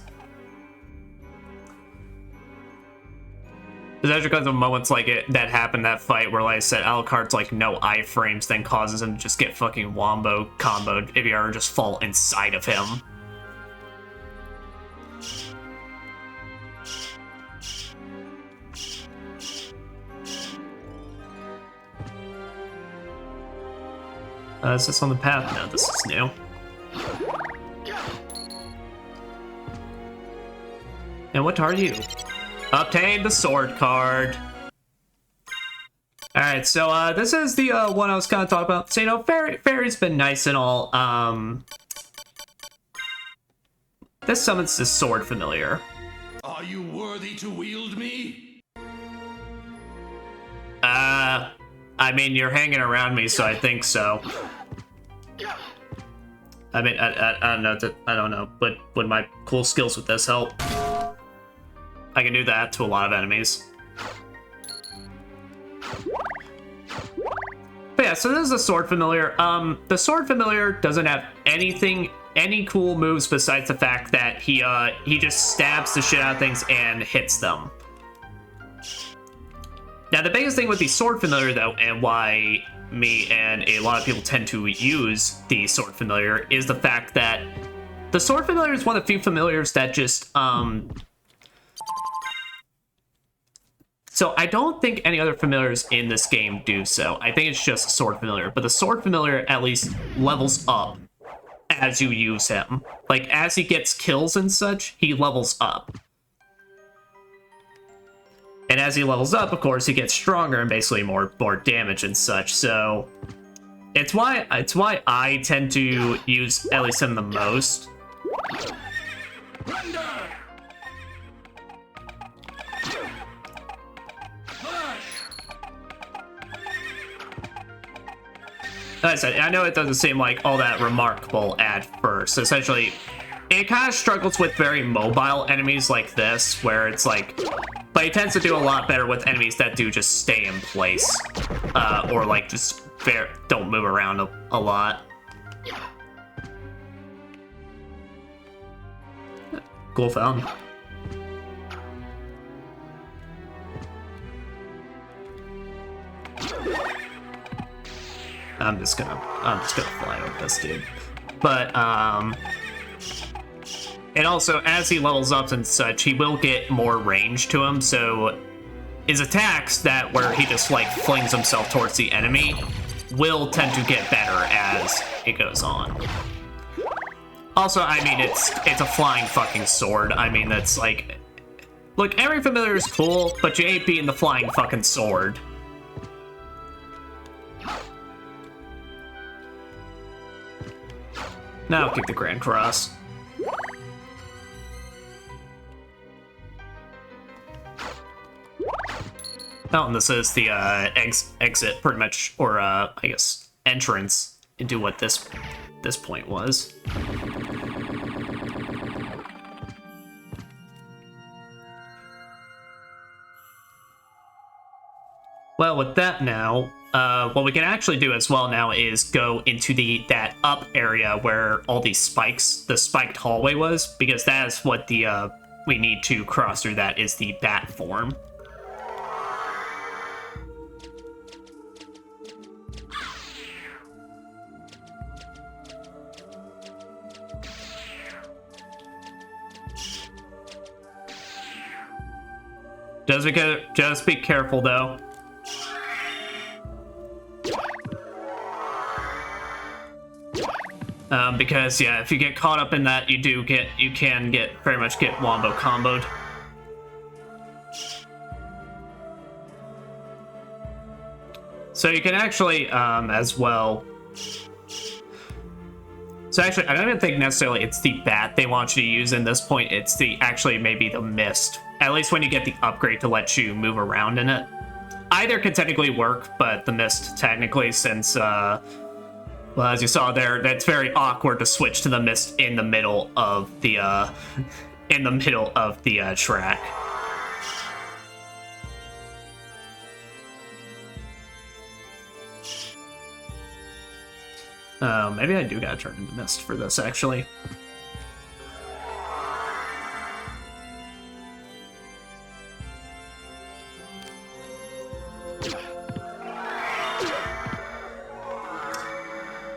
Especially because of moments like it that happened that fight where, like I said, Alucard's like no iframes, then causes him to just get fucking wombo comboed if you ever just fall inside of him. Is this on the path? No, this is new. And what are you? Obtain the sword card. Alright, so this is the one I was kind of talking about. So, you know, Fairy's been nice and all. This summons this sword familiar. Are you worthy to wield me? I mean, you're hanging around me, so I think so. I mean, I don't know, but would my cool skills with this help? I can do that to a lot of enemies. But yeah, so this is the sword familiar. The sword familiar doesn't have any cool moves besides the fact that he just stabs the shit out of things and hits them. Now, the biggest thing with the sword familiar, though, and why me and a lot of people tend to use the sword familiar, is the fact that the sword familiar is one of the few familiars that just So I don't think any other familiars in this game do so. I think it's just a sword familiar, but the sword familiar at least levels up as you use him. Like, as he gets kills and such, he levels up. And as he levels up, of course, he gets stronger and basically more damage and such. So it's why I tend to use at least him the most. Like I said, I know it doesn't seem like all that remarkable at first. Essentially, it kind of struggles with very mobile enemies like this, where it's like, but it tends to do a lot better with enemies that do just stay in place, or like just don't move around a lot. Cool fountain. I'm just gonna fly over this dude. But and also as he levels up and such, he will get more range to him, so his attacks that where he just like flings himself towards the enemy will tend to get better as it goes on. Also, I mean, it's a flying fucking sword. I mean, that's like, look, every familiar is cool, but you ain't beating the flying fucking sword. Now I'll keep the Grand Cross. Oh, and this is the exit, pretty much, or I guess entrance into what this point was. Well, with that now, what we can actually do as well now is go into that up area where all these spikes, the spiked hallway was, because that is what the we need to cross through. That is the bat form. Just be careful though. Because yeah, if you get caught up in that, you can very much get wombo comboed. So you can actually as well. So actually, I don't even think necessarily it's the bat they want you to use in this point. It's actually maybe the mist. At least when you get the upgrade to let you move around in it. Either could technically work, but the mist technically, since well, as you saw there, that's very awkward to switch to the mist in the middle of the track. Maybe I do gotta turn into mist for this, actually.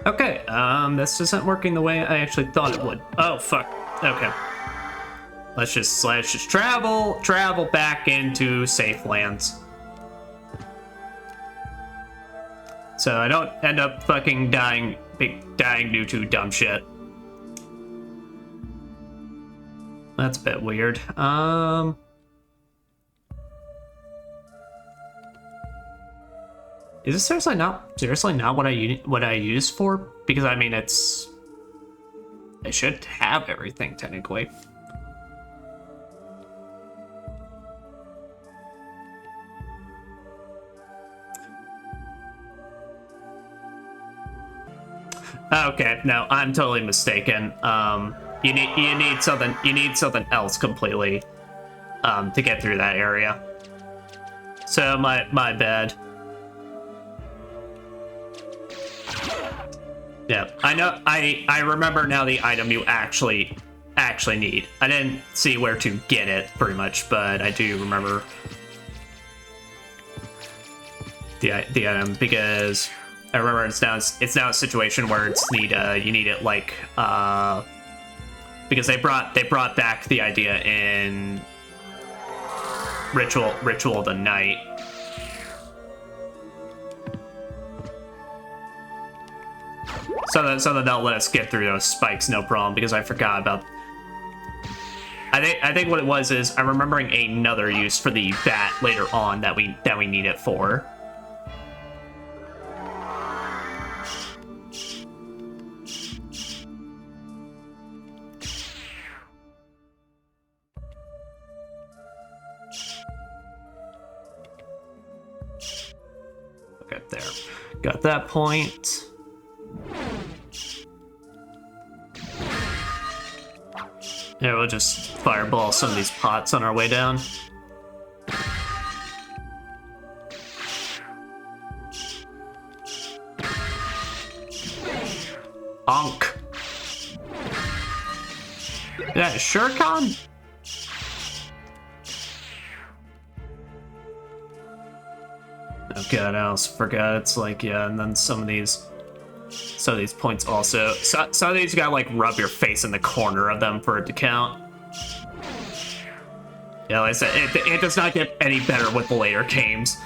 Okay, this isn't working the way I actually thought it would. Oh, fuck. Okay. Let's just travel back into safe lands. So I don't end up fucking dying due to dumb shit. That's a bit weird. Is this seriously not what I use for? Because I mean, I should have everything technically. Okay, no, I'm totally mistaken. You need something else completely to get through that area. So my bad. Yeah, I know. I remember now the item you actually need. I didn't see where to get it pretty much, but I do remember the item because I remember it's now a situation where you need it like because they brought back the idea in Ritual of the Night. So that they'll let us get through those spikes, no problem, because I forgot about. I think what it was is I'm remembering another use for the bat later on that we need it for. Okay, there. Got that point. Yeah, we'll just fireball some of these pots on our way down. Onk. Yeah, Shuriken? Oh god, I also forgot. It's like, yeah, and then some of these points also. Some of these you gotta like rub your face in the corner of them for it to count. Yeah, like I said, it does not get any better with the later games.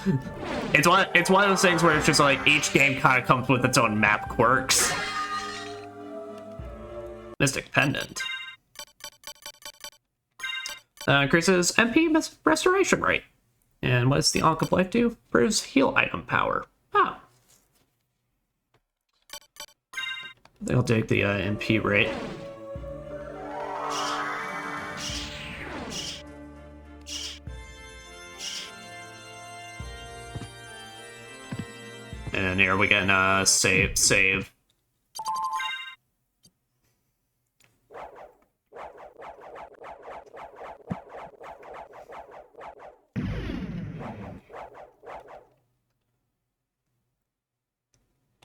It's one of those things where it's just like each game kind of comes with its own map quirks. Mystic Pendant. Increases MP restoration rate. And what does the Ankh of Life do? Improves heal item power. Oh. I think I'll take the MP rate. And here we can save.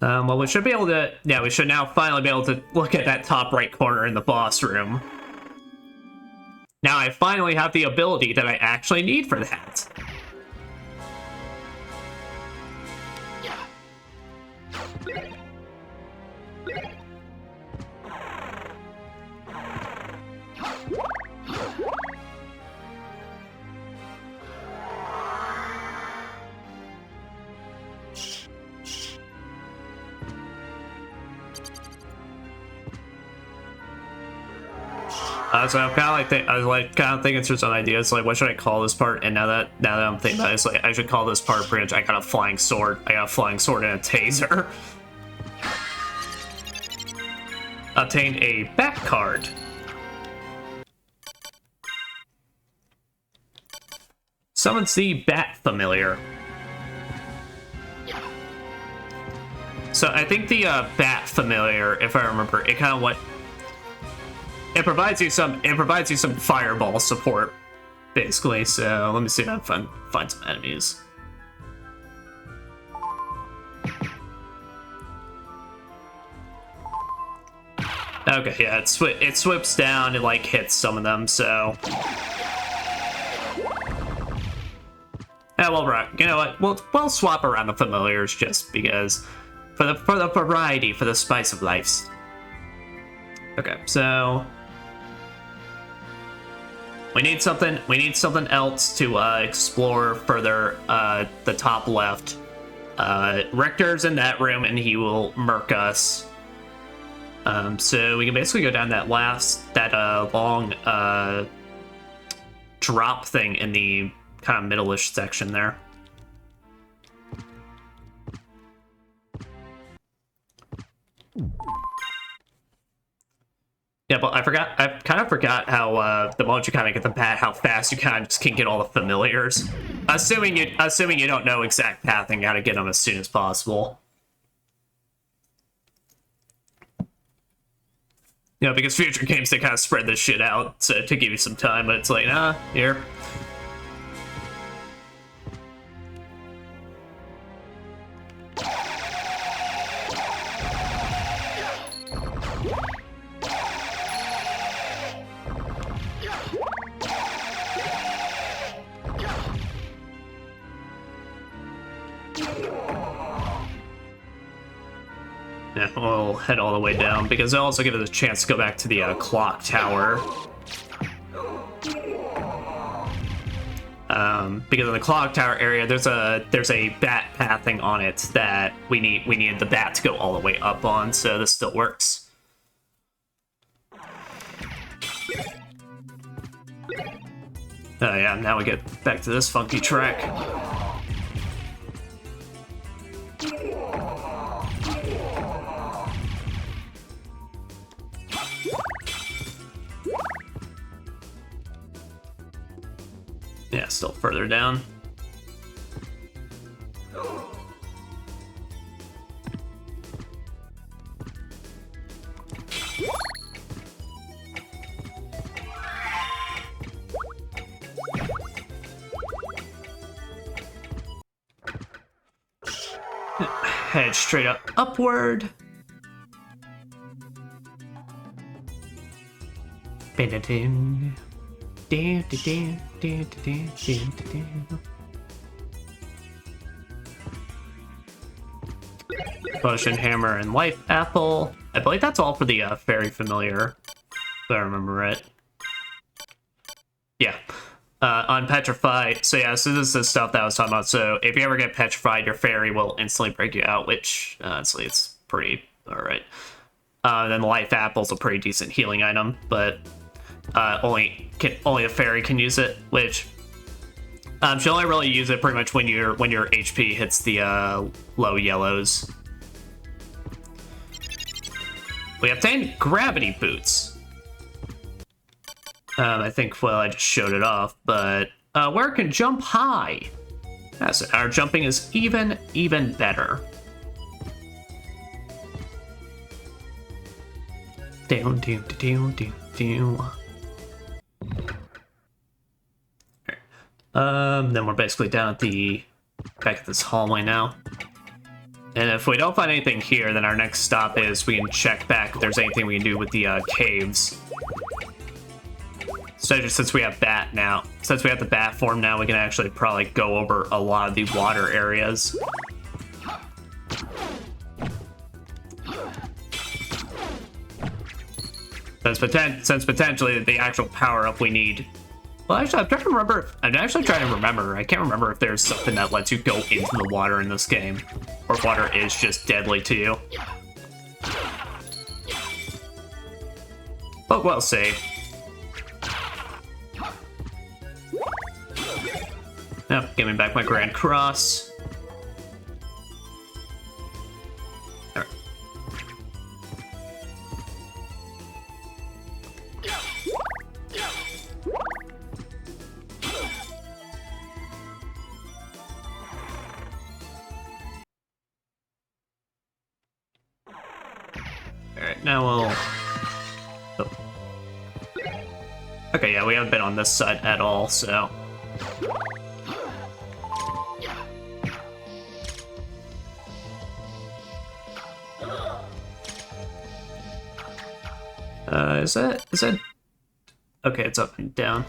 Well, we should be able to, yeah, we should now finally be able to look at that top right corner in the boss room. Now I finally have the ability that I actually need for that. So I'm kind of thinking through some ideas, like what should I call this part? And now that I'm thinking about it, it's like I should call this part pretty much I got a flying sword. I got a flying sword and a taser. Obtained a back card. Summons the Bat Familiar. So I think the Bat Familiar, if I remember, it kind of what. It provides you some fireball support, basically. So let me see if I can find some enemies. Okay, yeah, it swoops down and like hits some of them. So, yeah, well, right. You know what? We'll swap around the familiars just because for the variety, for the spice of life. Okay, so. We need something else to explore further. The top left. Richter's in that room, and he will murk us. So we can basically go down that long drop thing in the kind of middle-ish section there. Yeah, but I kind of forgot how the moment you kind of get the bat, how fast you kind of just can get all the familiars. Assuming you don't know exact pathing, how to get them as soon as possible. You know, because future games, they kind of spread this shit out so to give you some time, but it's like, nah, here. Yeah, we'll head all the way down because it'll also give us a chance to go back to the clock tower. Because in the clock tower area, there's a bat pathing on it that we needed the bat to go all the way up on, so this still works. Oh yeah, now we get back to this funky track. Yeah, still further down. Head straight up upward. Ba-da-ding. Potion Hammer and Life Apple. I believe that's all for the Fairy Familiar, if I remember it. Yeah. Unpetrified. So yeah, so this is the stuff that I was talking about. So if you ever get petrified, your fairy will instantly break you out, which honestly, it's pretty alright. Then the Life Apple's a pretty decent healing item, but only a fairy can use it, which she'll only really use it pretty much when your HP hits the low yellows. We obtained gravity boots. I think, well, I just showed it off, but where it can jump high. That's it. Our jumping is even better. Down, down, down, down, down. Then we're basically down at back at this hallway now. And if we don't find anything here, then our next stop is we can check back if there's anything we can do with the caves. So just since we have the bat form now, we can actually probably go over a lot of the water areas. Since potentially the actual power-up we need. Well, actually, I'm actually trying to remember. I can't remember if there's something that lets you go into the water in this game, or if water is just deadly to you. But we'll see. Oh, give me back my Grand Cross. Alright. Alright, now we'll... Oh. Okay, yeah, we haven't been on this side at all, so... Is that? Okay, it's up and down.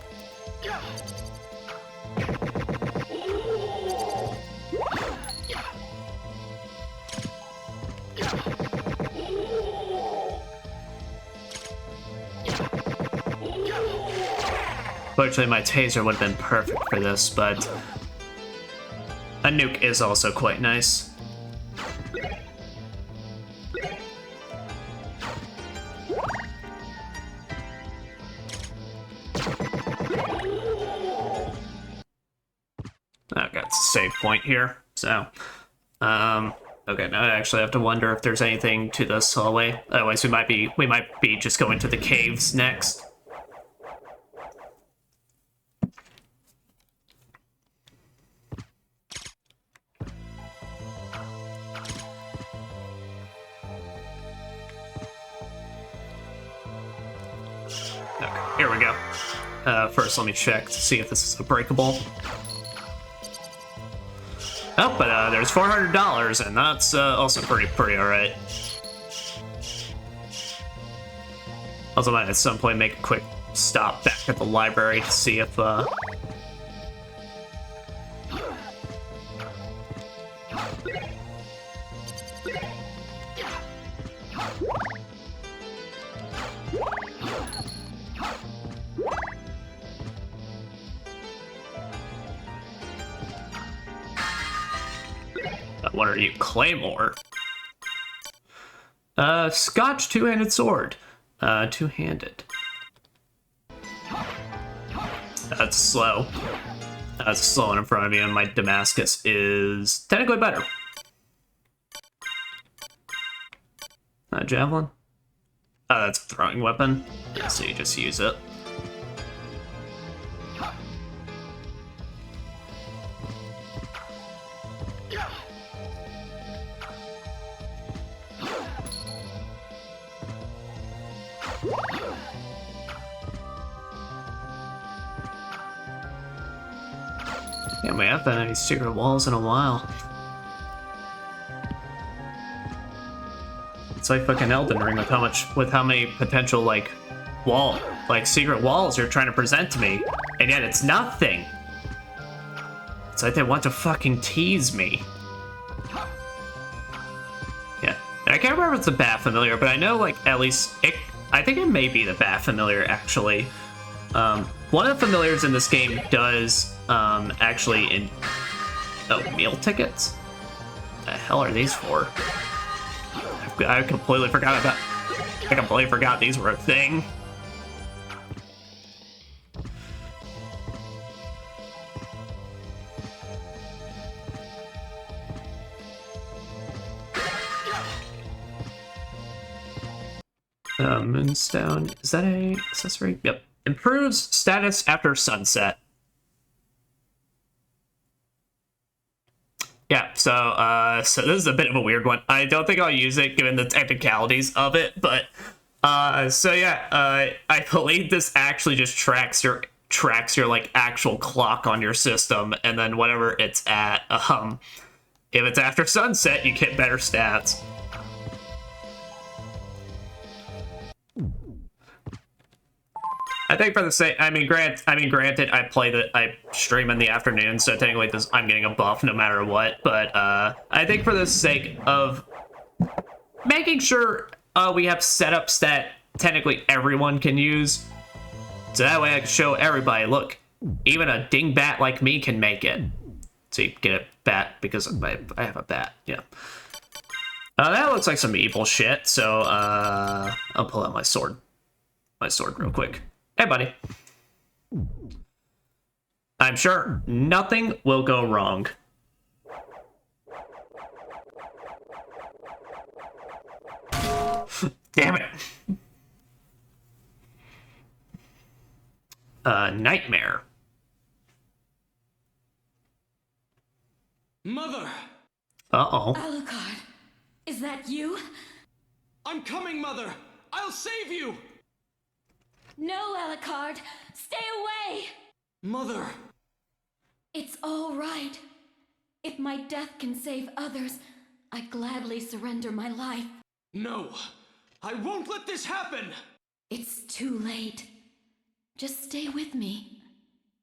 Fortunately, my taser would have been perfect for this, but a nuke is also quite nice. Save point here, so okay, now I actually have to wonder if there's anything to this hallway. Otherwise we might be just going to the caves next. Okay, here we go. First let me check to see if this is breakable. Oh, but there's $400, and that's also pretty alright. Also might at some point make a quick stop back at the library to see if what are you, Claymore? Scotch two-handed sword. Two-handed. That's slow. That's slow in front of me, and my Damascus is technically better. Javelin? Oh, that's a throwing weapon. So you just use it. Yeah, we haven't been any secret walls in a while. It's like fucking Elden Ring with how many potential secret walls you're trying to present to me, and yet it's nothing. It's like they want to fucking tease me. I can't remember if it's a Bat Familiar, but I know, like, at least I think it may be the Bat Familiar, actually. One of the familiars in this game does actually meal tickets? What the hell are these for? I completely forgot these were a thing. Moonstone, is that a accessory? Yep. Improves status after sunset. Yeah, so this is a bit of a weird one. I don't think I'll use it given the technicalities of it, but I believe this actually just tracks your like actual clock on your system, and then whatever it's at, if it's after sunset, you get better stats. I think for the sake, granted, I stream in the afternoon, so technically I'm getting a buff no matter what. But I think for the sake of making sure we have setups that technically everyone can use, so that way I can show everybody, look, even a dingbat like me can make it. So you get a bat because I have a bat. Yeah. That looks like some evil shit. So I'll pull out my sword real quick. Hey, buddy. I'm sure nothing will go wrong. Damn it. Nightmare. Mother! Uh-oh. Alucard, is that you? I'm coming, Mother! I'll save you! No, Alucard, stay away! Mother! It's all right. If my death can save others, I gladly surrender my life. No! I won't let this happen! It's too late. Just stay with me.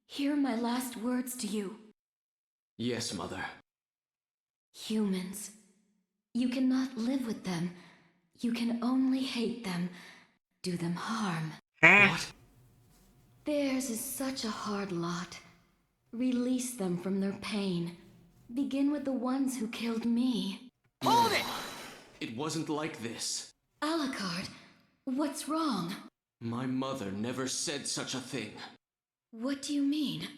Hear my last words to you. Yes, Mother. Humans. You cannot live with them. You can only hate them, do them harm. What? Theirs is such a hard lot. Release them from their pain. Begin with the ones who killed me. Hold it! It wasn't like this. Alucard, what's wrong? My mother never said such a thing. What do you mean?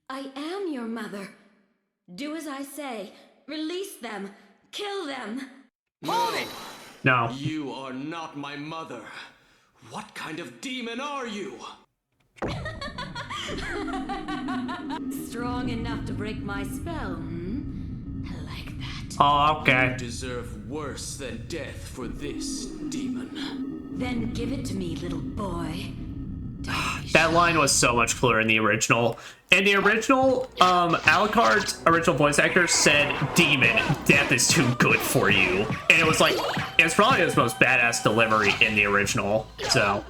I am your mother. Do as I say. Release them. Kill them. Hold it! No. You are not my mother. What kind of demon are you? Strong enough to break my spell, hmm? I like that. Oh, okay. You deserve worse than death for this, demon. Then give it to me, little boy. That line was so much clearer in the original. In the original, Alucard's original voice actor said, "Demon, death is too good for you." And it was like, it's probably his most badass delivery in the original, so.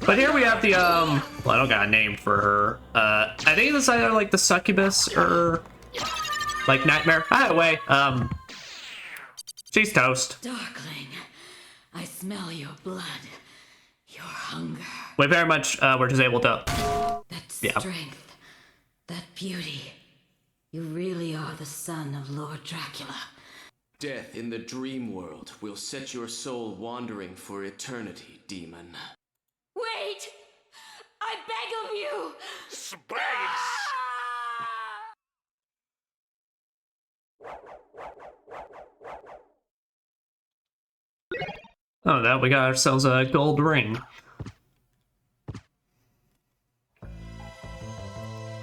But here we have the, well, I don't got a name for her. I think it's either like the succubus or like nightmare. Either way, she's toast. Darkling, I smell your blood, your hunger. We very much were just able to. That strength, that beauty. You really are the son of Lord Dracula. Death in the dream world will set your soul wandering for eternity, demon. Wait! I beg of you! Space! Oh, that we got ourselves a gold ring.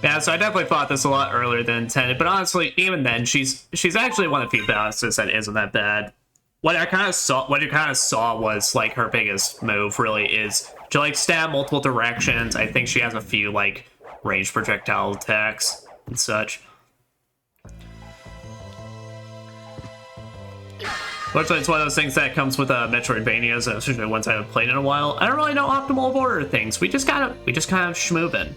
Yeah, so I definitely fought this a lot earlier than intended, but honestly, even then, she's actually one of the few balances that isn't that bad. What you kind of saw was like her biggest move really is to like stab multiple directions. I think she has a few like ranged projectile attacks and such. Fortunately, it's one of those things that comes with Metroidvanias, especially ones I haven't played in a while. I don't really know optimal order of things. We just kind of schmoovin'.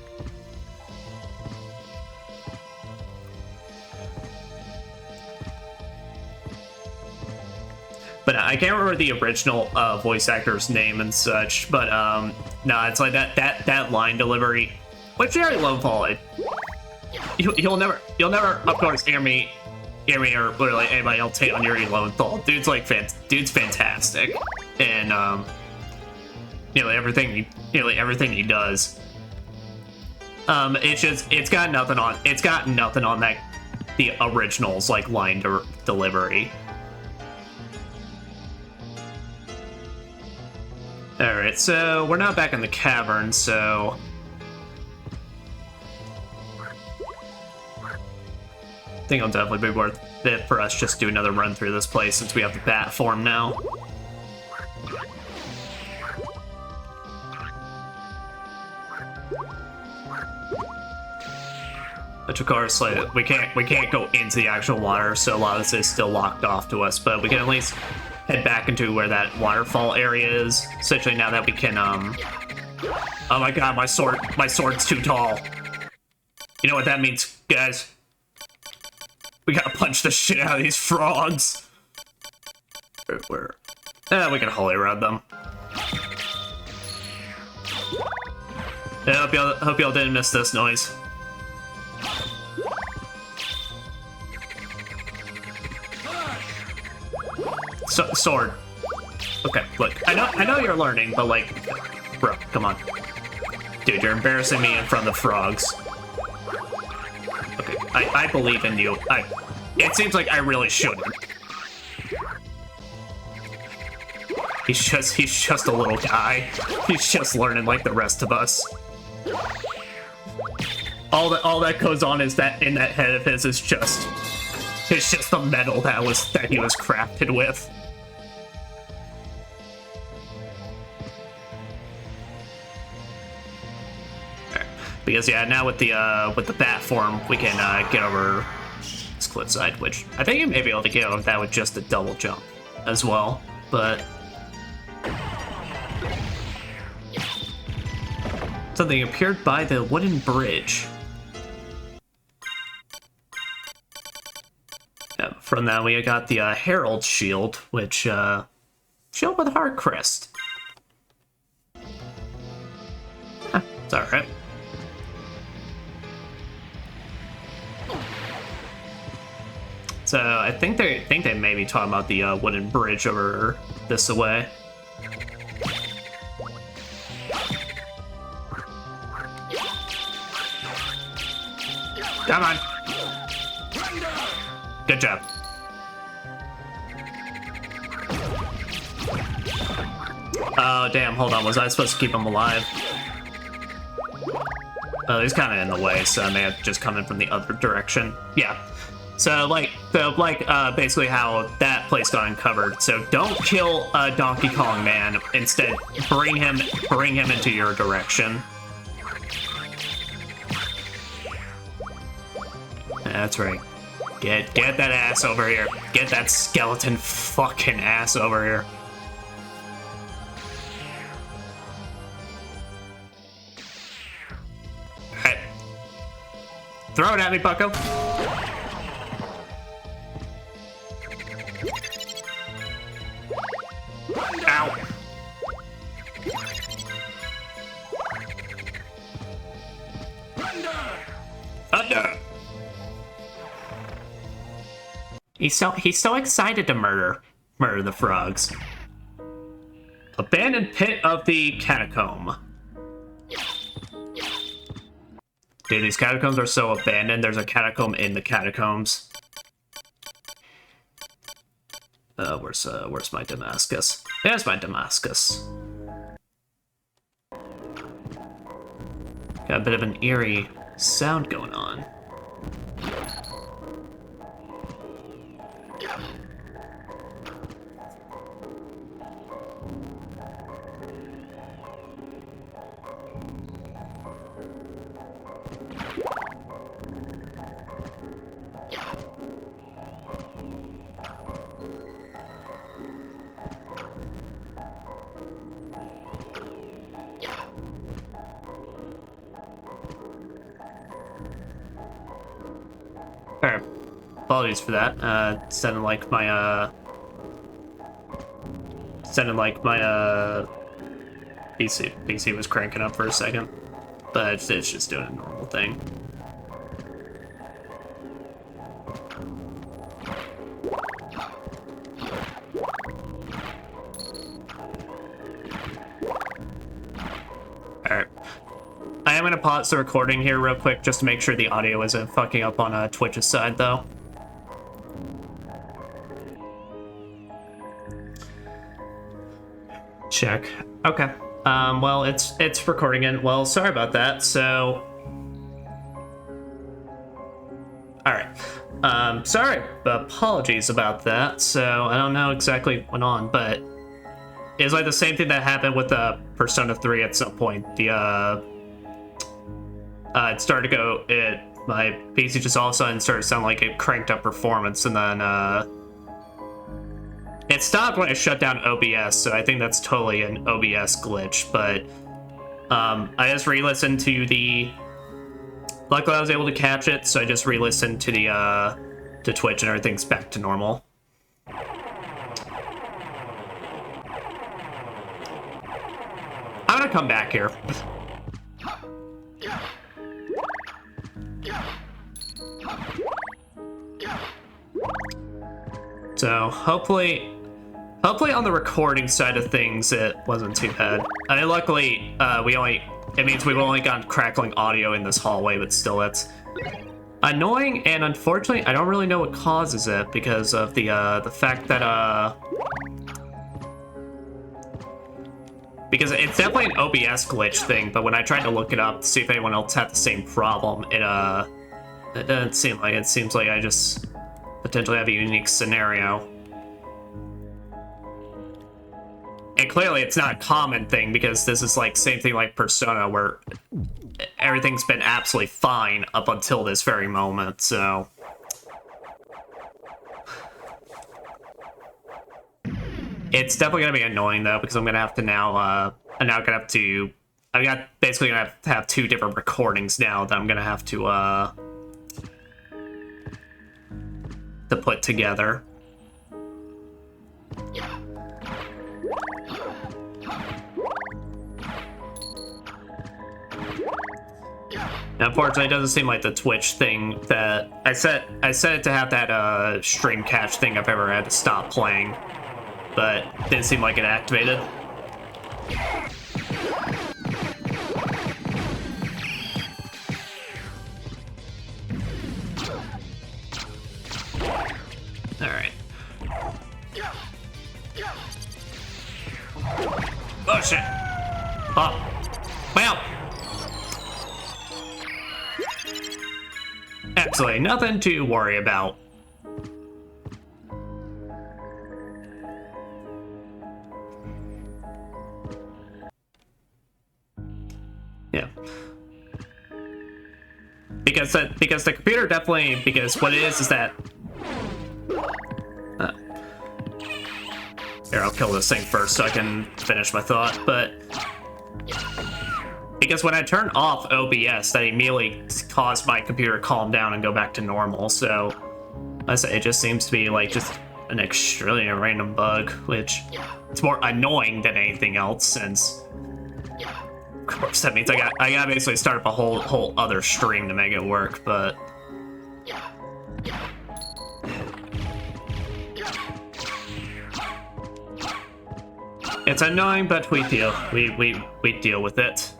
But I can't remember the original voice actor's name and such. But no, it's like that line delivery, which Jerry Lowenthal, you'll never, of course, hear me or literally anybody else hate on Yuri Lowenthal. Dude's like dude's fantastic, and nearly everything he does. It's got nothing on that the original's like line delivery. All right, so we're now back in the cavern, so I think it'll definitely be worth it for us just to do another run through this place since we have the bat form now. Which of course, like, we can't go into the actual water, so a lot of this is still locked off to us, but we can at least head back into where that waterfall area is. Essentially now that we can, oh my god, my sword's too tall. You know what that means, guys? We gotta punch the shit out of these frogs. Where? We can holy road them. Yeah, hope y'all didn't miss this noise. Sword. Okay, look, I know you're learning, but like, bro, come on. Dude, you're embarrassing me in front of the frogs. Okay, I believe in you. It seems like I really shouldn't. He's just a little guy. He's just learning like the rest of us. All that goes on is that in that head of his is just the metal that he was crafted with. Because yeah, now with the bat form, we can get over this cliffside, which I think you may be able to get over that with just a double jump as well. But something appeared by the wooden bridge. Yeah, from that we got the Herald shield, which shield with hard crest. It's all right. So I think they may be talking about the wooden bridge over this way. Come on. Good job. Oh damn! Hold on. Was I supposed to keep him alive? Oh, he's kind of in the way, so I may have just come in from the other direction. Yeah. So, basically how that place got uncovered. So don't kill Donkey Kong Man. Instead, bring him into your direction. That's right. Get that ass over here. Get that skeleton fucking ass over here. Alright. Throw it at me, bucko. Ow. Thunder. He's so excited to murder the frogs. Abandoned pit of the catacomb. Dude, these catacombs are so abandoned. There's a catacomb in the catacombs. Where's my Damascus? There's my Damascus. Got a bit of an eerie sound going on. Apologies for that. Sounded like my sounded like my PC was cranking up for a second, but it's just doing a normal thing. Alright. I am going to pause the recording here real quick just to make sure the audio isn't fucking up on Twitch's side, though. Check. Okay. Well, it's recording in. Well, sorry about that. So, all right. Sorry. Apologies about that. So I don't know exactly what went on, but it's like the same thing that happened with the Persona 3 at some point. The it started to go. My PC just all of a sudden started to sound like it cranked up performance, and then it stopped when I shut down OBS, so I think that's totally an OBS glitch, but I just re-listened to the... Luckily I was able to catch it, so I just re-listened to the to Twitch and everything's back to normal. I'm gonna come back here. So hopefully on the recording side of things it wasn't too bad. I mean, luckily it means we've only got crackling audio in this hallway, but still that's annoying, and unfortunately I don't really know what causes it because of the fact that because it's definitely an OBS glitch thing, but when I tried to look it up to see if anyone else had the same problem, it doesn't seem like it. Seems like I just potentially have a unique scenario. And clearly it's not a common thing because this is like same thing like Persona where everything's been absolutely fine up until this very moment, so. It's definitely gonna be annoying though because I'm gonna have to now, basically gonna have to have two different recordings now that I'm gonna have to put together. Now, unfortunately, it doesn't seem like the Twitch thing that I set it to have that stream catch thing I've ever had to stop playing, but it didn't seem like it activated. Alright. Oh shit! Oh. Well! Absolutely nothing to worry about. Yeah. Because the computer definitely, because what it is that here, I'll kill this thing first so I can finish my thought, but because when I turn off OBS, that immediately caused my computer to calm down and go back to normal, so I say it just seems to be like just an extremely random bug, which it's more annoying than anything else, since of course that means I gotta basically start up a whole other stream to make it work, but it's annoying, but we deal with it.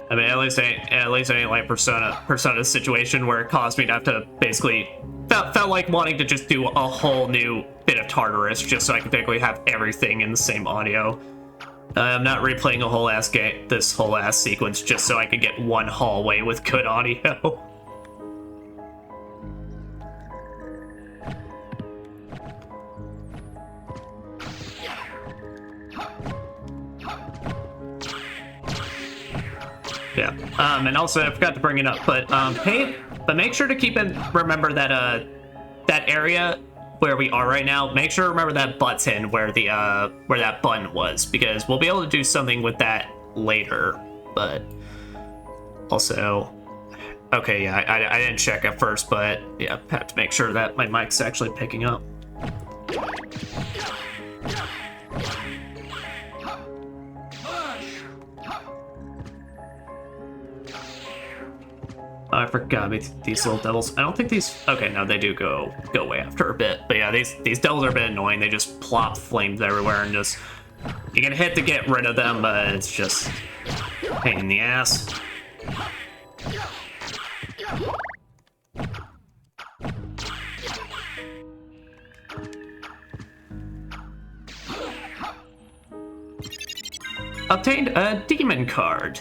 I mean, at least it ain't like Persona's situation where it caused me to have to basically felt like wanting to just do a whole new bit of Tartarus just so I could basically have everything in the same audio. I'm not replaying a whole ass game, this whole ass sequence just so I could get one hallway with good audio. Yeah. And also I forgot to bring it up, but make sure to remember that that area where we are right now. Make sure to remember that button where that button was, because we'll be able to do something with that later. But also, Okay, yeah, I didn't check at first, but yeah, I have to make sure that my mic's actually picking up. Oh, I forgot about these little devils. I don't think these... Okay, no, they do go away after a bit. But yeah, these devils are a bit annoying. They just plop flames everywhere and just... You can hit to get rid of them, but it's just a pain in the ass. Obtained a demon card.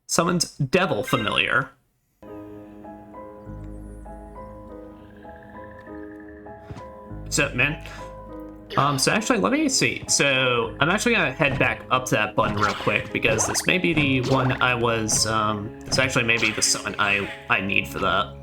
Summons devil familiar. What's up, man? So actually, let me see. So I'm actually gonna head back up to that button real quick because this may be the one I was. It's actually maybe the summon I need for that.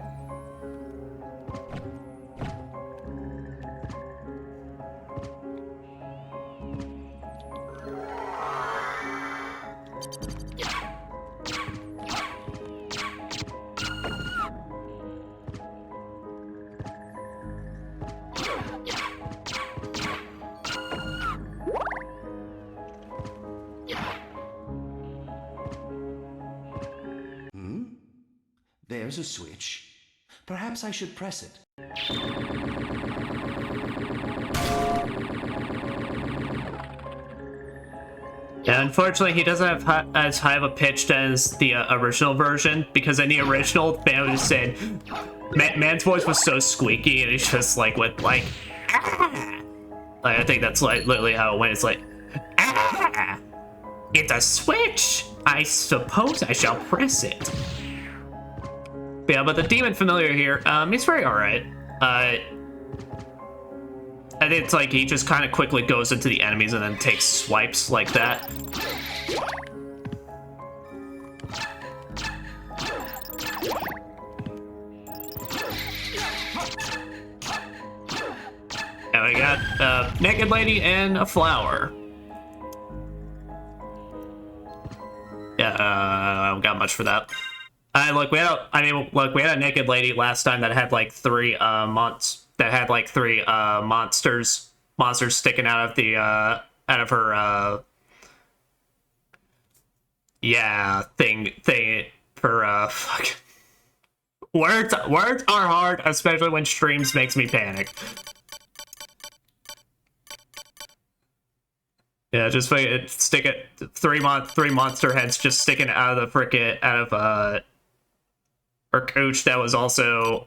There's a switch. Perhaps I should press it. Yeah, unfortunately, he doesn't have as high of a pitch as the original version, because in the original, man was saying, man's voice was so squeaky, and he's just like, with like, ah! Like, I think that's like literally how it went. It's like, ah! It's a switch! I suppose I shall press it. But yeah, but the demon familiar here, he's very alright. I think it's like he just kind of quickly goes into the enemies and then takes swipes like that. And we got a naked lady and a flower. Yeah, I don't got much for that. Look, we had a naked lady last time that had like three monsters sticking out of the out of her thing for fuck. Words are hard, especially when streams makes me panic. Yeah, just stick it three monster heads just sticking out of her couch that was also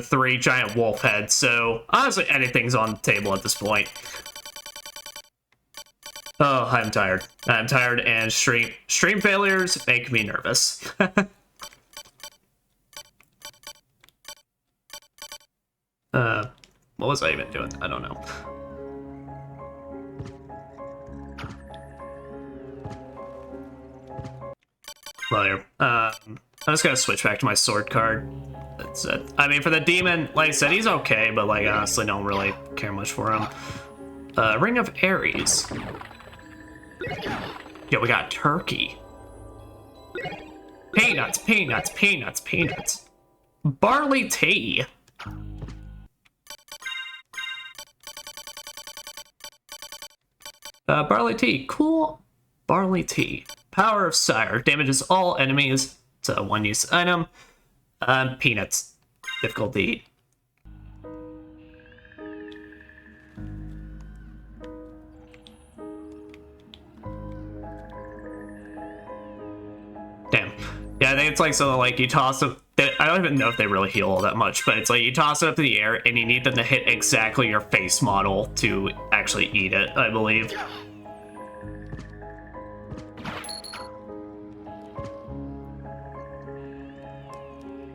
three giant wolf heads. So honestly, anything's on the table at this point. Oh, I'm tired. I'm tired, and stream failures make me nervous. What was I even doing? I don't know. Well, here. I'm just gonna switch back to my sword card. That's it. I mean, for the demon, like I said, he's okay, but like honestly, don't really care much for him. Ring of Ares. Yeah, we got turkey. Peanuts. Barley tea. Barley tea. Cool. Barley tea. Power of Sire. Damages all enemies. It's a one-use item. Peanuts. Difficult to eat. Damn. Yeah, I think it's like so like you toss them. I don't even know if they really heal all that much, but it's like you toss it up in the air and you need them to hit exactly your face model to actually eat it, I believe.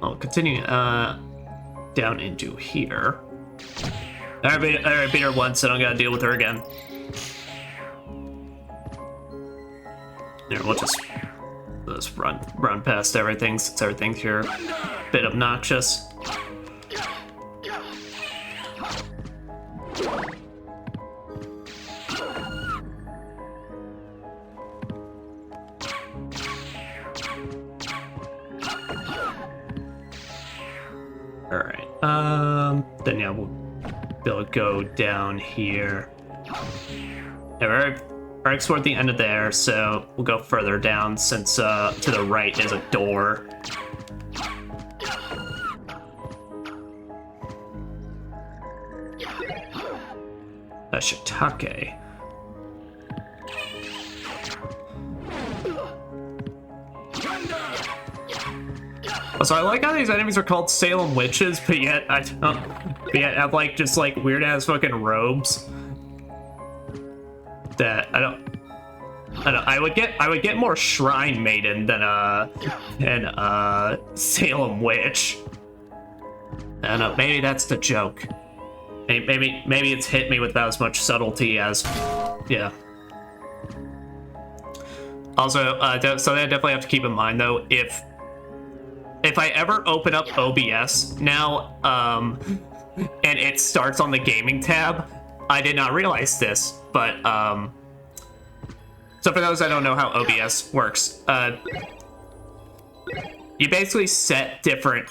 I'll continue down into here. I beat her once, so I don't gotta deal with her again. Here, we'll just run past everything since everything's here a bit obnoxious. Then yeah, we'll be able to go down here. Yeah, we're explored the end of there, so we'll go further down since to the right is a door. A shiitake. So I like how these enemies are called Salem witches, but yet I don't. But yet have like just like weird ass fucking robes. That I don't. I would get more Shrine Maiden than Salem Witch. I don't know. Maybe that's the joke. Maybe it's hit me without as much subtlety as, yeah. Also, something I definitely have to keep in mind though, if I ever open up OBS now, and it starts on the gaming tab, I did not realize this, but so for those that don't know how OBS works, you basically set different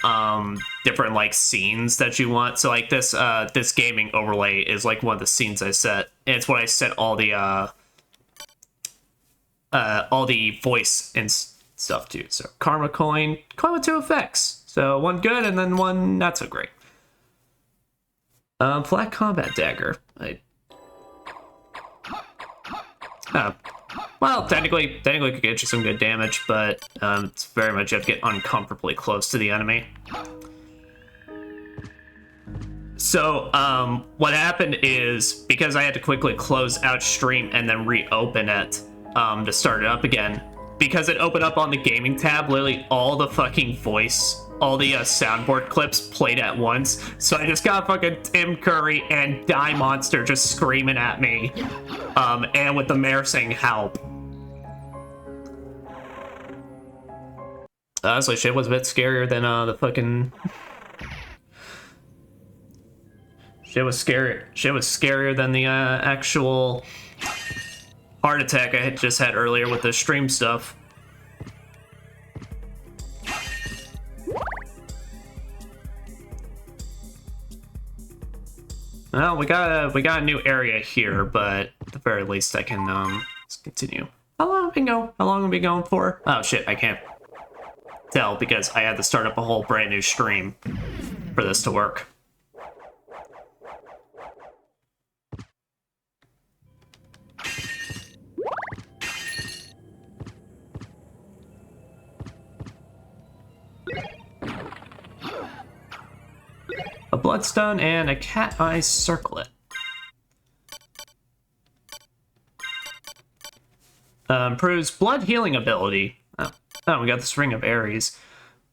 like scenes that you want. So like this gaming overlay is like one of the scenes I set. And it's what I set all the voice and stuff to. So Karma coin with 2 effects. So one good and then one not so great. Black combat dagger. Well, technically could get you some good damage, but it's very much you have to get uncomfortably close to the enemy. So what happened is, because I had to quickly close out stream and then reopen it to start it up again, because it opened up on the gaming tab, literally all the fucking voice, all the soundboard clips played at once. So I just got fucking Tim Curry and Die Monster just screaming at me, and with the mayor saying help. Honestly, shit was a bit scarier than the fucking. Shit was scarier than the actual heart attack I had just had earlier with the stream stuff. Well, we got a new area here, but at the very least I can let's continue. How long have we been going for? Oh shit, I can't tell because I had to start up a whole brand new stream for this to work. A bloodstone and a cat eye circlet. Improves blood healing ability. Oh, we got this Ring of Ares.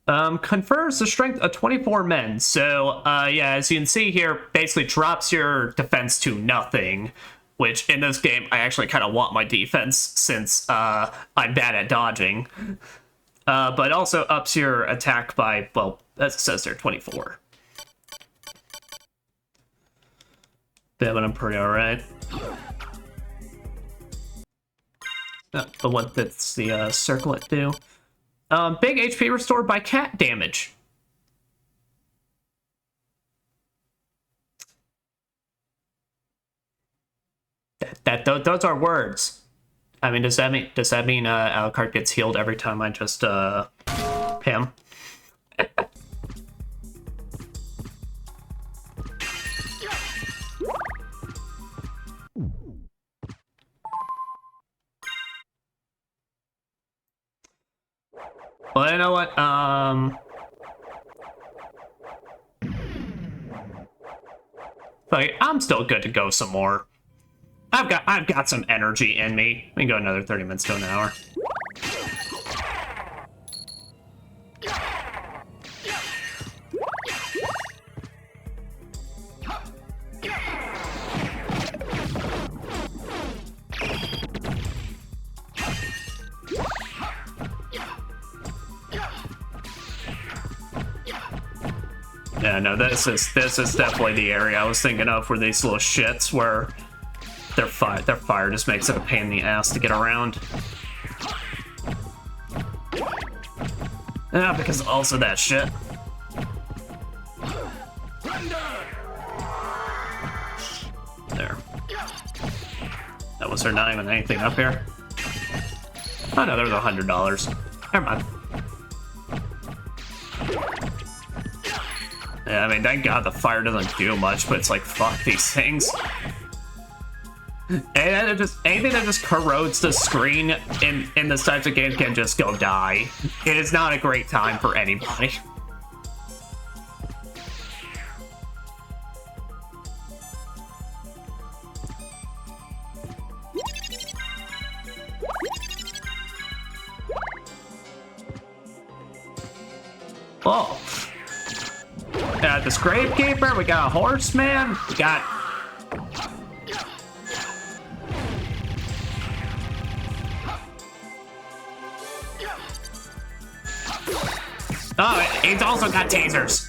Confers the strength of 24 men. So, yeah, as you can see here, basically drops your defense to nothing. Which, in this game, I actually kind of want my defense since I'm bad at dodging. But also ups your attack by, well, as it says there, 24. Yeah, but I'm pretty alright. But what does the circlet do? Big HP restored by cat damage. Those are words. I mean, does that mean Alucard gets healed every time I just him? Well, you know what? Like, I'm still good to go some more. I've got some energy in me. We can go another 30 minutes to an hour. Yeah, no, this is definitely the area I was thinking of, where these little shits where their fire just makes it a pain in the ass to get around. Yeah, because also that shit. was there not even anything up here? Oh no, there was $100. Never mind. Yeah, I mean, thank God the fire doesn't do much, but it's like, fuck these things. And it just, anything that just corrodes the screen in this types of games can just go die. It is not a great time for anybody. Oh. Got this gravekeeper, we got a horseman, we got... Oh, he's also got tasers.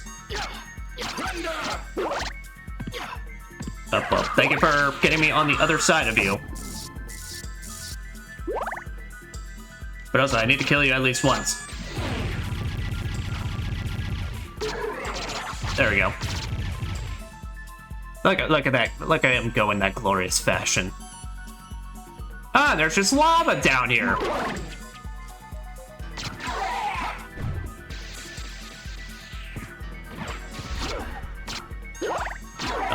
Oh, well, thank you for getting me on the other side of you. But also, I need to kill you at least once. There we go. Look at that. Look at him go in that glorious fashion. Ah, there's just lava down here.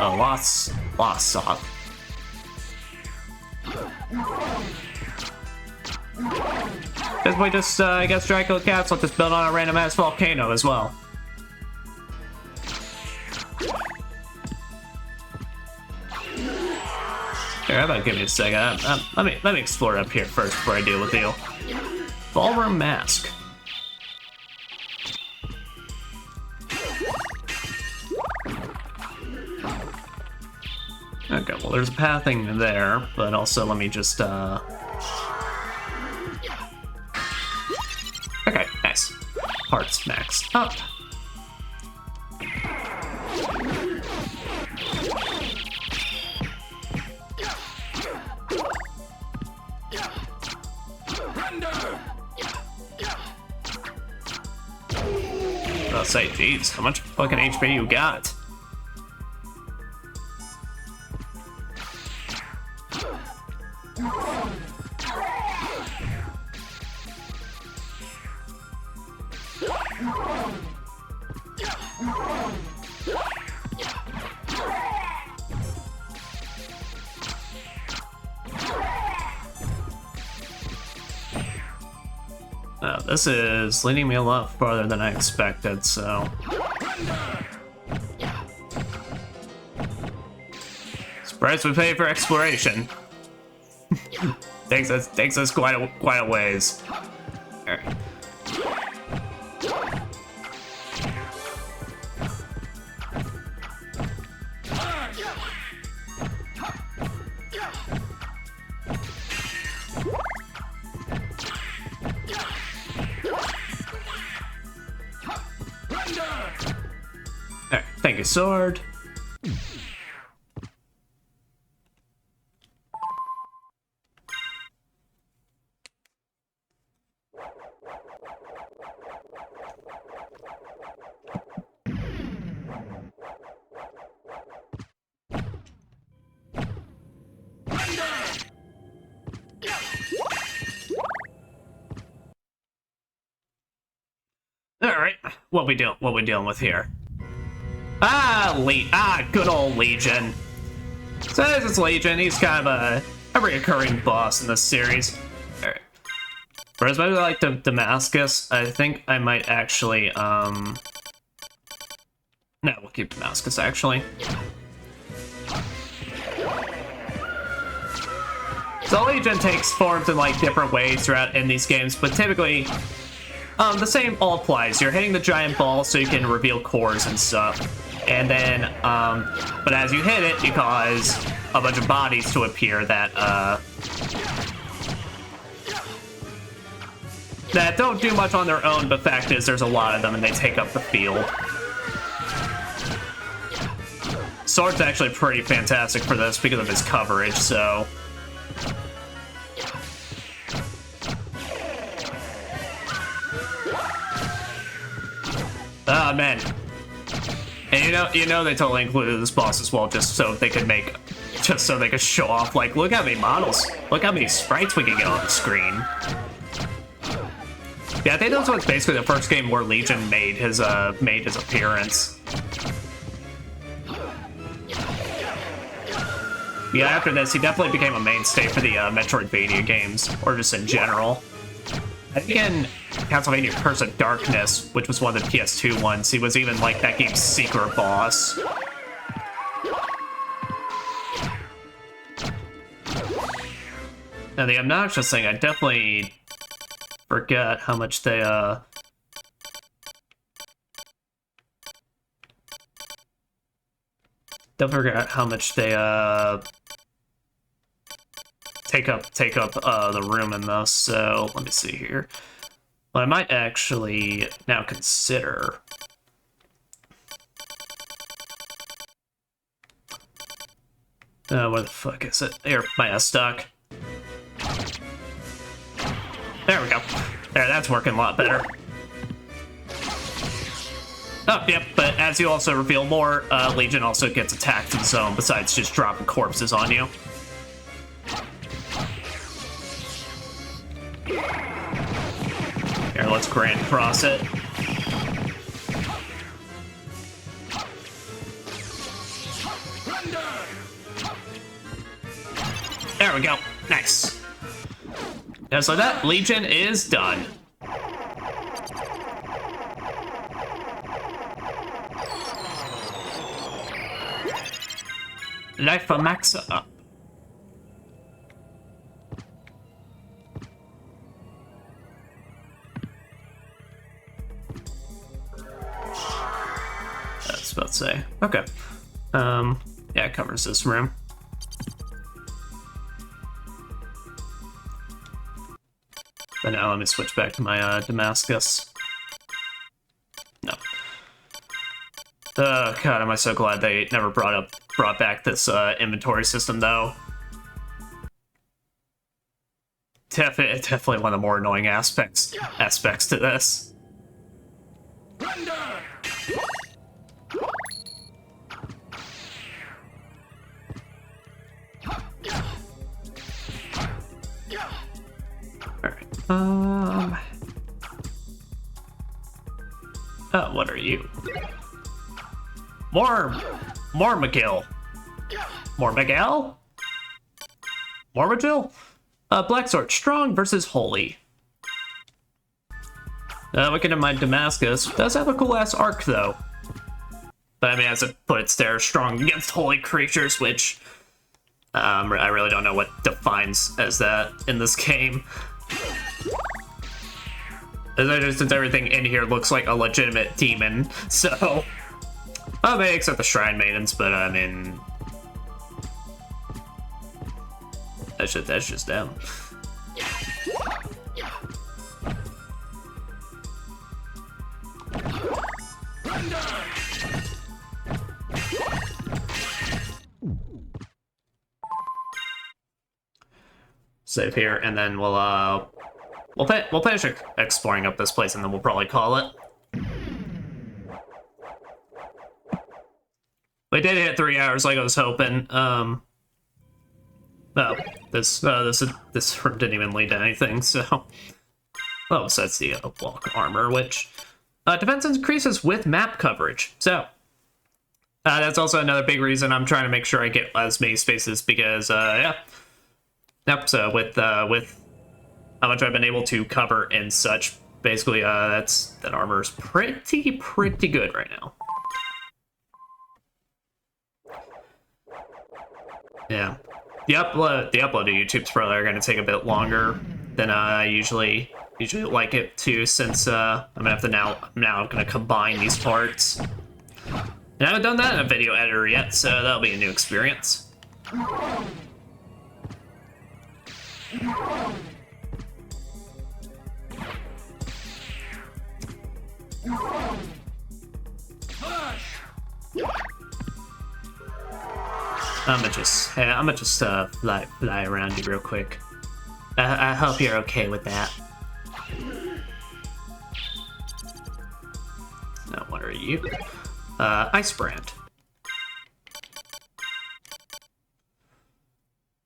Oh, lost sock. Guess we just, I guess Draco Cats let this build on a random ass volcano as well. Here, how about give me a second? Let me explore up here first before I deal with you. Ballroom mask. Okay, well, there's a pathing there, but also let me just, Okay, nice. Parts max up. I'll say, geez, how much fucking HP you got? This is leading me a lot farther than I expected, so... Surprised we pay for exploration. takes us quite a ways. Alright. Thank you, sword. All right, what we dealing with here? Good old Legion. So this is Legion. He's kind of a recurring boss in this series. Alright. Whereas maybe like Damascus, I think I might actually, No, we'll keep Damascus, actually. So Legion takes forms in, like, different ways throughout in these games, but typically, the same all applies. You're hitting the giant ball so you can reveal cores and stuff. And then, but as you hit it, you cause a bunch of bodies to appear that don't do much on their own, but fact is there's a lot of them and they take up the field. Sword's actually pretty fantastic for this because of his coverage, so... Ah, man. And you know they totally included this boss as well, just so they could make just so they could show off, like, look how many models, look how many sprites we can get on the screen. Yeah, I think this was basically the first game where Legion made his appearance. Yeah, after this, he definitely became a mainstay for the Metroidvania games, or just in general. I think in Castlevania Curse of Darkness, which was one of the PS2 ones, he was even like that game's secret boss. Now the obnoxious thing, I definitely forget how much they don't forget how much they take up the room in this. So let me see here. What I might actually now consider. Where the fuck is it? Here, my S stuck. There we go. There, that's working a lot better. Oh, yep, but as you also reveal more, Legion also gets attacked in zone besides just dropping corpses on you. Here, let's grand cross it. There we go. Nice. Yeah, so that Legion is done. Life for Maxa up. I was about to say. Okay. Yeah, it covers this room. But now let me switch back to my Damascus. No. Oh god, am I so glad they never brought back this inventory system though. Definitely one of the more annoying aspects to this. Alright. Oh, what are you? More McGill. More Miguel? More Magil? Black Sword, strong versus holy. Looking at my Damascus, does have a cool ass arc though. But I mean, as it puts there, strong against holy creatures, which I really don't know what defines as that in this game. Since everything in here looks like a legitimate demon, so maybe except the Shrine Maidens, but I mean, that's just them. Save here, and then we'll finish exploring up this place, and then we'll probably call it. We did hit 3 hours like I was hoping. Oh, this room didn't even lead to anything, so. Oh, so that's the walk armor, which defense increases with map coverage. So that's also another big reason I'm trying to make sure I get as many spaces because yeah. Yep. So with how much I've been able to cover and such, basically that armor is pretty good right now. Yeah. The upload to YouTube's probably going to take a bit longer than I usually like it to, since I'm gonna have to now I'm gonna combine these parts. And I haven't done that in a video editor yet, so that'll be a new experience. I'm gonna just fly around you real quick. I hope you're okay with that. Now, what are you? Ice Brand.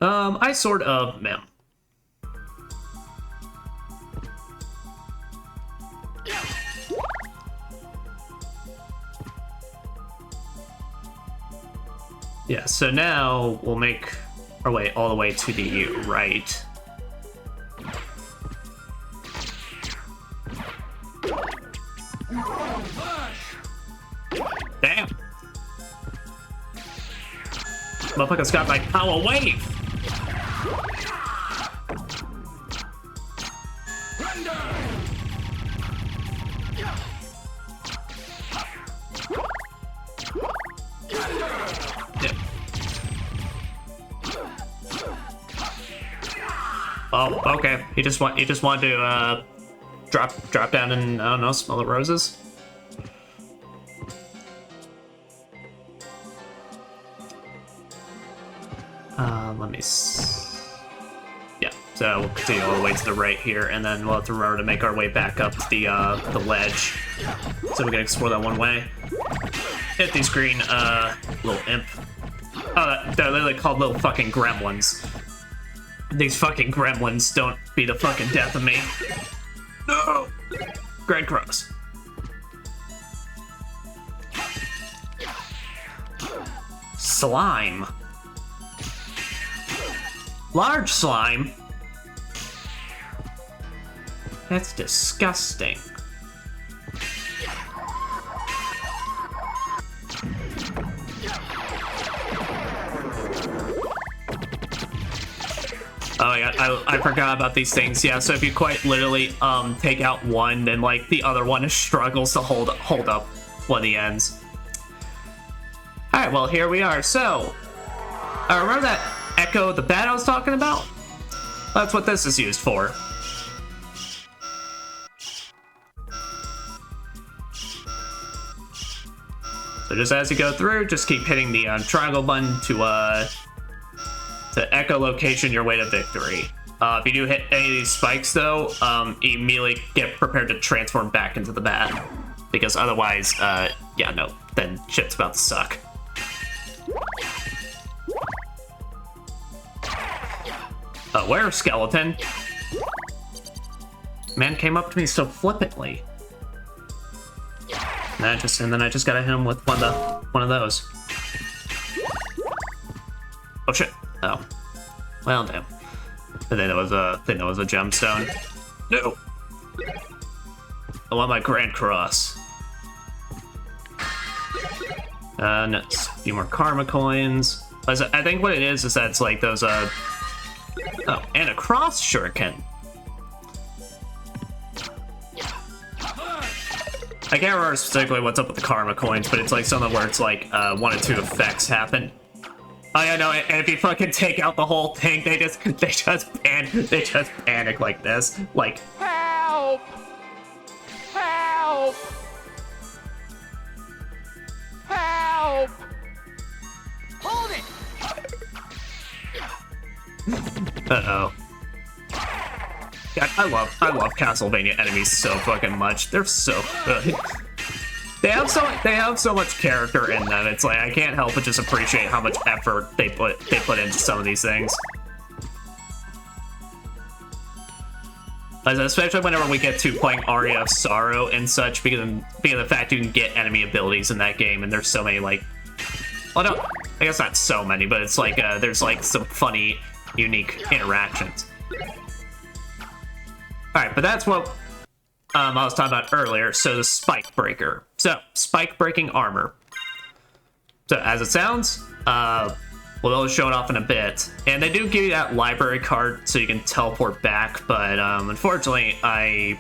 I sort of am. Yeah, so now we'll make our way all the way to the right. Damn! Motherfucker's got my power wave! Oh, okay. He just wanted to drop down and I don't know, smell the roses. Let me. Yeah. So we'll continue all the way to the right here, and then we'll have to remember to make our way back up to the ledge, so we can explore that one way. Hit these green little imp. Oh, they're literally called little fucking gremlins. These fucking gremlins don't be the fucking death of me. No! Great cross. Slime. Large slime? That's disgusting. Oh yeah, I forgot about these things. Yeah, so if you quite literally take out one, then like the other one struggles to hold up one of the ends. All right, well here we are. So, remember that echo the bat I was talking about? That's what this is used for. So just as you go through, just keep hitting the triangle button to echo location your way to victory. If you do hit any of these spikes though, immediately get prepared to transform back into the bat. Because otherwise, yeah, no, then shit's about to suck. Where, skeleton? Man came up to me so flippantly. And then I just gotta hit him with one of those. Oh shit! Oh, well damn. I think that was a gemstone. No. I want my Grand Cross. And a few more karma coins. I think what it is that it's like those oh, and a cross shuriken. I can't remember specifically what's up with the karma coins, but it's like something where it's like one or two effects happen. Oh yeah, no, and if you fucking take out the whole thing, they just panic like this, like help, help, help, hold it. Uh-oh. God, I love Castlevania enemies so fucking much. They're so good. They have so much character in them. It's like I can't help but just appreciate how much effort they put into some of these things. Especially whenever we get to playing Aria of Sorrow and such, because of the fact you can get enemy abilities in that game, and there's so many like, well, no, I guess not so many, but it's like there's like some funny, unique interactions. All right, but that's what I was talking about earlier. So the spike breaker. So spike breaking armor. So as it sounds, we'll show it off in a bit. And they do give you that library card so you can teleport back, but unfortunately I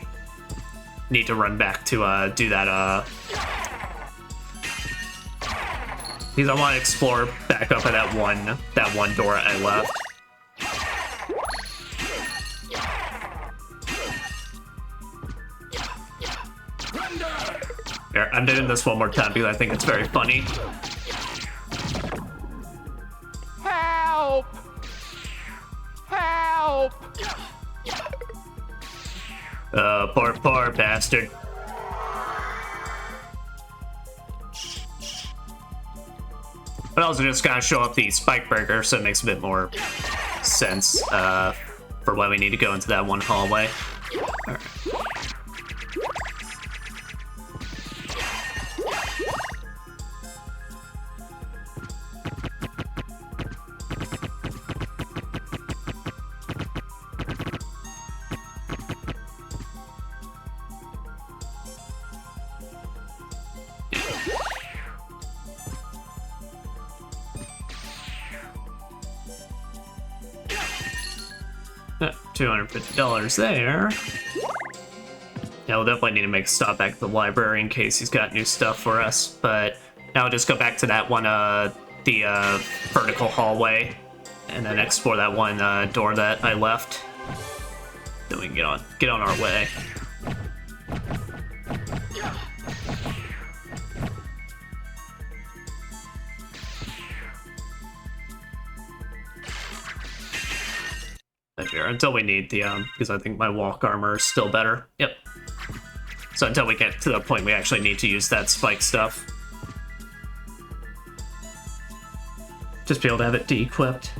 need to run back to do that because I want to explore back up at that one door I left. Here, I'm doing this one more time because I think it's very funny. Help! Help! Poor bastard. But also just gotta show up the spike breaker so it makes a bit more sense for why we need to go into that one hallway. All right. $250 there. Yeah, we'll definitely need to make a stop back at the library in case he's got new stuff for us. But now we'll just go back to that one, the vertical hallway, and then explore that one door that I left. Then we can get on our way. Here until we need the because I think my walk armor is still better. Yep. So until we get to the point we actually need to use that spike stuff, just be able to have it de-equipped.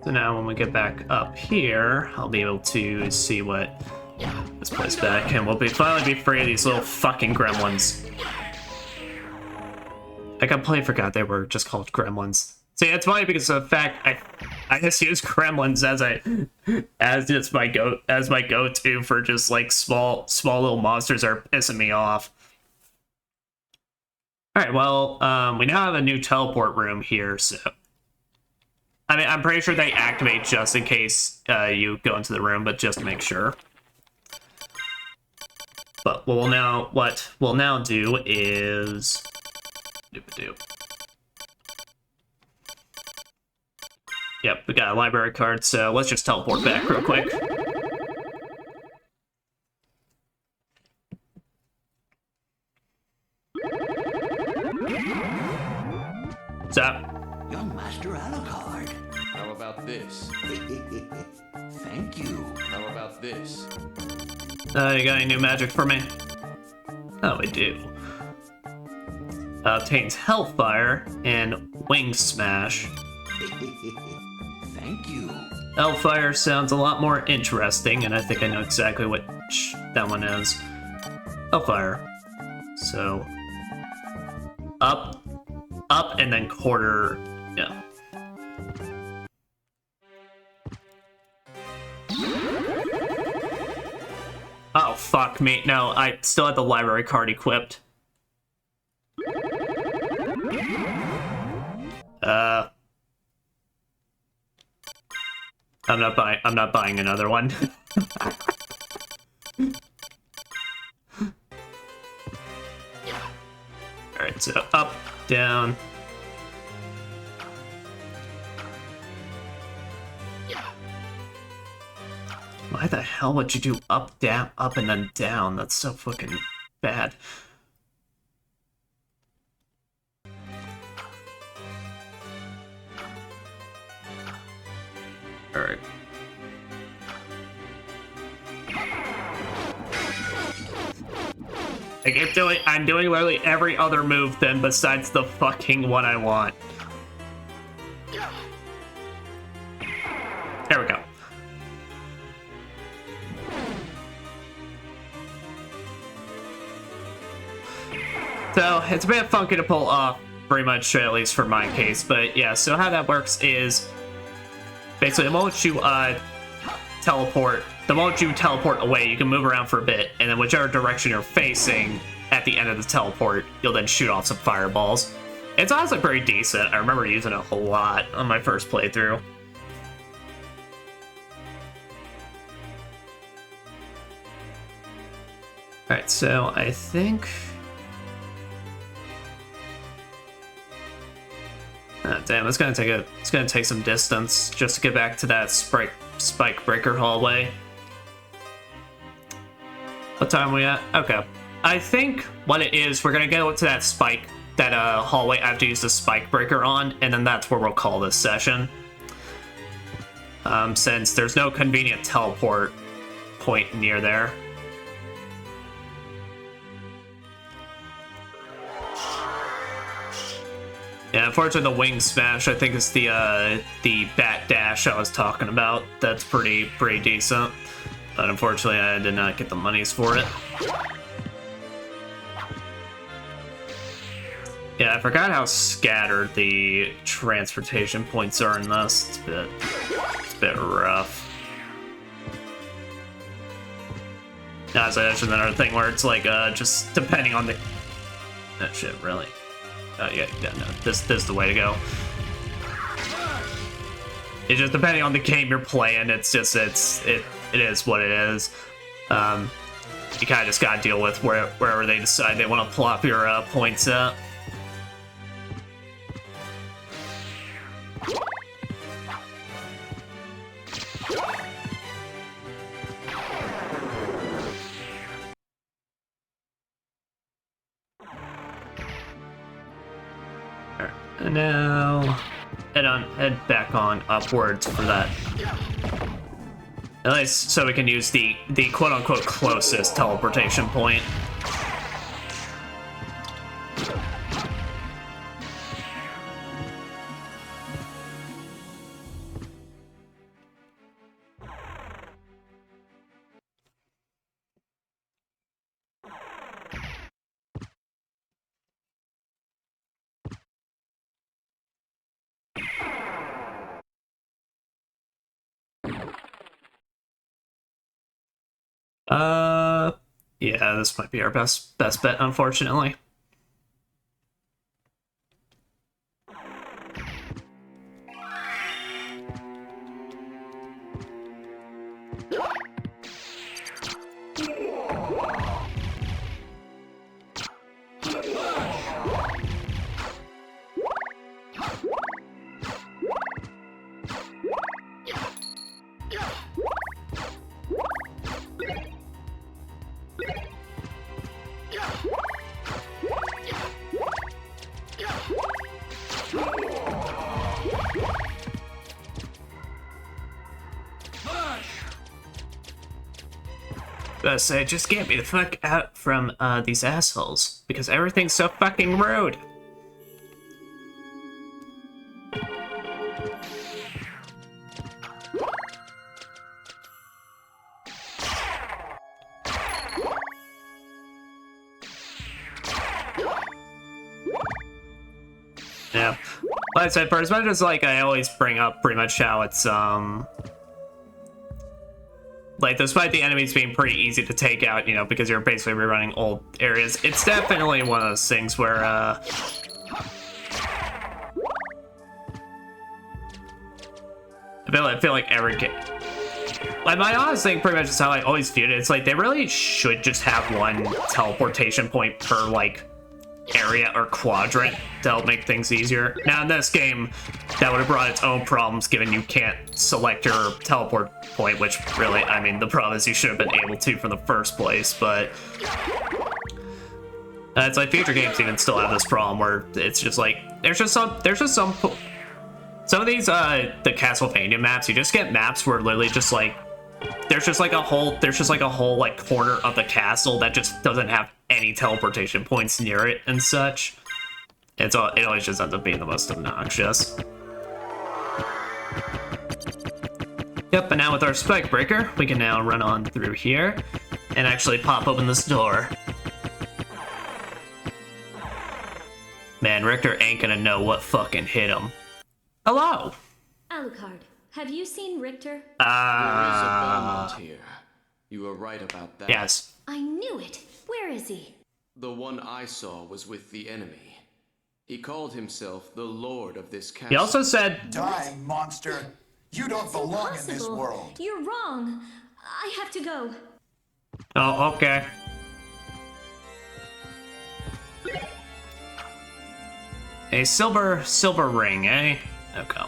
So now when we get back up here, I'll be able to see what this place back, and we'll finally be free of these little fucking gremlins. I completely forgot they were just called gremlins. See, it's funny because of the fact I just use gremlins as my go-to for just like small little monsters that are pissing me off. All right, well, we now have a new teleport room here, so. I mean, I'm pretty sure they activate just in case you go into the room, but just to make sure. But what we'll now do is... Yep, we got a library card, so let's just teleport back real quick. What's up? Young Master Alucard. How about this? Thank you. How about this? You got any new magic for me? Oh, we do. Obtains Hellfire and Wing Smash. Thank you. Hellfire sounds a lot more interesting, and I think I know exactly which that one is. Hellfire. So, up, and then quarter, yeah. Oh, fuck me. No, I still have the library card equipped. I'm not buying another one. Alright, so up, down. Why the hell would you do up, down, up, and then down? That's so fucking bad. Alright. Like, I'm doing literally every other move then besides the fucking one I want. There we go. So, it's a bit funky to pull off, pretty much, at least for my case, but yeah, so how that works is, basically, the moment you teleport away, you can move around for a bit, and then whichever direction you're facing at the end of the teleport, you'll then shoot off some fireballs. It's honestly pretty decent. I remember using it a lot on my first playthrough. Alright, so I think... Damn, it's gonna take some distance just to get back to that spike breaker hallway. What time are we at? Okay. I think what it is, we're gonna go to that hallway I have to use the spike breaker on, and then that's where we'll call this session. Since there's no convenient teleport point near there. Yeah, unfortunately the wing smash I think is the bat dash I was talking about. That's pretty decent. But unfortunately I did not get the monies for it. Yeah, I forgot how scattered the transportation points are in this. It's a bit rough. Now, as I mentioned, another thing where it's like, just depending on the... That shit, really? Yeah, no, this is the way to go. It's just depending on the game you're playing, it is what it is. You kind of just gotta deal with wherever they decide they want to plop your points at. And now head back on upwards for that. At least so we can use the quote-unquote closest teleportation point. Yeah, this might be our best bet, unfortunately. Say, just get me the fuck out from these assholes, because everything's so fucking rude. Yeah, like I said, for as much as like I always bring up pretty much how it's like, despite the enemies being pretty easy to take out, you know, because you're basically rerunning old areas, it's definitely one of those things where, I feel like every game... Like, my honest thing pretty much is how I always viewed it. It's like, they really should just have one teleportation point per, like, area or quadrant to help make things easier. Now in this game, that would have brought its own problems given you can't select your teleport point, which really, I mean, the problem is you should have been able to from the first place, but it's like future games even still have this problem where it's just like, there's just some of these, the Castlevania maps, you just get maps where literally just like, there's just like a whole like corner of the castle that just doesn't have any teleportation points near it and such. It always just ends up being the most obnoxious. Yep, and now with our spike breaker, we can now run on through here and actually pop open this door. Man, Richter ain't gonna know what fucking hit him. Hello! Alucard, have you seen Richter? There is a Belmont here. You were right about that. Yes. I knew it. Where is he? The one I saw was with the enemy. He called himself the Lord of this castle. He also said... Die, monster! You don't That's belong in this impossible. world. You're wrong. I have to go. Oh, okay. A silver ring, eh? Okay.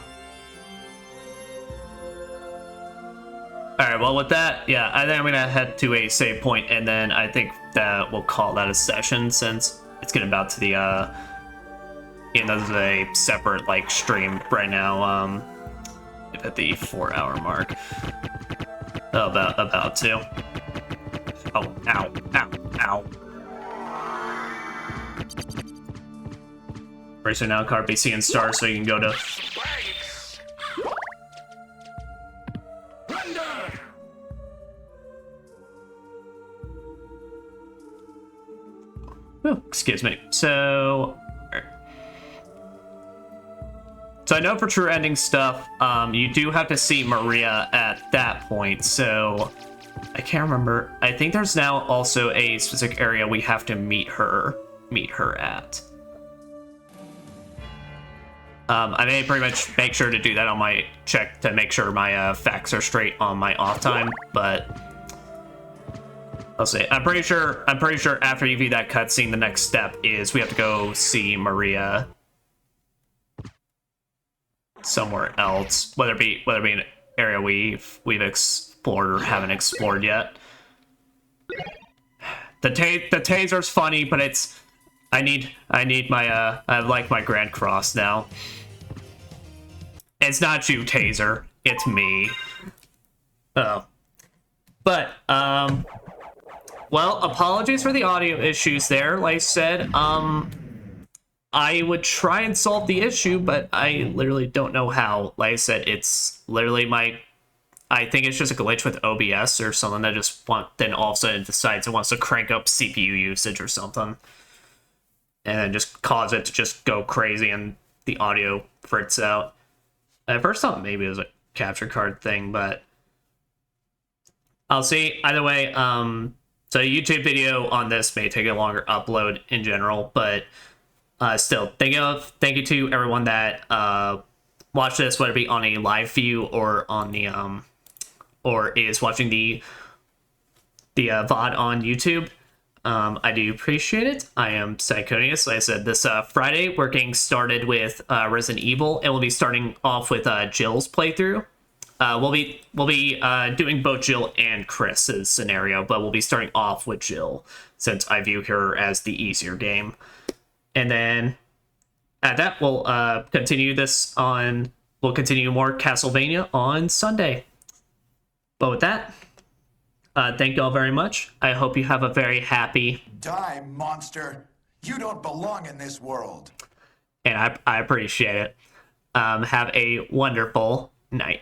Alright, well with that, yeah, I think I'm gonna head to a save point, and then I think that we'll call that a session since it's getting about to the end of a separate like stream right now, at the 4-hour mark. Oh, about to. Oh, ow, ow, ow. Racing now, car be seeing stars so you can go to. Oh, excuse me. So I know for true ending stuff, you do have to see Maria at that point. So I can't remember. I think there's now also a specific area we have to meet her at. I may pretty much make sure to do that on my check to make sure my facts are straight on my off time, but I'll see. I'm pretty sure after you view that cutscene, the next step is we have to go see Maria somewhere else, whether it be an area we've explored or haven't explored yet. The taser's funny, but it's I need my I like my Grand Cross now. It's not you, Taser. It's me. Oh. But, well, apologies for the audio issues there. Like I said, I would try and solve the issue, but I literally don't know how. Like I said, it's literally I think it's just a glitch with OBS or something that just then all of a sudden decides it wants to crank up CPU usage or something. And then just cause it to just go crazy and the audio frits out. At first I thought maybe it was a capture card thing, but I'll see. Either way, so a YouTube video on this may take a longer upload in general, but still, thank you to everyone that watched this, whether it be on a live view or on the or is watching the VOD on YouTube. I do appreciate it. I am Psychonius. Like I said, this Friday we're getting started with Resident Evil, and we'll be starting off with Jill's playthrough. We'll be doing both Jill and Chris's scenario, but we'll be starting off with Jill since I view her as the easier game. And then at that we'll continue more Castlevania on Sunday. But with that, thank you all very much. I hope you have a very happy... Die, monster! You don't belong in this world. And I appreciate it. Have a wonderful night.